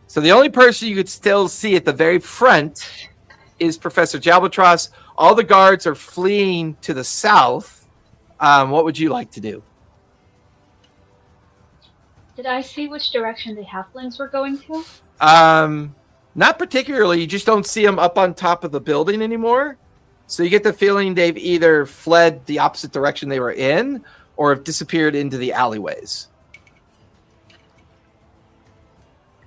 So the only person you could still see at the very front is Professor Jalbatros. All the guards are fleeing to the south. What would you like to do? Did I see which direction the halflings were going to? Not particularly. You just don't see them up on top of the building anymore. So you get the feeling they've either fled the opposite direction they were in or have disappeared into the alleyways.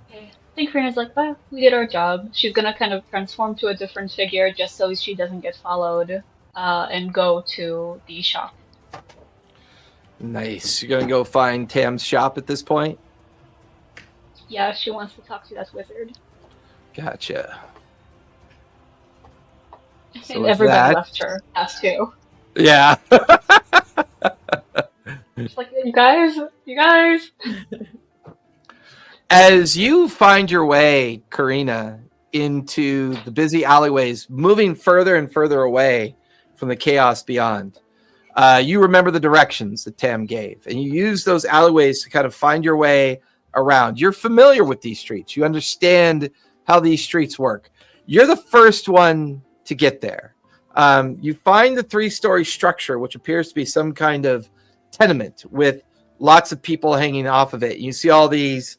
Okay. I think Karina's like, well, we did our job. She's gonna kind of transform to a different figure just so she doesn't get followed, and go to the shop. Nice. You're going to go find Tam's shop at this point? Yeah, she wants to talk to that wizard. Gotcha. So And with everybody that- left her. Us too. Yeah. Just like, you guys. As you find your way, Karina, into the busy alleyways, moving further and further away from the chaos beyond, you remember the directions that Tam gave, and you use those alleyways to kind of find your way around. You're familiar with these streets. You understand how these streets work. You're the first one to get there. You find the 3-story structure, which appears to be some kind of tenement with lots of people hanging off of it. You see all these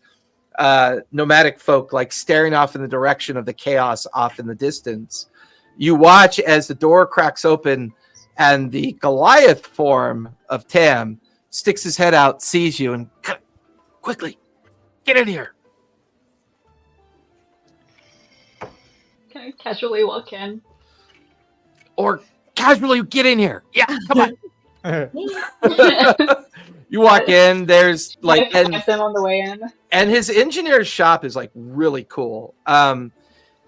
nomadic folk like staring off in the direction of the chaos off in the distance. You watch as the door cracks open and the Goliath form of Tam sticks his head out, sees you, and quickly, get in here. Can I casually walk in? Or casually get in here. Yeah, come on. You walk in, there's like, I pass him on the way in. and his engineer's shop is like really cool.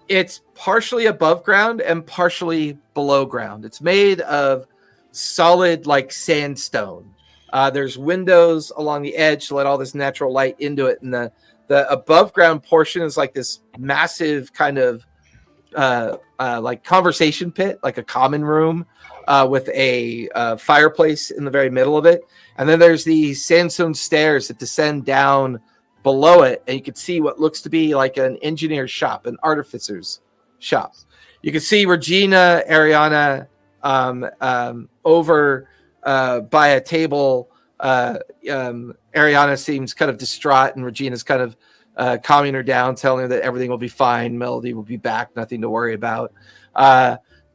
It's partially above ground and partially below ground. It's made of solid like sandstone. There's windows along the edge to let all this natural light into it, and the above ground portion is like this massive kind of like conversation pit, like a common room with a fireplace in the very middle of it. And then there's these sandstone stairs that descend down below it, and you can see what looks to be like an engineer's shop, an artificer's shop. You can see Regina, Ariana over by a table. Ariana seems kind of distraught, and Regina's kind of calming her down, telling her that everything will be fine. Melody will be back, nothing to worry about.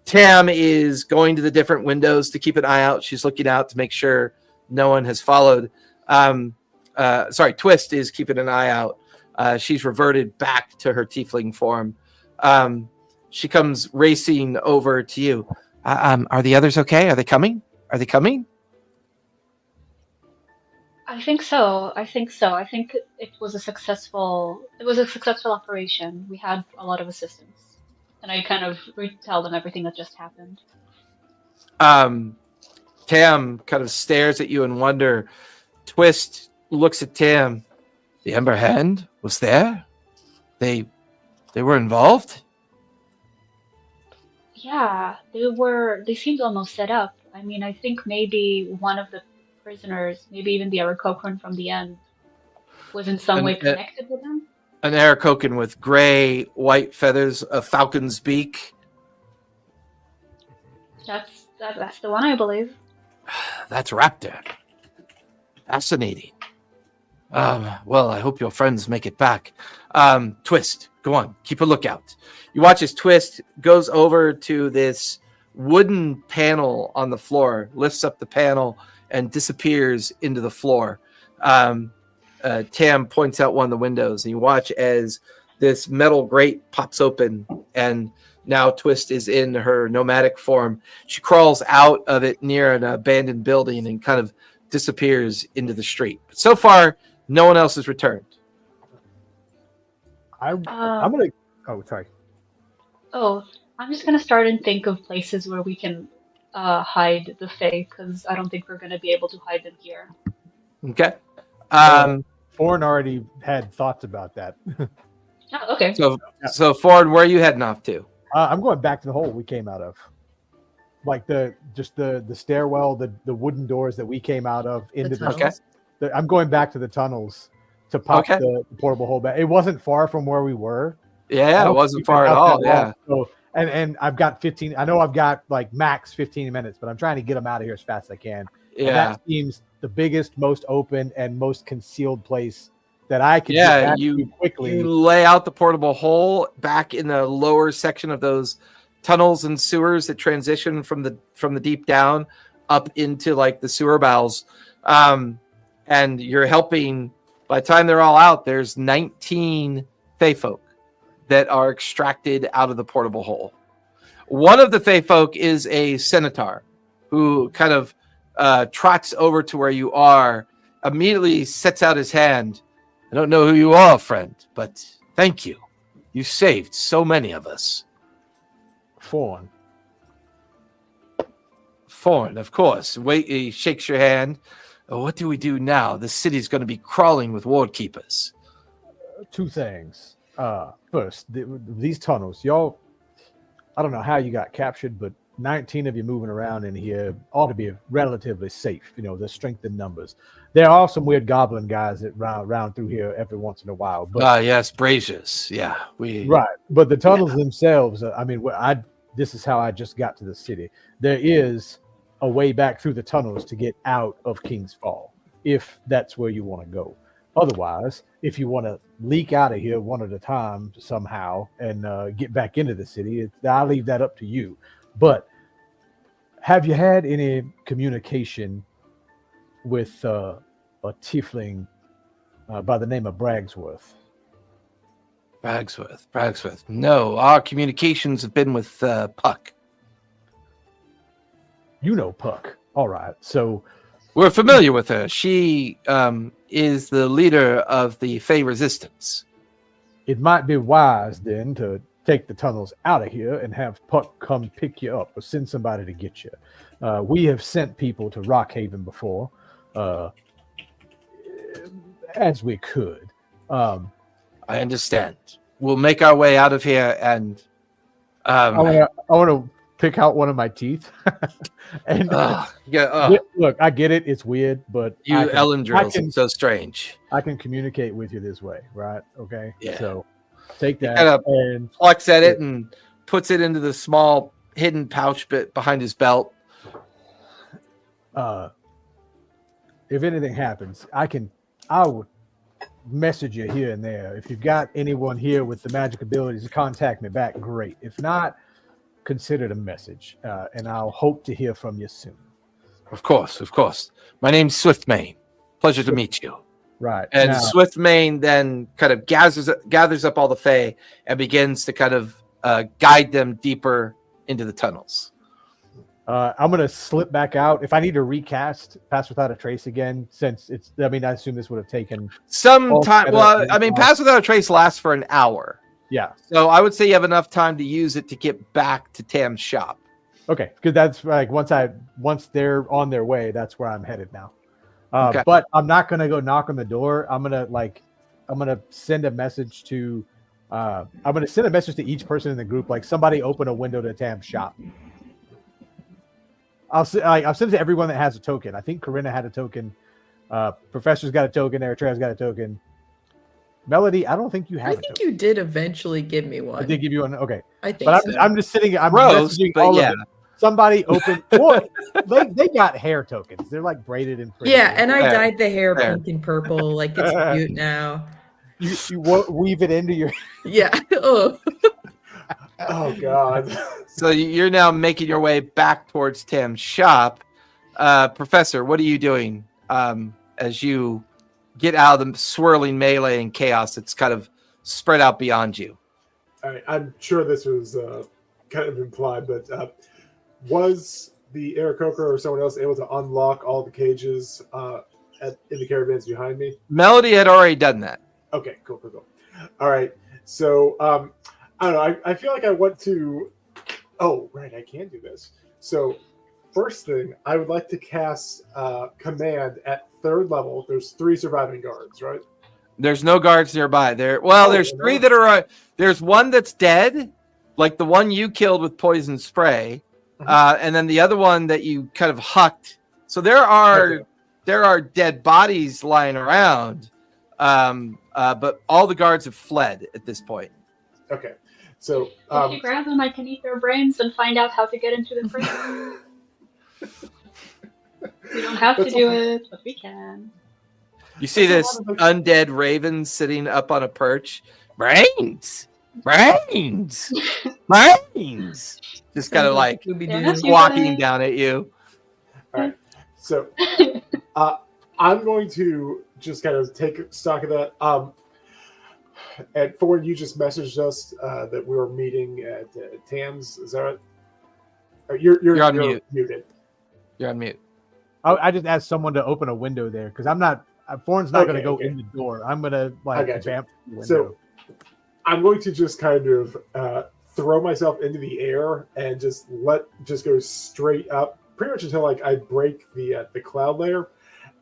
Tam is going to the different windows to keep an eye out. She's looking out to make sure no one has followed. Twist is keeping an eye out. She's reverted back to her tiefling form. She comes racing over to you. Are the others okay? Are they coming? Are they coming? I think so. I think it was a successful operation. We had a lot of assistance. And I kind of retell them everything that just happened. Tam kind of stares at you in wonder. Twist looks at Tam. The Ember Hand was there? They were involved? Yeah, they seemed almost set up. I mean, I think maybe one of the prisoners, maybe even the Aarakocra from the end, was in some way connected with them. An Aarakocra with gray, white feathers, a falcon's beak. That's the one, I believe. That's Raptor. Fascinating. Well, I hope your friends make it back. Twist, go on, keep a lookout. You watch as Twist goes over to this wooden panel on the floor, lifts up the panel, and disappears into the floor. Tam points out one of the windows, and you watch as this metal grate pops open, and now Twist is in her nomadic form. She crawls out of it near an abandoned building and kind of disappears into the street. But so far, no one else has returned. I'm gonna. Oh, sorry. Oh, I'm just gonna start and think of places where we can hide the Fae, because I don't think we're gonna be able to hide them here. Okay. Foreign already had thoughts about that. Oh, okay. So Ford, where are you heading off to? I'm going back to the hole we came out of, like the stairwell, the wooden doors that we came out of into the. Okay. I'm going back to the tunnels to pop the portable hole back. It wasn't far from where we were. Yeah, it wasn't far at all. Yeah. So, and I've got 15. I know I've got like max 15 minutes, but I'm trying to get them out of here as fast as I can. Yeah. And that seems the biggest, most open, and most concealed place that I could Yeah, get back you to quickly. You lay out the portable hole back in the lower section of those tunnels and sewers that transition from the deep down up into like the sewer bowels. And you're helping. By the time they're all out, there's 19 Fae folk that are extracted out of the portable hole. One of the Fae folk is a centaur who kind of trots over to where you are, immediately sets out his hand. I don't know who you are, friend, but thank you. You saved so many of us. Fawn, Fawn, of course. Wait, he shakes your hand. What do we do now? The city's going to be crawling with ward keepers. Two things. First, these tunnels, y'all. I don't know how you got captured, but 19 of you moving around in here ought to be relatively safe. You know, the strength in numbers. There are some weird goblin guys that round through here every once in a while. But Yes, braziers. Yeah, right. But the tunnels themselves. I mean, this is how I just got to the city. There is a way back through the tunnels to get out of King's Fall, if that's where you want to go. Otherwise, if you want to leak out of here one at a time somehow and get back into the city, I'll leave that up to you. But have you had any communication with a tiefling by the name of Bragsworth? Bragsworth. No, our communications have been with Puck. You know Puck. All right. So we're familiar with her. She is the leader of the Fey Resistance. It might be wise then to take the tunnels out of here and have Puck come pick you up or send somebody to get you. We have sent people to Rockhaven before, as we could. I understand. We'll make our way out of here, and I want to pick out one of my teeth. And look, I get it; it's weird, but you Elendrills are so strange. I can communicate with you this way, right? Okay, yeah. So take that and plucks at it and puts it into the small hidden pouch bit behind his belt. If anything happens, I would message you here and there. If you've got anyone here with the magic abilities to contact me back, great. If not, consider it a message, and I'll hope to hear from you soon. Of course. My name's Swiftmane. Pleasure to meet you. Right. And Swiftmane then kind of gathers up all the Fae and begins to kind of guide them deeper into the tunnels. I'm going to slip back out. If I need to recast Pass Without a Trace again, since I assume this would have taken some time. Well, Pass Without a Trace lasts for an hour. Yeah. So I would say you have enough time to use it to get back to Tam's shop. Okay. Because that's like once they're on their way, that's where I'm headed now. Okay. But I'm not going to go knock on the door. I'm going to send a message to each person in the group. Like, somebody open a window to Tam's shop. I'll send it to everyone that has a token. I think Corinna had a token. Professor's got a token. Eritrea's got a token. Melody, I don't think you have. I think you did eventually give me one. I did give you one. Okay, I think. But so. I'm just sitting. I'm Gross, messaging but all yeah. of them. Somebody open. Boy, they got hair tokens. They're like braided and pretty. Yeah, and I Fair. dyed the hair Fair. pink and purple. Like, it's cute now. You weave it into your. Yeah. Oh. Oh God. So you're now making your way back towards Tam's shop. Professor, what are you doing as you get out of the swirling melee and chaos that's kind of spread out beyond you? All right, I'm sure this was kind of implied, but was the Aarakocra or someone else able to unlock all the cages in the caravans behind me? Melody had already done that. Okay, cool. All right, so I don't know. I feel like I want to. Oh, right, I can do this. So first thing, I would like to cast Command at 3rd level. There's 3 surviving guards, right? There's no guards nearby. There's 3 that are. There's one that's dead, like the one you killed with poison spray, and then the other one that you kind of hucked. So there are dead bodies lying around, but all the guards have fled at this point. Okay, so If you grab them, I can eat their brains and find out how to get into the prison. We don't have to do it, but we can. You see this undead raven sitting up on a perch. Brains. Just kind of like walking down at you. all right, so I'm going to just kind of take stock of that. And Ford, you just messaged us that we were meeting at Tam's. Is that right? Or you're on mute. Muted. You're on mute. I just asked someone to open a window there because I'm not. Foreign's not going to go Okay. in the door. I'm going to vamp the window. So I'm going to just kind of throw myself into the air and just go straight up, pretty much until like I break the cloud layer,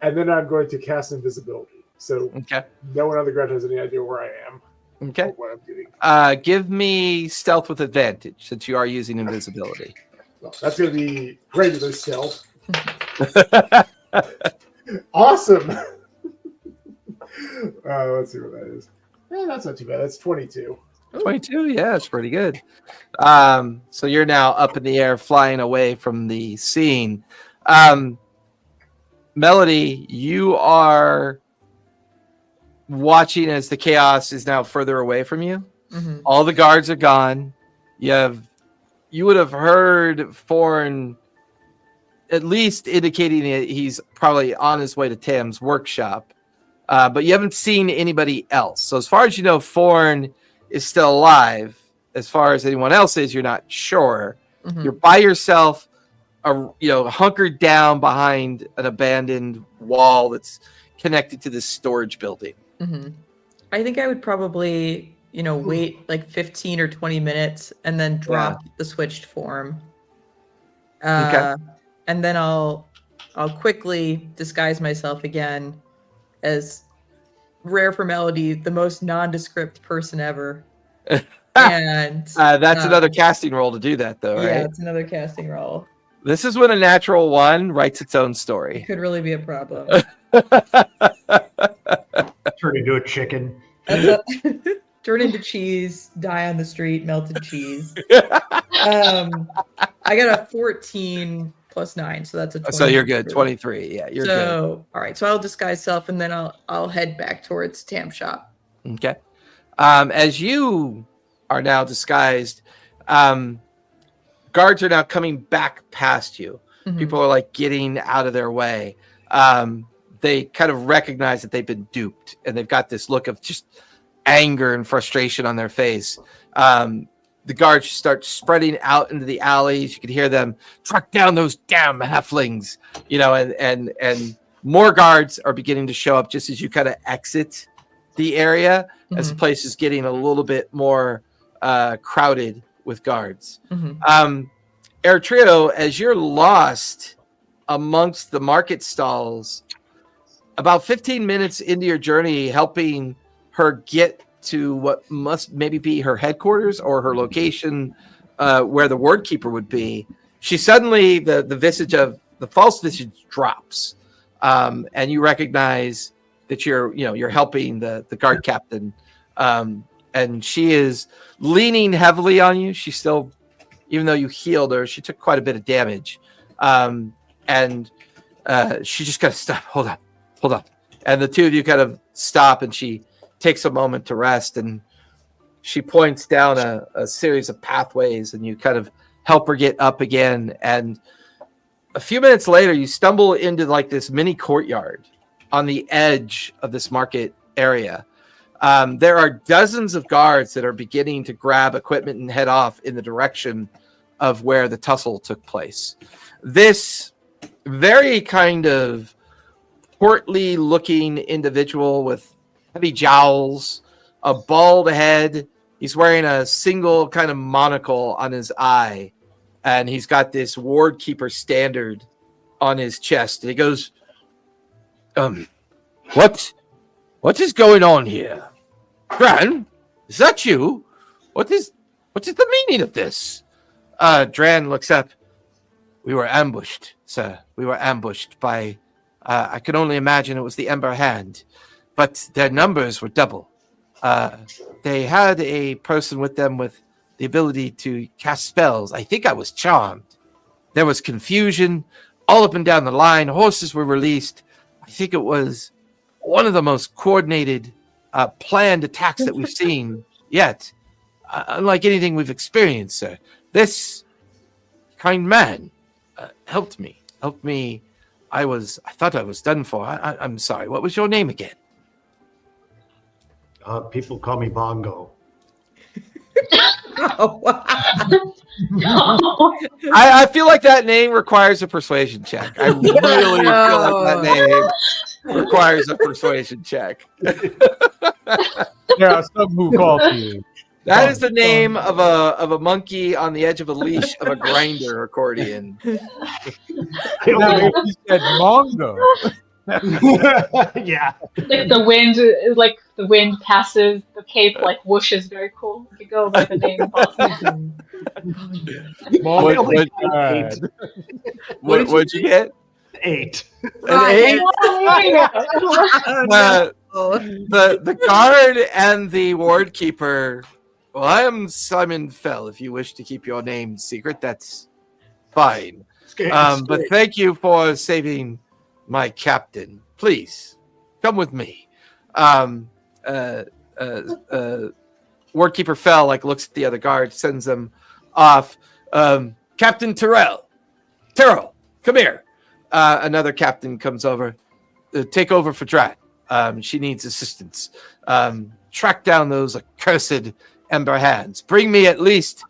and then I'm going to cast invisibility. So Okay. no one on the ground has any idea where I am Okay. or what I'm doing. Give me stealth with advantage since you are using invisibility. Well, that's going to be regular stealth. Awesome. Let's see what that is. That's not too bad. That's 22. 22, yeah, it's pretty good. So you're now up in the air, flying away from the scene. Melody, you are watching as the chaos is now further away from you. Mm-hmm. All the guards are gone. You would have heard Thorn at least indicating that he's probably on his way to Tam's workshop, but you haven't seen anybody else. So as far as you know, Thorn is still alive. As far as anyone else is, you're not sure. Mm-hmm. You're by yourself, hunkered down behind an abandoned wall that's connected to this storage building. Mm-hmm. I think I would probably, wait like 15 or 20 minutes and then drop the switched form. Okay. And then I'll quickly disguise myself again as rare for Melody, the most nondescript person ever. And that's another casting roll to do that, though, right? Yeah, it's another casting roll. This is when a natural one writes its own story. It could really be a problem. Turn into a chicken. Turn into cheese, die on the street, melted cheese. I got a 14 plus 9, so that's a 20. So you're good. 23. Yeah, you're good. All right. So I'll disguise self, and then I'll head back towards Tam shop. Okay. As you are now disguised, guards are now coming back past you. Mm-hmm. People are like getting out of their way. They kind of recognize that they've been duped, and they've got this look of just anger and frustration on their face. The guards start spreading out into the alleys. You can hear them track down those damn halflings, and more guards are beginning to show up just as you kind of exit the area, as the place is getting a little bit more crowded with guards. Mm-hmm. Eritrea, as you're lost amongst the market stalls, about 15 minutes into your journey, helping her get to what must maybe be her headquarters or her location where the ward keeper would be, she suddenly, the visage of the false visage drops, and you recognize that you're helping the guard captain, and she is leaning heavily on you. She's still, even though you healed her, she took quite a bit of damage, and she just kind of stop. Hold on, and the two of you kind of stop, and she takes a moment to rest, and she points down a series of pathways, and you kind of help her get up again. And a few minutes later, you stumble into like this mini courtyard on the edge of this market area. There are dozens of guards that are beginning to grab equipment and head off in the direction of where the tussle took place. This very kind of portly looking individual with heavy jowls, a bald head. He's wearing a single kind of monocle on his eye, and he's got this ward keeper standard on his chest. And he goes, what is going on here? Dran, is that you? What is the meaning of this? Dran looks up. We were ambushed, sir. We were ambushed by, I can only imagine it was the Ember Hand, but their numbers were double. They had a person with them with the ability to cast spells. I think I was charmed. There was confusion all up and down the line. Horses were released. I think it was one of the most coordinated, planned attacks that we've seen yet. Unlike anything we've experienced, sir. This kind man helped me. I thought I was done for. I'm sorry. What was your name again? People call me Bongo. Oh, wow. I feel like that name requires a persuasion check. I really feel like that name requires a persuasion check. There are some who call you. That is the name of a monkey on the edge of a leash of a grinder accordion. Now, if you said Mongo. Yeah. Like the wind passes, the cape like whooshes, very cool. You go by the name Boston. What, what, Eight. what'd you get? 8. An 8? Oh, The guard and the ward keeper. Well, I am Simon Fell. If you wish to keep your name secret, that's fine. But thank you for saving my captain. Please come with me. Ward keeper Fell looks at the other guard, sends them off. Captain Terrell, come here. Another captain comes over. Take over for Drat. She needs assistance. Track down those accursed Ember Hands. Bring me at least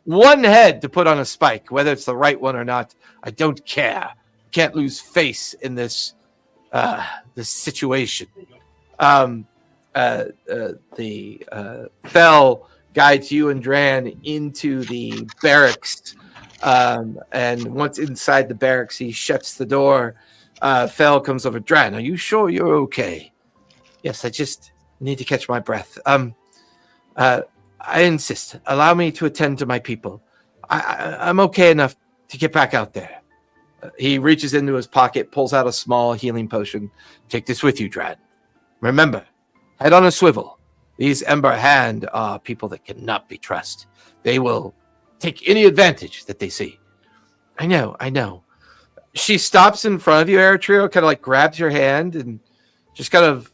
one head to put on a spike, whether it's the right one or not. I don't care. Can't lose face in this this situation. The Fell guides you and Dran into the barracks. And once inside the barracks, he shuts the door. Fell comes over. Dran, are you sure you're okay? Yes, I just need to catch my breath. I insist. Allow me to attend to my people. I'm okay enough to get back out there. He reaches into his pocket, pulls out a small healing potion. Take this with you, Dran. Remember, head on a swivel. These Ember Hand are people that cannot be trusted. They will take any advantage that they see. I know. She stops in front of you, Eritrea, kind of grabs your hand and just kind of,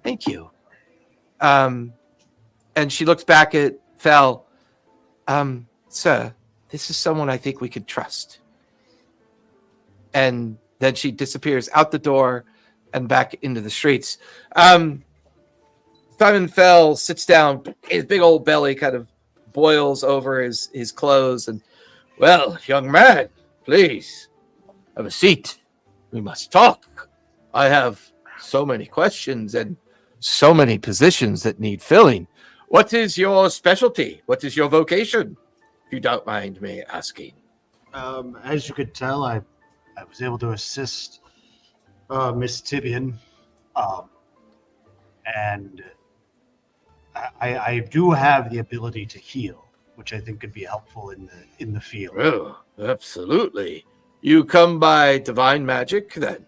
thank you. And she looks back at Fell. Sir, this is someone I think we could trust. And then she disappears out the door and back into the streets. Simon Fell sits down. His big old belly kind of boils over his clothes. And, well, young man, please, have a seat. We must talk. I have so many questions and so many positions that need filling. What is your specialty? What is your vocation? If you don't mind me asking. As you could tell, I was able to assist Miss Tibian, and I do have the ability to heal, which I think could be helpful in the field. Oh, absolutely. You come by divine magic, then?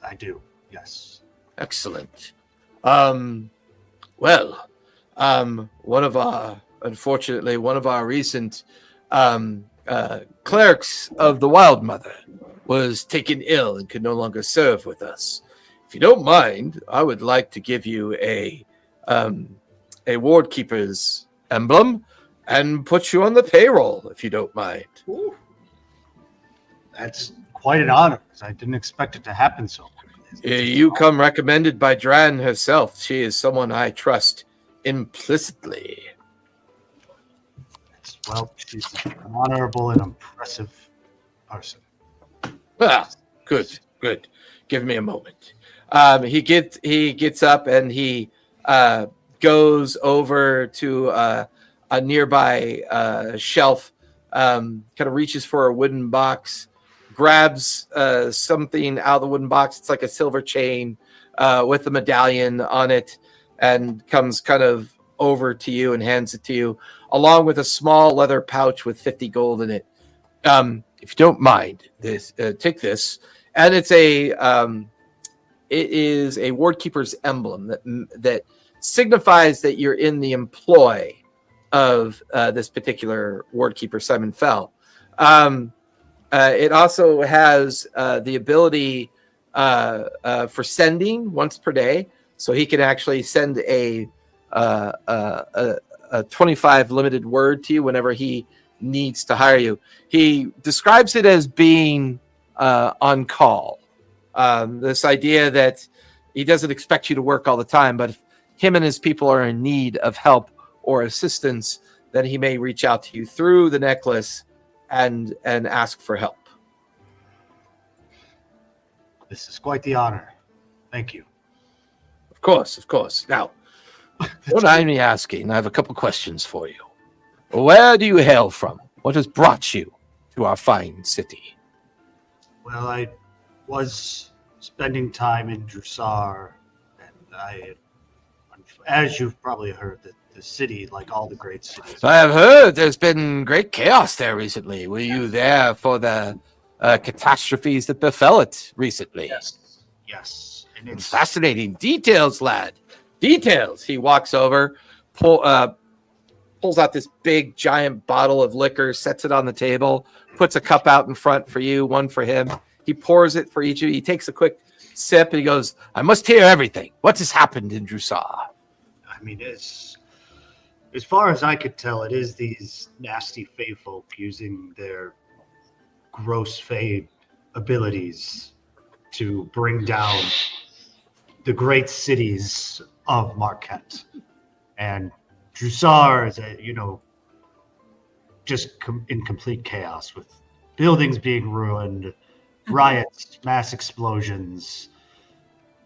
I do, yes. Excellent. Unfortunately, one of our recent clerics of the Wild Mother was taken ill and could no longer serve with us. If you don't mind, I would like to give you a ward keeper's emblem and put you on the payroll, if you don't mind. Ooh. That's quite an honor, because I didn't expect it to happen so quickly. You come recommended by Dran herself. She is someone I trust implicitly. Well, she's an honorable and impressive person. Good. Give me a moment. He gets up and he goes over to a nearby shelf, kind of reaches for a wooden box, grabs something out of the wooden box. It's like a silver chain with a medallion on it, and comes kind of over to you and hands it to you, along with a small leather pouch with 50 gold in it. If you don't mind, take this, and it is a ward keeper's emblem that signifies that you're in the employ of this particular ward keeper, Simon Fell. It also has the ability for sending once per day, so he can actually send a 25 limited word to you whenever he needs to hire you. He describes it as being on call. This idea that he doesn't expect you to work all the time, but if him and his people are in need of help or assistance, then he may reach out to you through the necklace and ask for help. This is quite the honor. Thank you. Of course. Now, don't mind me asking. I have a couple questions for you. Where do you hail from? What has brought you to our fine city? Well, I was spending time in Jrusar, and as you've probably heard, the city, like all the great cities. I have heard there's been great chaos there recently. Were you there for the catastrophes that befell it recently? Yes. And it's Fascinating details, lad. Details. He walks over, pulls out this big giant bottle of liquor, sets it on the table, puts a cup out in front for you, one for him. He pours it for each of you. He takes a quick sip and he goes, I must hear everything. What has happened in Jrusar? I mean, as far as I could tell, it is these nasty Fey folk using their gross Fey abilities to bring down the great cities of Marquet. And Jrusar is, in complete chaos with buildings being ruined, riots, mass explosions,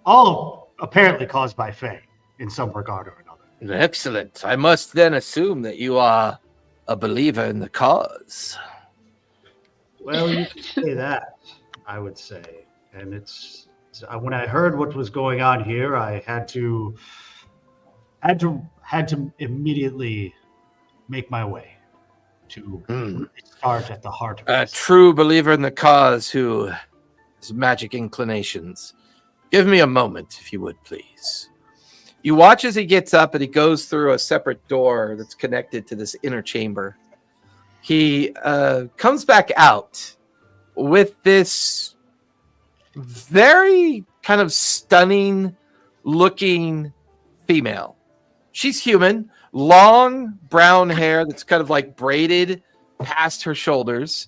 all apparently caused by Fey in some regard or another. Excellent. I must then assume that you are a believer in the cause. Well, you could say that, I would say. And it's when I heard what was going on here, I had to immediately make my way to start at the heart of A this. true believer in the cause who has magic inclinations. Give me a moment, if you would, please. You watch as he gets up and he goes through a separate door that's connected to this inner chamber. He comes back out with this very kind of stunning looking female. She's human, long brown hair that's kind of like braided past her shoulders.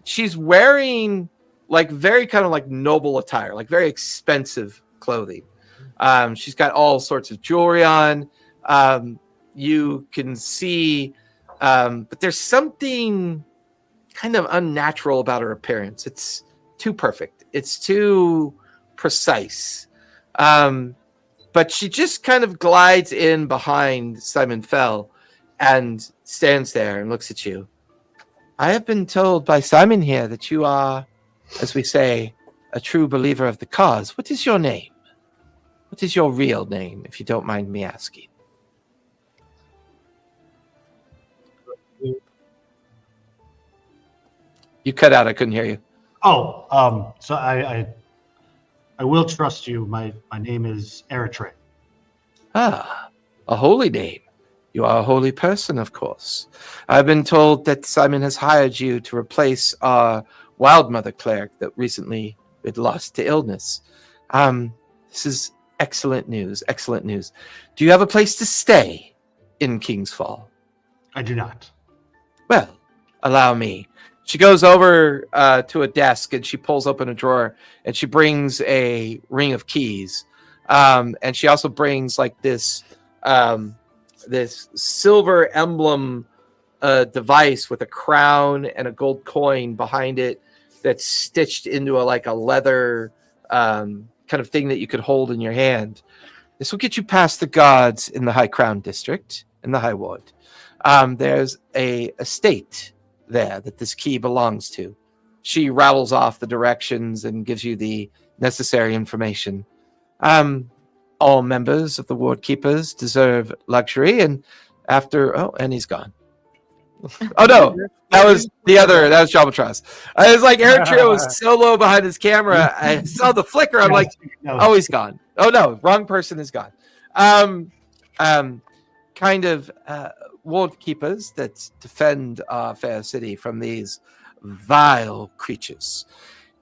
She's wearing like very kind of like noble attire, like very expensive clothing. She's got all sorts of jewelry on. You can see, but there's something kind of unnatural about her appearance. It's too perfect. It's too precise. But she just kind of glides in behind Simon Fell and stands there and looks at you. I have been told by Simon here that you are, as we say, a true believer of the cause. What is your name? What is your real name, if you don't mind me asking? You cut out. I couldn't hear you. So I will trust you. My name is Eritrea. Ah, a holy name. You are a holy person, of course. I've been told that Simon has hired you to replace our Wild Mother cleric that recently had lost to illness. This is excellent news. Excellent news. Do you have a place to stay in King's Fall? I do not. Well, allow me. She goes over to a desk and she pulls open a drawer and she brings a ring of keys. And she also brings like this this silver emblem device with a crown and a gold coin behind it that's stitched into a leather kind of thing that you could hold in your hand. This will get you past the guards in the High Crown District, in the High Ward. There's a estate there that this key belongs to. She rattles off the directions and gives you the necessary information. All members of the Ward Keepers deserve luxury, and and he's gone. Oh no, that was Jamatras. I was like, Eritrea was so low behind his camera. I saw the flicker. I'm like, oh, he's gone. Oh no, wrong person is gone. Ward Keepers that defend our fair city from these vile creatures.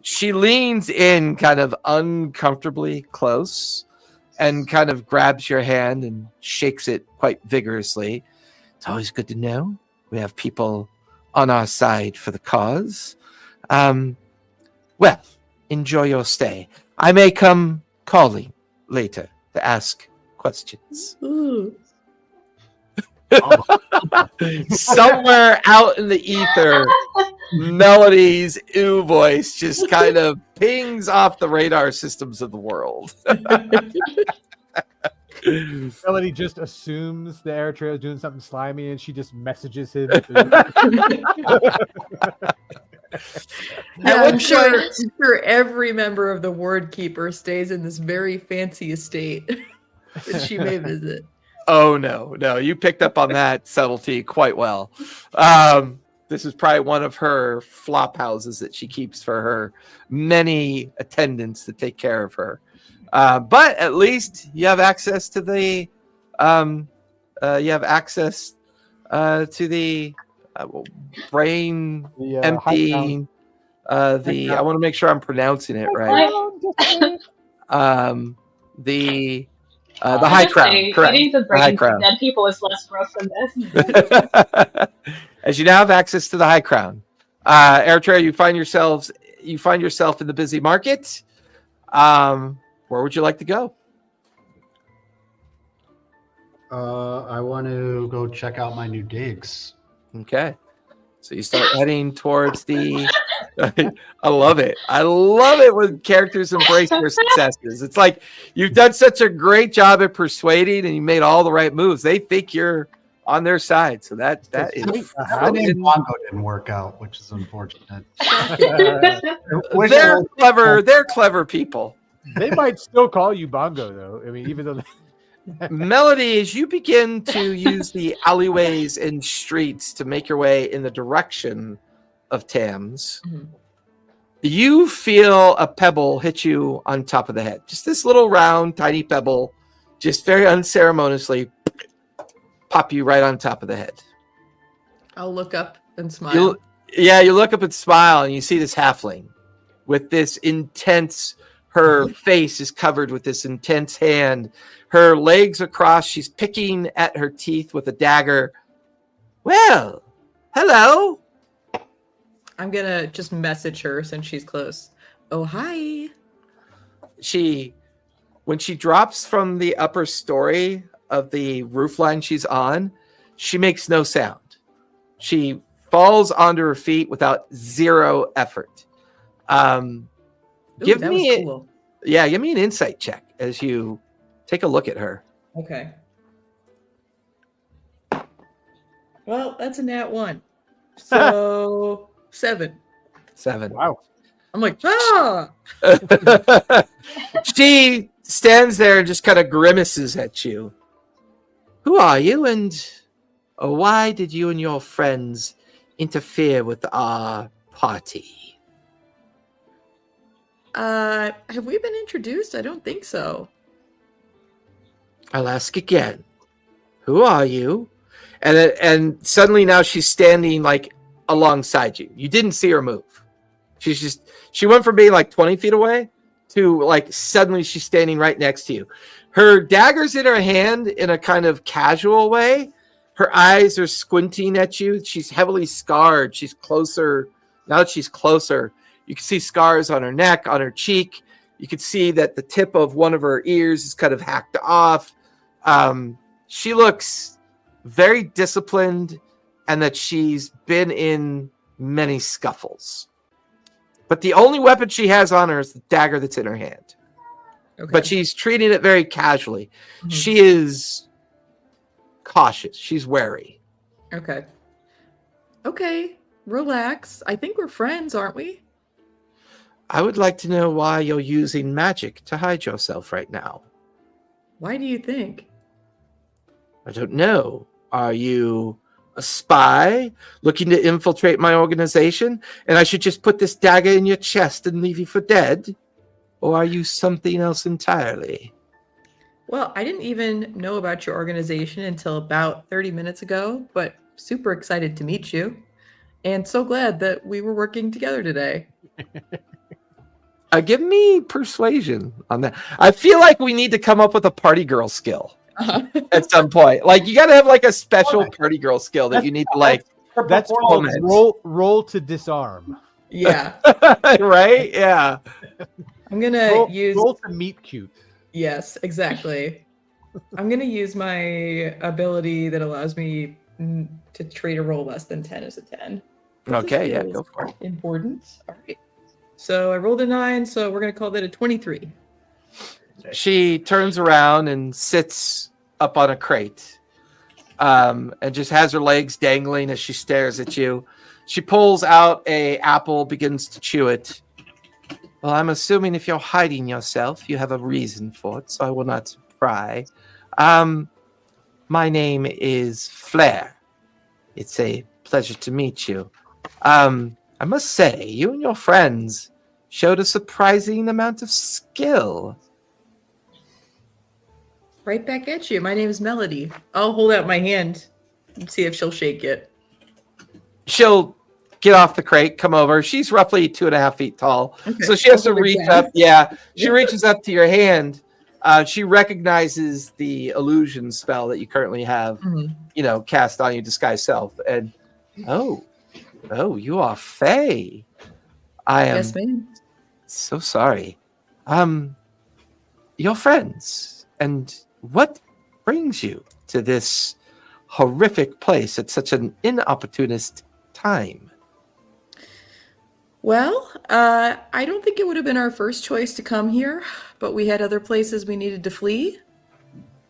She leans in kind of uncomfortably close and kind of grabs your hand and shakes it quite vigorously. It's always good to know we have people on our side for the cause. Well, enjoy your stay. I may come calling later to ask questions. Ooh. Somewhere out in the ether, Melody's ooh voice just kind of pings off the radar systems of the world. Melody just assumes the Eritrea is doing something slimy and she just messages him. Yeah, what I'm sure, point- I'm sure every member of the Ward Keeper stays in this very fancy estate that she may visit. Oh no, you picked up on that subtlety quite well. This is probably one of her flop houses that she keeps for her many attendants to take care of her. But at least you have access to the brain The, empty. I want to make sure I'm pronouncing it right. The High Crown, correct. Eating the The High brains Crown. of dead people is less gross than this. As you now have access to the High Crown, Eritrea, you find yourself in the busy market. Where would you like to go? I want to go check out my new digs. Okay, so you start heading towards the. I love it. I love it when characters embrace their successes. It's like you've done such a great job at persuading, and you made all the right moves. They think you're on their side, so that is. How did Bongo didn't work out, which is unfortunate. They're clever. They're clever people. They might still call you Bongo, though. I mean, even though. Melody, as you begin to use the alleyways and streets to make your way in the direction of Tams, you feel a pebble hit you on top of the head. Just this little round, tiny pebble, just very unceremoniously pop you right on top of the head. I'll look up and smile. You look up and smile, and you see this halfling with this intense. Her face is covered with this intense hand. Her legs are crossed. She's picking at her teeth with a dagger. Well, hello. I'm going to just message her since she's close. Oh, hi. When she drops from the upper story of the roofline she's on, she makes no sound. She falls onto her feet without zero effort. Give me an insight check as you take a look at her. Okay. Well, that's a nat 1. So 7. Wow. I'm like, ah! She stands there and just kind of grimaces at you. Who are you, and why did you and your friends interfere with our party? Have we been introduced? I don't think so. I'll ask again. Who are you? And suddenly now she's standing like alongside you. You didn't see her move. She went from being like 20 feet away to like suddenly she's standing right next to you. Her dagger's in her hand in a kind of casual way. Her eyes are squinting at you. She's heavily scarred. She's closer. Now that she's closer, you can see scars on her neck, on her cheek. You can see that the tip of one of her ears is kind of hacked off. She looks very disciplined and that she's been in many scuffles. But the only weapon she has on her is the dagger that's in her hand. Okay. But she's treating it very casually. Mhm. She is cautious. She's wary. Okay. Okay. Relax. I think we're friends, aren't we? I would like to know why you're using magic to hide yourself right now. Why do you think? I don't know. Are you a spy looking to infiltrate my organization and I should just put this dagger in your chest and leave you for dead? Or are you something else entirely? Well, I didn't even know about your organization until about 30 minutes ago, but super excited to meet you. And so glad that we were working together today. Give me persuasion on that. I feel like we need to come up with a party girl skill at some point. Like you got to have like a special party girl skill that you need to like. That's called roll to disarm. Yeah. Right? Yeah. I'm going to use... Roll to meet cute. Yes, exactly. I'm going to use my ability that allows me to treat a roll less than 10 as a 10. Okay, yeah, go for it. Important. All right. So I rolled a 9, so we're going to call that a 23. She turns around and sits up on a crate and just has her legs dangling as she stares at you. She pulls out a apple, begins to chew it. Well, I'm assuming if you're hiding yourself, you have a reason for it, so I will not pry. My name is Flair. It's a pleasure to meet you. I must say, you and your friends showed a surprising amount of skill. Right back at you. My name is Melody. I'll hold out my hand and see if she'll shake it. She'll get off the crate, come over. She's roughly 2.5 feet tall. Okay. So she has to Hold it reach down. up. Yeah. She reaches up to your hand. She recognizes the illusion spell that you currently have, Mhm. cast on your disguise self. And oh, you are Faye. I am Yes, ma'am. so sorry. Your friends, and what brings you to this horrific place at such an inopportunist time? Well, I don't think it would have been our first choice to come here, but we had other places we needed to flee.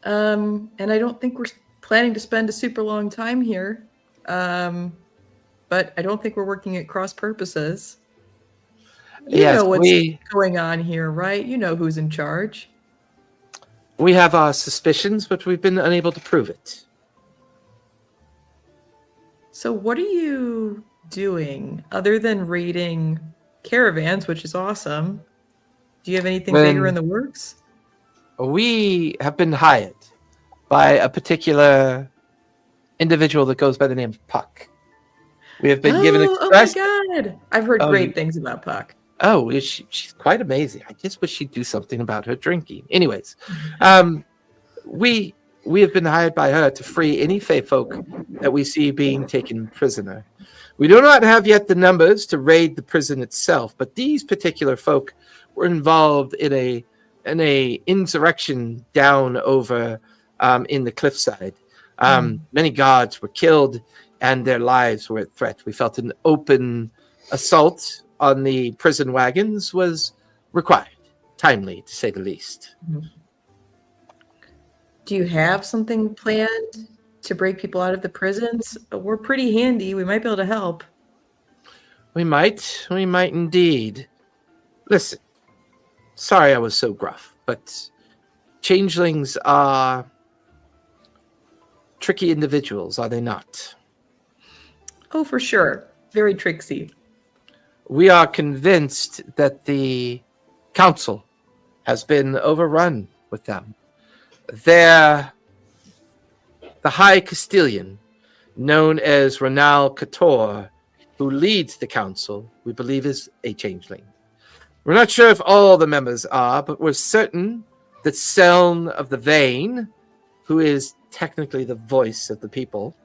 And I don't think we're planning to spend a super long time here. But I don't think we're working at cross purposes. You know what's going on here, right? You know who's in charge. We have our suspicions, but we've been unable to prove it. So what are you doing other than raiding caravans, which is awesome? Do you have anything bigger in the works? We have been hired by a particular individual that goes by the name of Puck. We have been given express. Oh my god! I've heard great things about Puck. Oh, she's quite amazing. I just wish she'd do something about her drinking. Anyways, we have been hired by her to free any Fey folk that we see being taken prisoner. We do not have yet the numbers to raid the prison itself, but these particular folk were involved in a insurrection down over in the cliffside. Many guards were killed and their lives were at threat. We felt an open assault on the prison wagons was required, timely to say the least. Do you have something planned to break people out of the prisons? We're pretty handy. We might be able to help. We might indeed. Listen, sorry I was so gruff, but changelings are tricky individuals, are they not? Oh, for sure. Very tricksy. We are convinced that the council has been overrun with them. The High Castilian, known as Renal Cator, who leads the council, we believe is a changeling. We're not sure if all the members are, but we're certain that Seln of the Vein, who is technically the voice of the people,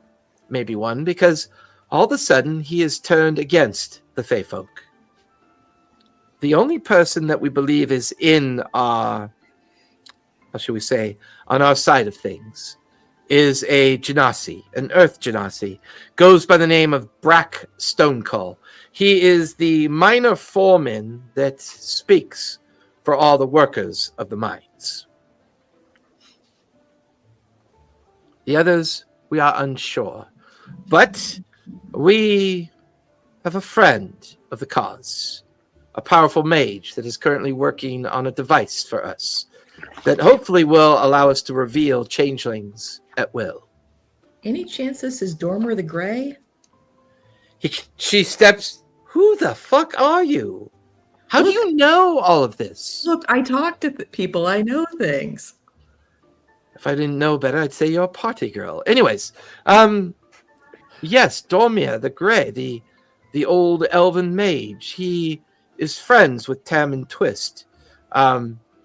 may be one, because all of a sudden he is turned against the Fey folk. The only person that we believe is in our, how should we say, on our side of things, is a Genasi, an Earth Genasi, goes by the name of Brack Stonecull. He is the minor foreman that speaks for all the workers of the mines. The others, we are unsure. But we have a friend of the cause, a powerful mage that is currently working on a device for us that hopefully will allow us to reveal changelings at will. Any chance this is Dormer the Grey? She steps. Who the fuck are you? How do you know all of this? Look, I talk to people. I know things. If I didn't know better, I'd say you're a party girl. Anyways, yes, Dormir the Grey, the old elven mage. He is friends with Tam and Twist.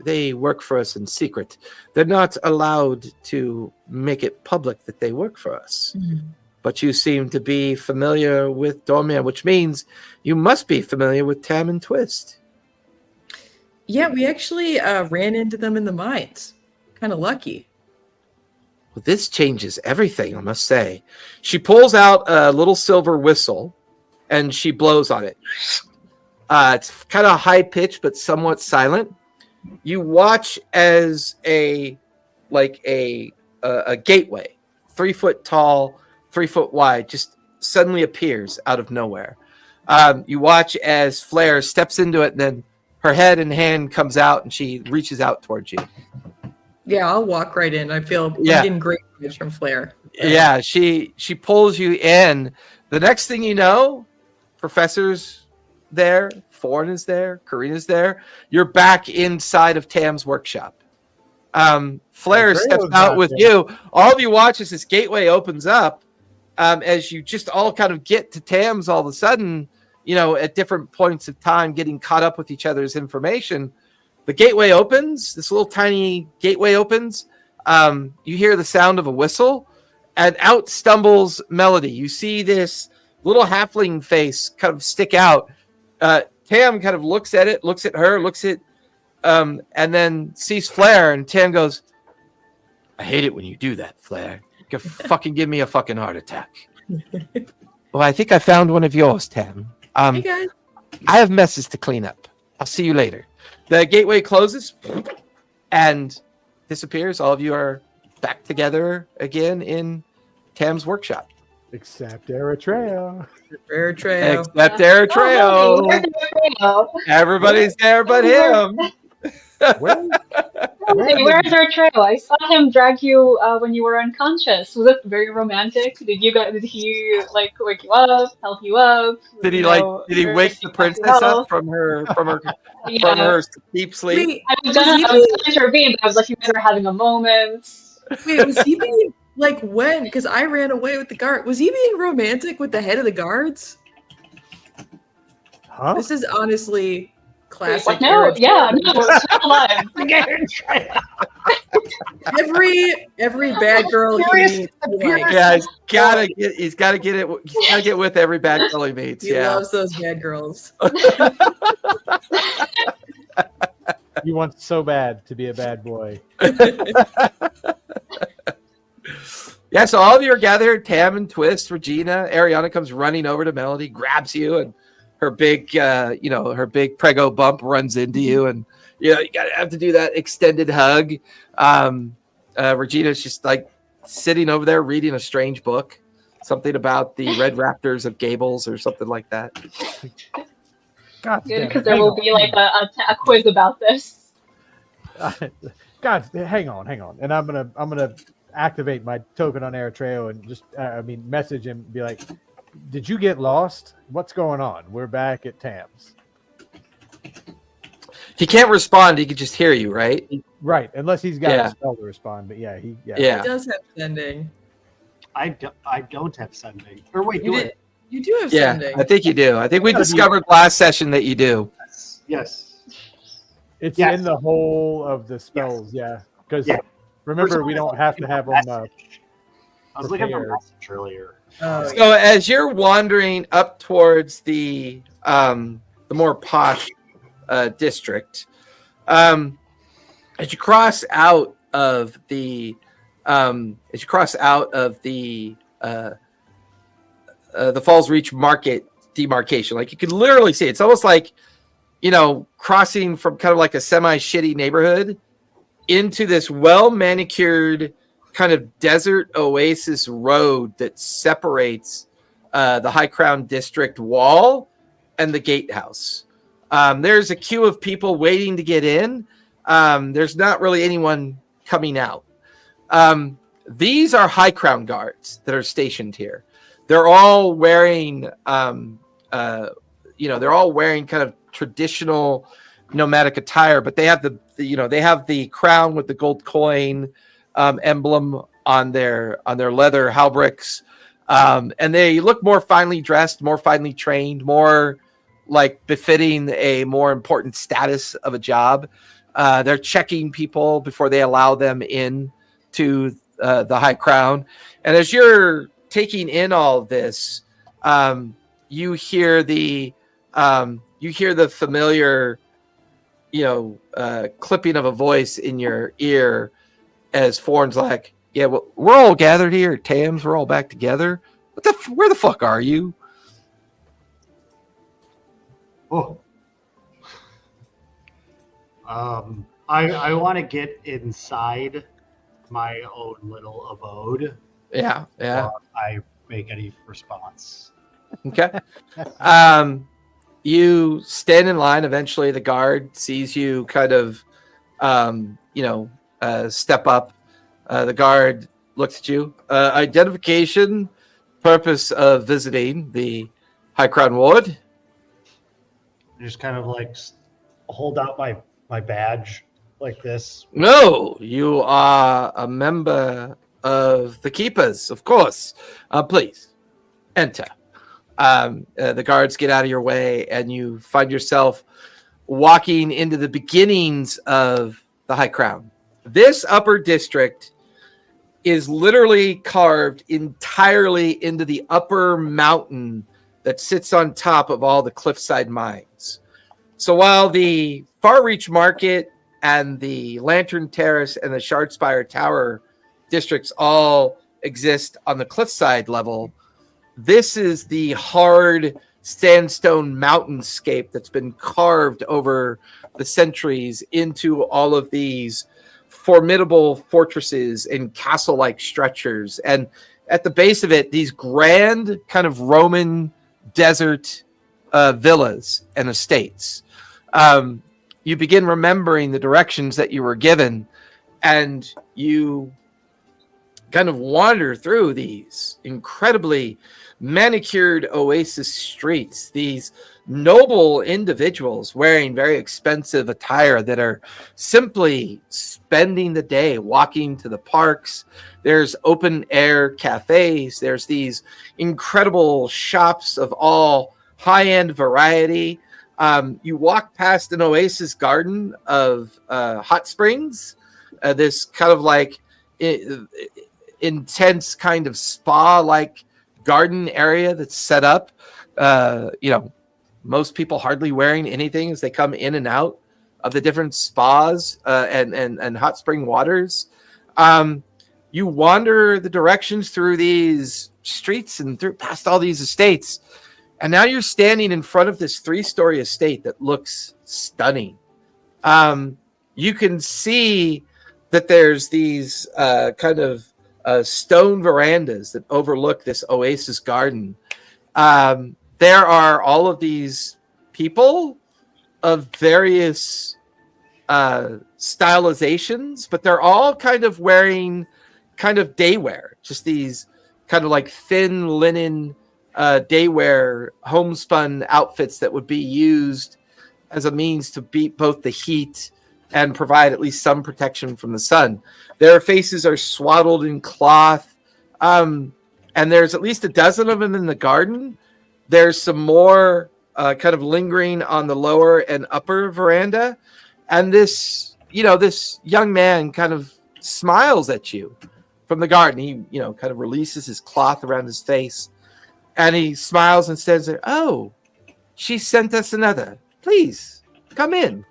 They work for us in secret. They're not allowed to make it public that they work for us. Mm-hmm. But you seem to be familiar with Dormir, which means you must be familiar with Tam and Twist. Yeah, we actually ran into them in the mines. Kind of lucky. Well, this changes everything, I must say. She pulls out a little silver whistle, and she blows on it. It's kind of high-pitched, but somewhat silent. You watch as a gateway, 3 foot tall, 3 foot wide, just suddenly appears out of nowhere. You watch as Flare steps into it, and then her head and hand comes out, and she reaches out towards you. Yeah, I'll walk right in. I feel I'm Yeah. getting great vibes from Flair. Yeah, she pulls you in. The next thing you know, Professor's there, Foreign is there, Karina's there. You're back inside of Tam's workshop. Flair steps out with you. All of you watch as this gateway opens up. As you just all kind of get to Tam's all of a sudden, at different points of time, getting caught up with each other's information. The gateway opens. This little tiny gateway opens. You hear the sound of a whistle, and out stumbles Melody. You see this little halfling face kind of stick out. Tam kind of looks at it, looks at her, and then sees Flair, and Tam goes, "I hate it when you do that, Flair. You can fucking give me a fucking heart attack." Well, I think I found one of yours, Tam. Hey guys. I have messes to clean up. I'll see you later. The gateway closes and disappears. All of you are back together again in Tam's workshop. Except Eritrea. Eritrea. Except Eritrea. Everybody's there but him. Where? Where's Eritrea? I saw him drag you when you were unconscious. Was it very romantic? Did he like wake you up, help you up? Did he wake the princess up from her deep sleep? I was gonna intervene, but I was like, you guys are having a moment. Wait, was he being like when? Because I ran away with the guard. Was he being romantic with the head of the guards? Huh? This is honestly classic. What? No, Eritrea. yeah, no, it's not alive. Every bad girl he meets, he likes. Yeah, he's gotta get with every bad girl he meets. He Yeah. loves those bad girls. You want so bad to be a bad boy. Yeah, so all of you are gathered. Tam and Twist, Regina, Ariana comes running over to Melody, grabs you, and her big prego bump runs into you, and you gotta have to do that extended hug. Regina's just like sitting over there reading a strange book, something about the Red Raptors of Gables or something like that. God, Good, because there will be like a quiz about this. God, hang on, and I'm gonna activate my token on Eritrea and just message him, be like, "Did you get lost? What's going on? We're back at Tam's." He can't respond. He can just hear you, right? Right, unless he's got Yeah. a spell to respond. But yeah. He Yeah. does have sending. I don't have sending. Or wait, You do have Yeah, sending. I think you do. I think we discovered last session that you do. Yes. It's Yes. in the whole of the spells, yeah. Because Yeah. remember, we don't have to have them. I was looking for a prepared. message earlier. Oh, So as you're wandering up towards the more posh district, as you cross out of the Falls Reach Market demarcation, like you can literally see, it's almost like crossing from kind of like a semi-shitty neighborhood into this well-manicured kind of desert oasis road that separates the High Crown District wall and the gatehouse. There's a queue of people waiting to get in. There's not really anyone coming out. These are High Crown guards that are stationed here. They're all wearing, they're all wearing kind of traditional nomadic attire, but they have the crown with the gold coin emblem on their leather halberds, and they look more finely dressed, more finely trained, more like befitting a more important status of a job. They're checking people before they allow them in to the High Crown. And as you're taking in all of this, you hear the familiar, clipping of a voice in your ear as Foreign's like, "Yeah, well, we're all gathered here at Tam's. We're all back together. Where the fuck are you?" Oh. I want to get inside my own little abode. Yeah. I make any response. Okay. You stand in line. Eventually, the guard sees you kind of, step up. The guard looks at you. Identification, purpose of visiting the High Crown Ward. Just kind of like hold out my badge like this. No, you are a member of the Keepers, of course. Please, enter. The guards get out of your way, and you find yourself walking into the beginnings of the High Crown. This upper district is literally carved entirely into the upper mountain that sits on top of all the cliffside mines. So while the Farreach Market and the Lantern Terrace and the Shardspire Tower districts all exist on the cliffside level, this is the hard sandstone mountainscape that's been carved over the centuries into all of these formidable fortresses and castle-like structures. And at the base of it, these grand kind of Roman desert villas and estates. You begin remembering the directions that you were given, and you kind of wander through these incredibly manicured oasis streets, these noble individuals wearing very expensive attire that are simply spending the day walking to the parks. There's open air cafes. There's these incredible shops of all high-end variety. You walk past an oasis garden of hot springs, this kind of like intense kind of spa-like garden area that's set up. Most people hardly wearing anything as they come in and out of the different spas and hot spring waters. You wander the directions through these streets and through past all these estates. And now you're standing in front of this 3-story estate that looks stunning. You can see that there's these kind of stone verandas that overlook this oasis garden. There are all of these people of various stylizations, but they're all kind of wearing kind of daywear, just these kind of like thin linen daywear homespun outfits that would be used as a means to beat both the heat and provide at least some protection from the sun. Their faces are swaddled in cloth, and there's at least a dozen of them in the garden. There's some more kind of lingering on the lower and upper veranda, and this young man kind of smiles at you from the garden. He kind of releases his cloth around his face, and he smiles and says, "Oh, she sent us another. Please come in,"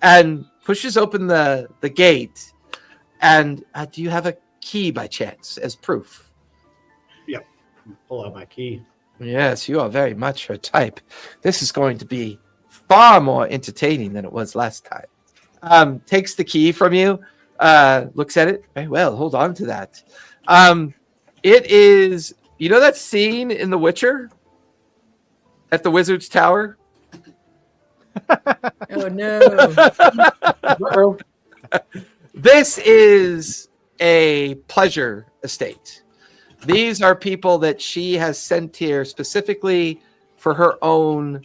and pushes open the gate. And do you have a key by chance as proof? Yep. Pull out my key. Yes, you are very much her type. This is going to be far more entertaining than it was last time. Takes the key from you, looks at it. Very well, hold on to that. It is, that scene in The Witcher at the Wizard's Tower? Oh no. This is a pleasure estate. These are people that she has sent here specifically for her own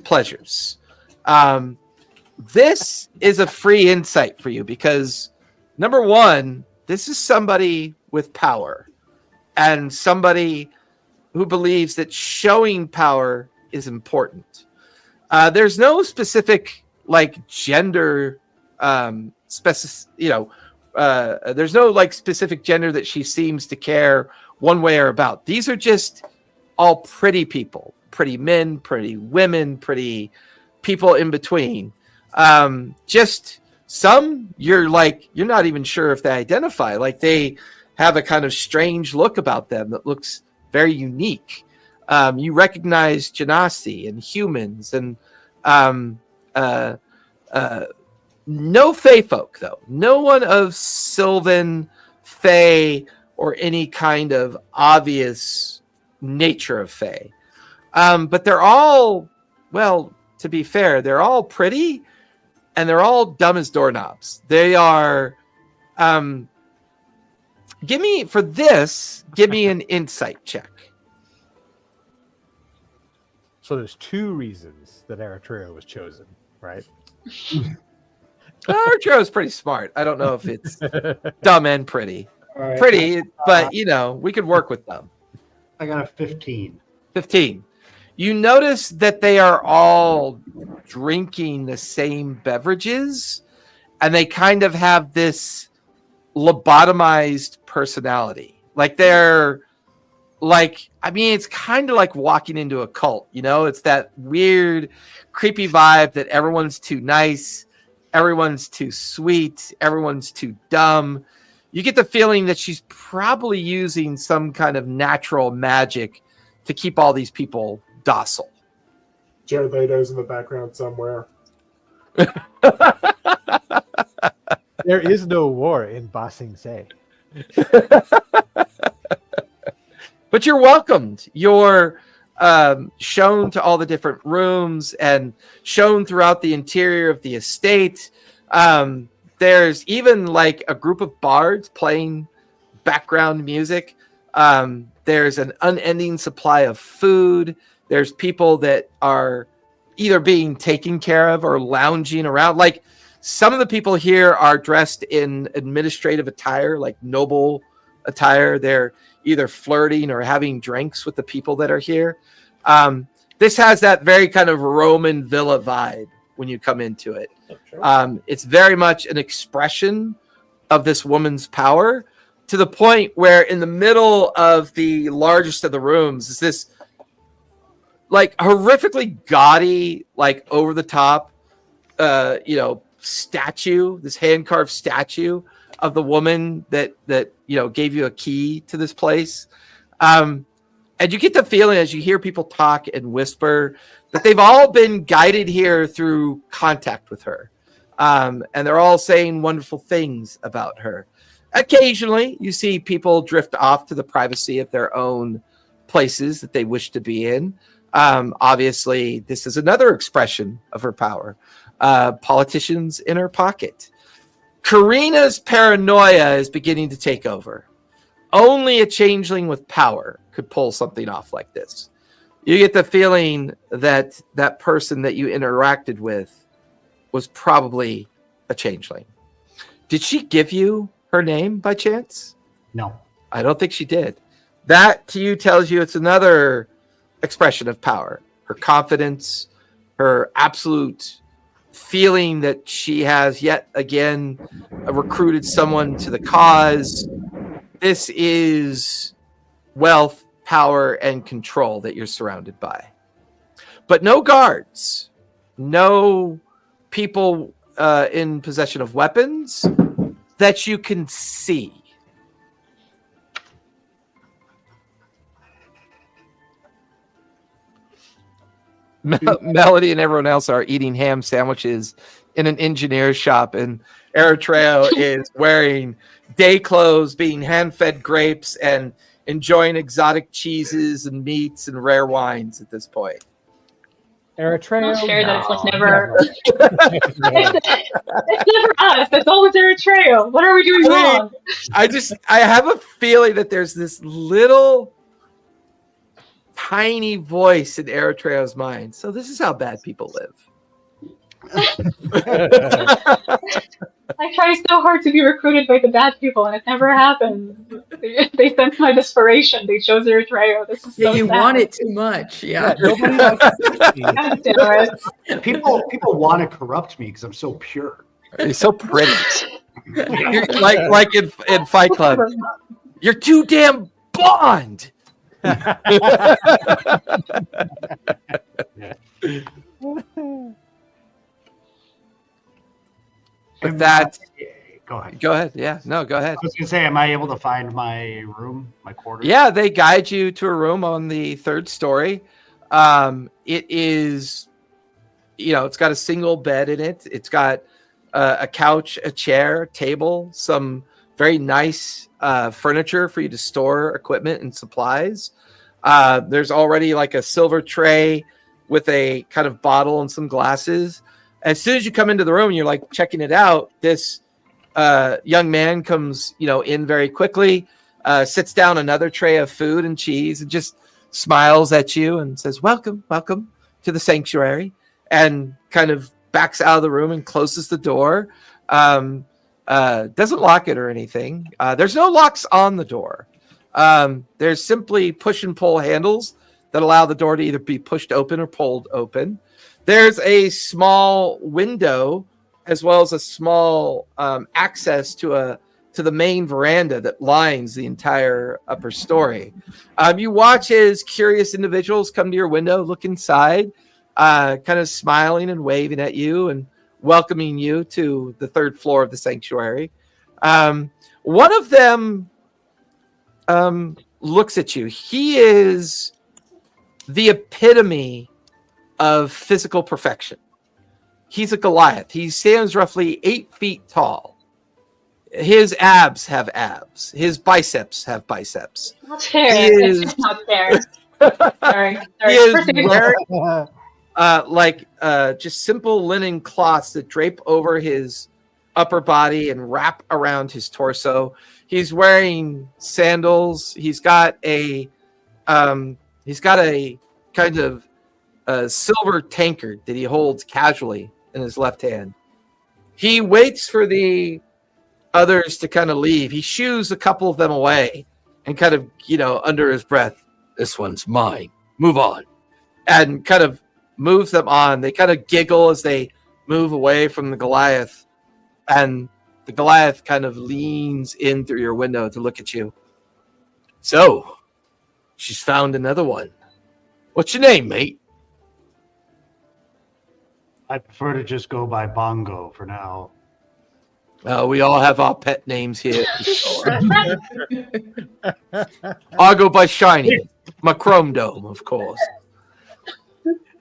pleasures. This is a free insight for you because, number one, this is somebody with power and somebody who believes that showing power is important. There's no specific gender there's no specific gender that she seems to care one way or about. These are just all pretty people, pretty men, pretty women, pretty people in between. Just some you're not even sure if they identify. Like they have a kind of strange look about them that looks very unique. You recognize genasi and humans and no Fey folk, though. No one of Sylvan, Fey, or any kind of obvious nature of Fae. But they're all, well, to be fair, they're all pretty and they're all dumb as doorknobs. They are, give me an insight check. So there's two reasons that Eritrea was chosen, right? Eritrea is pretty smart. I don't know if it's dumb and pretty. All right. Pretty, but we could work with them. I got a 15. 15. You notice that they are all drinking the same beverages, and they kind of have this lobotomized personality. Like they're like, I mean, it's kind of like walking into a cult, it's that weird, creepy vibe that everyone's too nice, everyone's too sweet, everyone's too dumb. You get the feeling that she's probably using some kind of natural magic to keep all these people docile. Jared Leto's in the background somewhere. There is no war in Ba Sing Se. But you're welcomed. You're shown to all the different rooms and shown throughout the interior of the estate. There's even like a group of bards playing background music. There's an unending supply of food. There's people that are either being taken care of or lounging around. Like some of the people here are dressed in administrative attire, like noble attire. They're either flirting or having drinks with the people that are here. This has that very kind of Roman villa vibe when you come into it. It's very much an expression of this woman's power, to the point where in the middle of the largest of the rooms is this like horrifically gaudy, like over the top, statue, this hand carved statue of the woman that gave you a key to this place. And you get the feeling as you hear people talk and whisper that they've all been guided here through contact with her. And they're all saying wonderful things about her. Occasionally, you see people drift off to the privacy of their own places that they wish to be in. Obviously, this is another expression of her power. Politicians in her pocket. Karina's paranoia is beginning to take over. Only a changeling with power could pull something off like this. You get the feeling that that person that you interacted with was probably a changeling. Did she give you her name by chance? No. I don't think she did. That to you tells you it's another expression of power. Her confidence, her absolute feeling that she has yet again recruited someone to the cause. This is wealth, power, and control that you're surrounded by. But no guards, no people in possession of weapons that you can see. Melody and everyone else are eating ham sandwiches in an engineer's shop, and Eritrea is wearing day clothes, being hand-fed grapes, and enjoying exotic cheeses and meats and rare wines at this point. Eritrea. It's fair that it's like never. It's never us. It's always Eritrea. What are we doing wrong? I have a feeling that there's this little tiny voice in Eritrea's mind. So this is how bad people live. I try so hard to be recruited by the bad people, and it never happens. They sense my desperation. They chose Eritrea. This is so You sad. want it too much. Yeah. Nobody likes God damn it. People want to corrupt me because I'm so pure. You're so pretty. You're like in Fight Club. You're too damn blonde. With that, Go ahead. go ahead. Yeah, no, go ahead. I was going to say, am I able to find my room, my quarters? Yeah, they guide you to a room on the third story. It is, it's got a single bed in it. It's got a couch, a chair, table, some very nice furniture for you to store equipment and supplies. There's already like a silver tray with a kind of bottle and some glasses. As soon as you come into the room, you're like checking it out. This young man comes, in very quickly, sits down another tray of food and cheese, and just smiles at you and says, "Welcome, welcome to the sanctuary," and kind of backs out of the room and closes the door. Doesn't lock it or anything. There's no locks on the door. There's simply push and pull handles that allow the door to either be pushed open or pulled open. There's a small window as well as a small access to the main veranda that lines the entire upper story. You watch as curious individuals come to your window, look inside, kind of smiling and waving at you and welcoming you to the third floor of the sanctuary. One of them looks at you. He is the epitome of physical perfection. He's a Goliath. He stands roughly 8 feet tall. His abs have abs. His biceps have biceps. Not fair. He It's not fair. Sorry. He is wearing just simple linen cloths that drape over his upper body and wrap around his torso. He's wearing sandals. He's got a kind of silver tankard that he holds casually in his left hand. He waits for the others to kind of leave. He shoos a couple of them away and kind of, under his breath, "This one's mine. Move on." And kind of moves them on. They kind of giggle as they move away from the Goliath. And the Goliath kind of leans in through your window to look at you. "So, she's found another one. What's your name, mate?" I prefer to just go by Bongo for now. We all have our pet names here. I'll go by Shiny. My Chrome Dome, of course.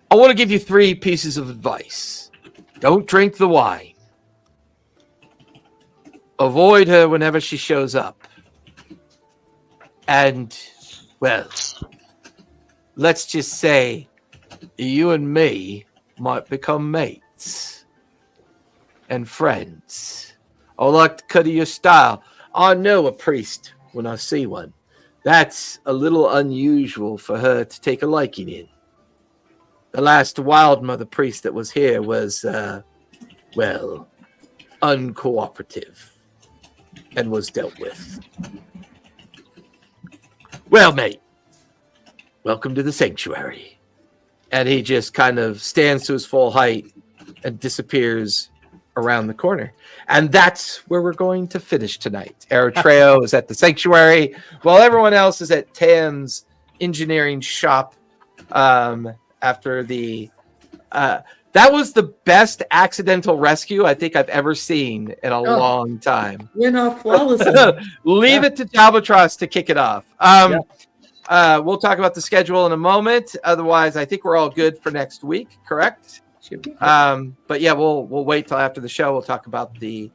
I want to give you 3 pieces of advice. Don't drink the wine. Avoid her whenever she shows up. And, well, let's just say you and me might become mates and friends. I like the cut of your style. I know a priest when I see one. That's a little unusual for her to take a liking in. The last Wild Mother priest that was here was, uncooperative and was dealt with. Well, mate, welcome to the sanctuary. And he just kind of stands to his full height and disappears around the corner. And that's where we're going to finish tonight. Eritrea is at the sanctuary, while everyone else is at Tam's engineering shop. After the that was the best accidental rescue I think I've ever seen in a long time. Went off flawlessly. Leave it to Albatross to kick it off. We'll talk about the schedule in a moment. Otherwise, I think we're all good for next week, correct? But yeah, we'll wait till after the show. We'll talk about the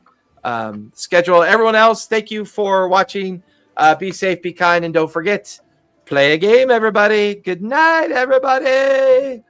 schedule. Everyone else, thank you for watching. Be safe, be kind, and don't forget, play a game, everybody. Good night, everybody.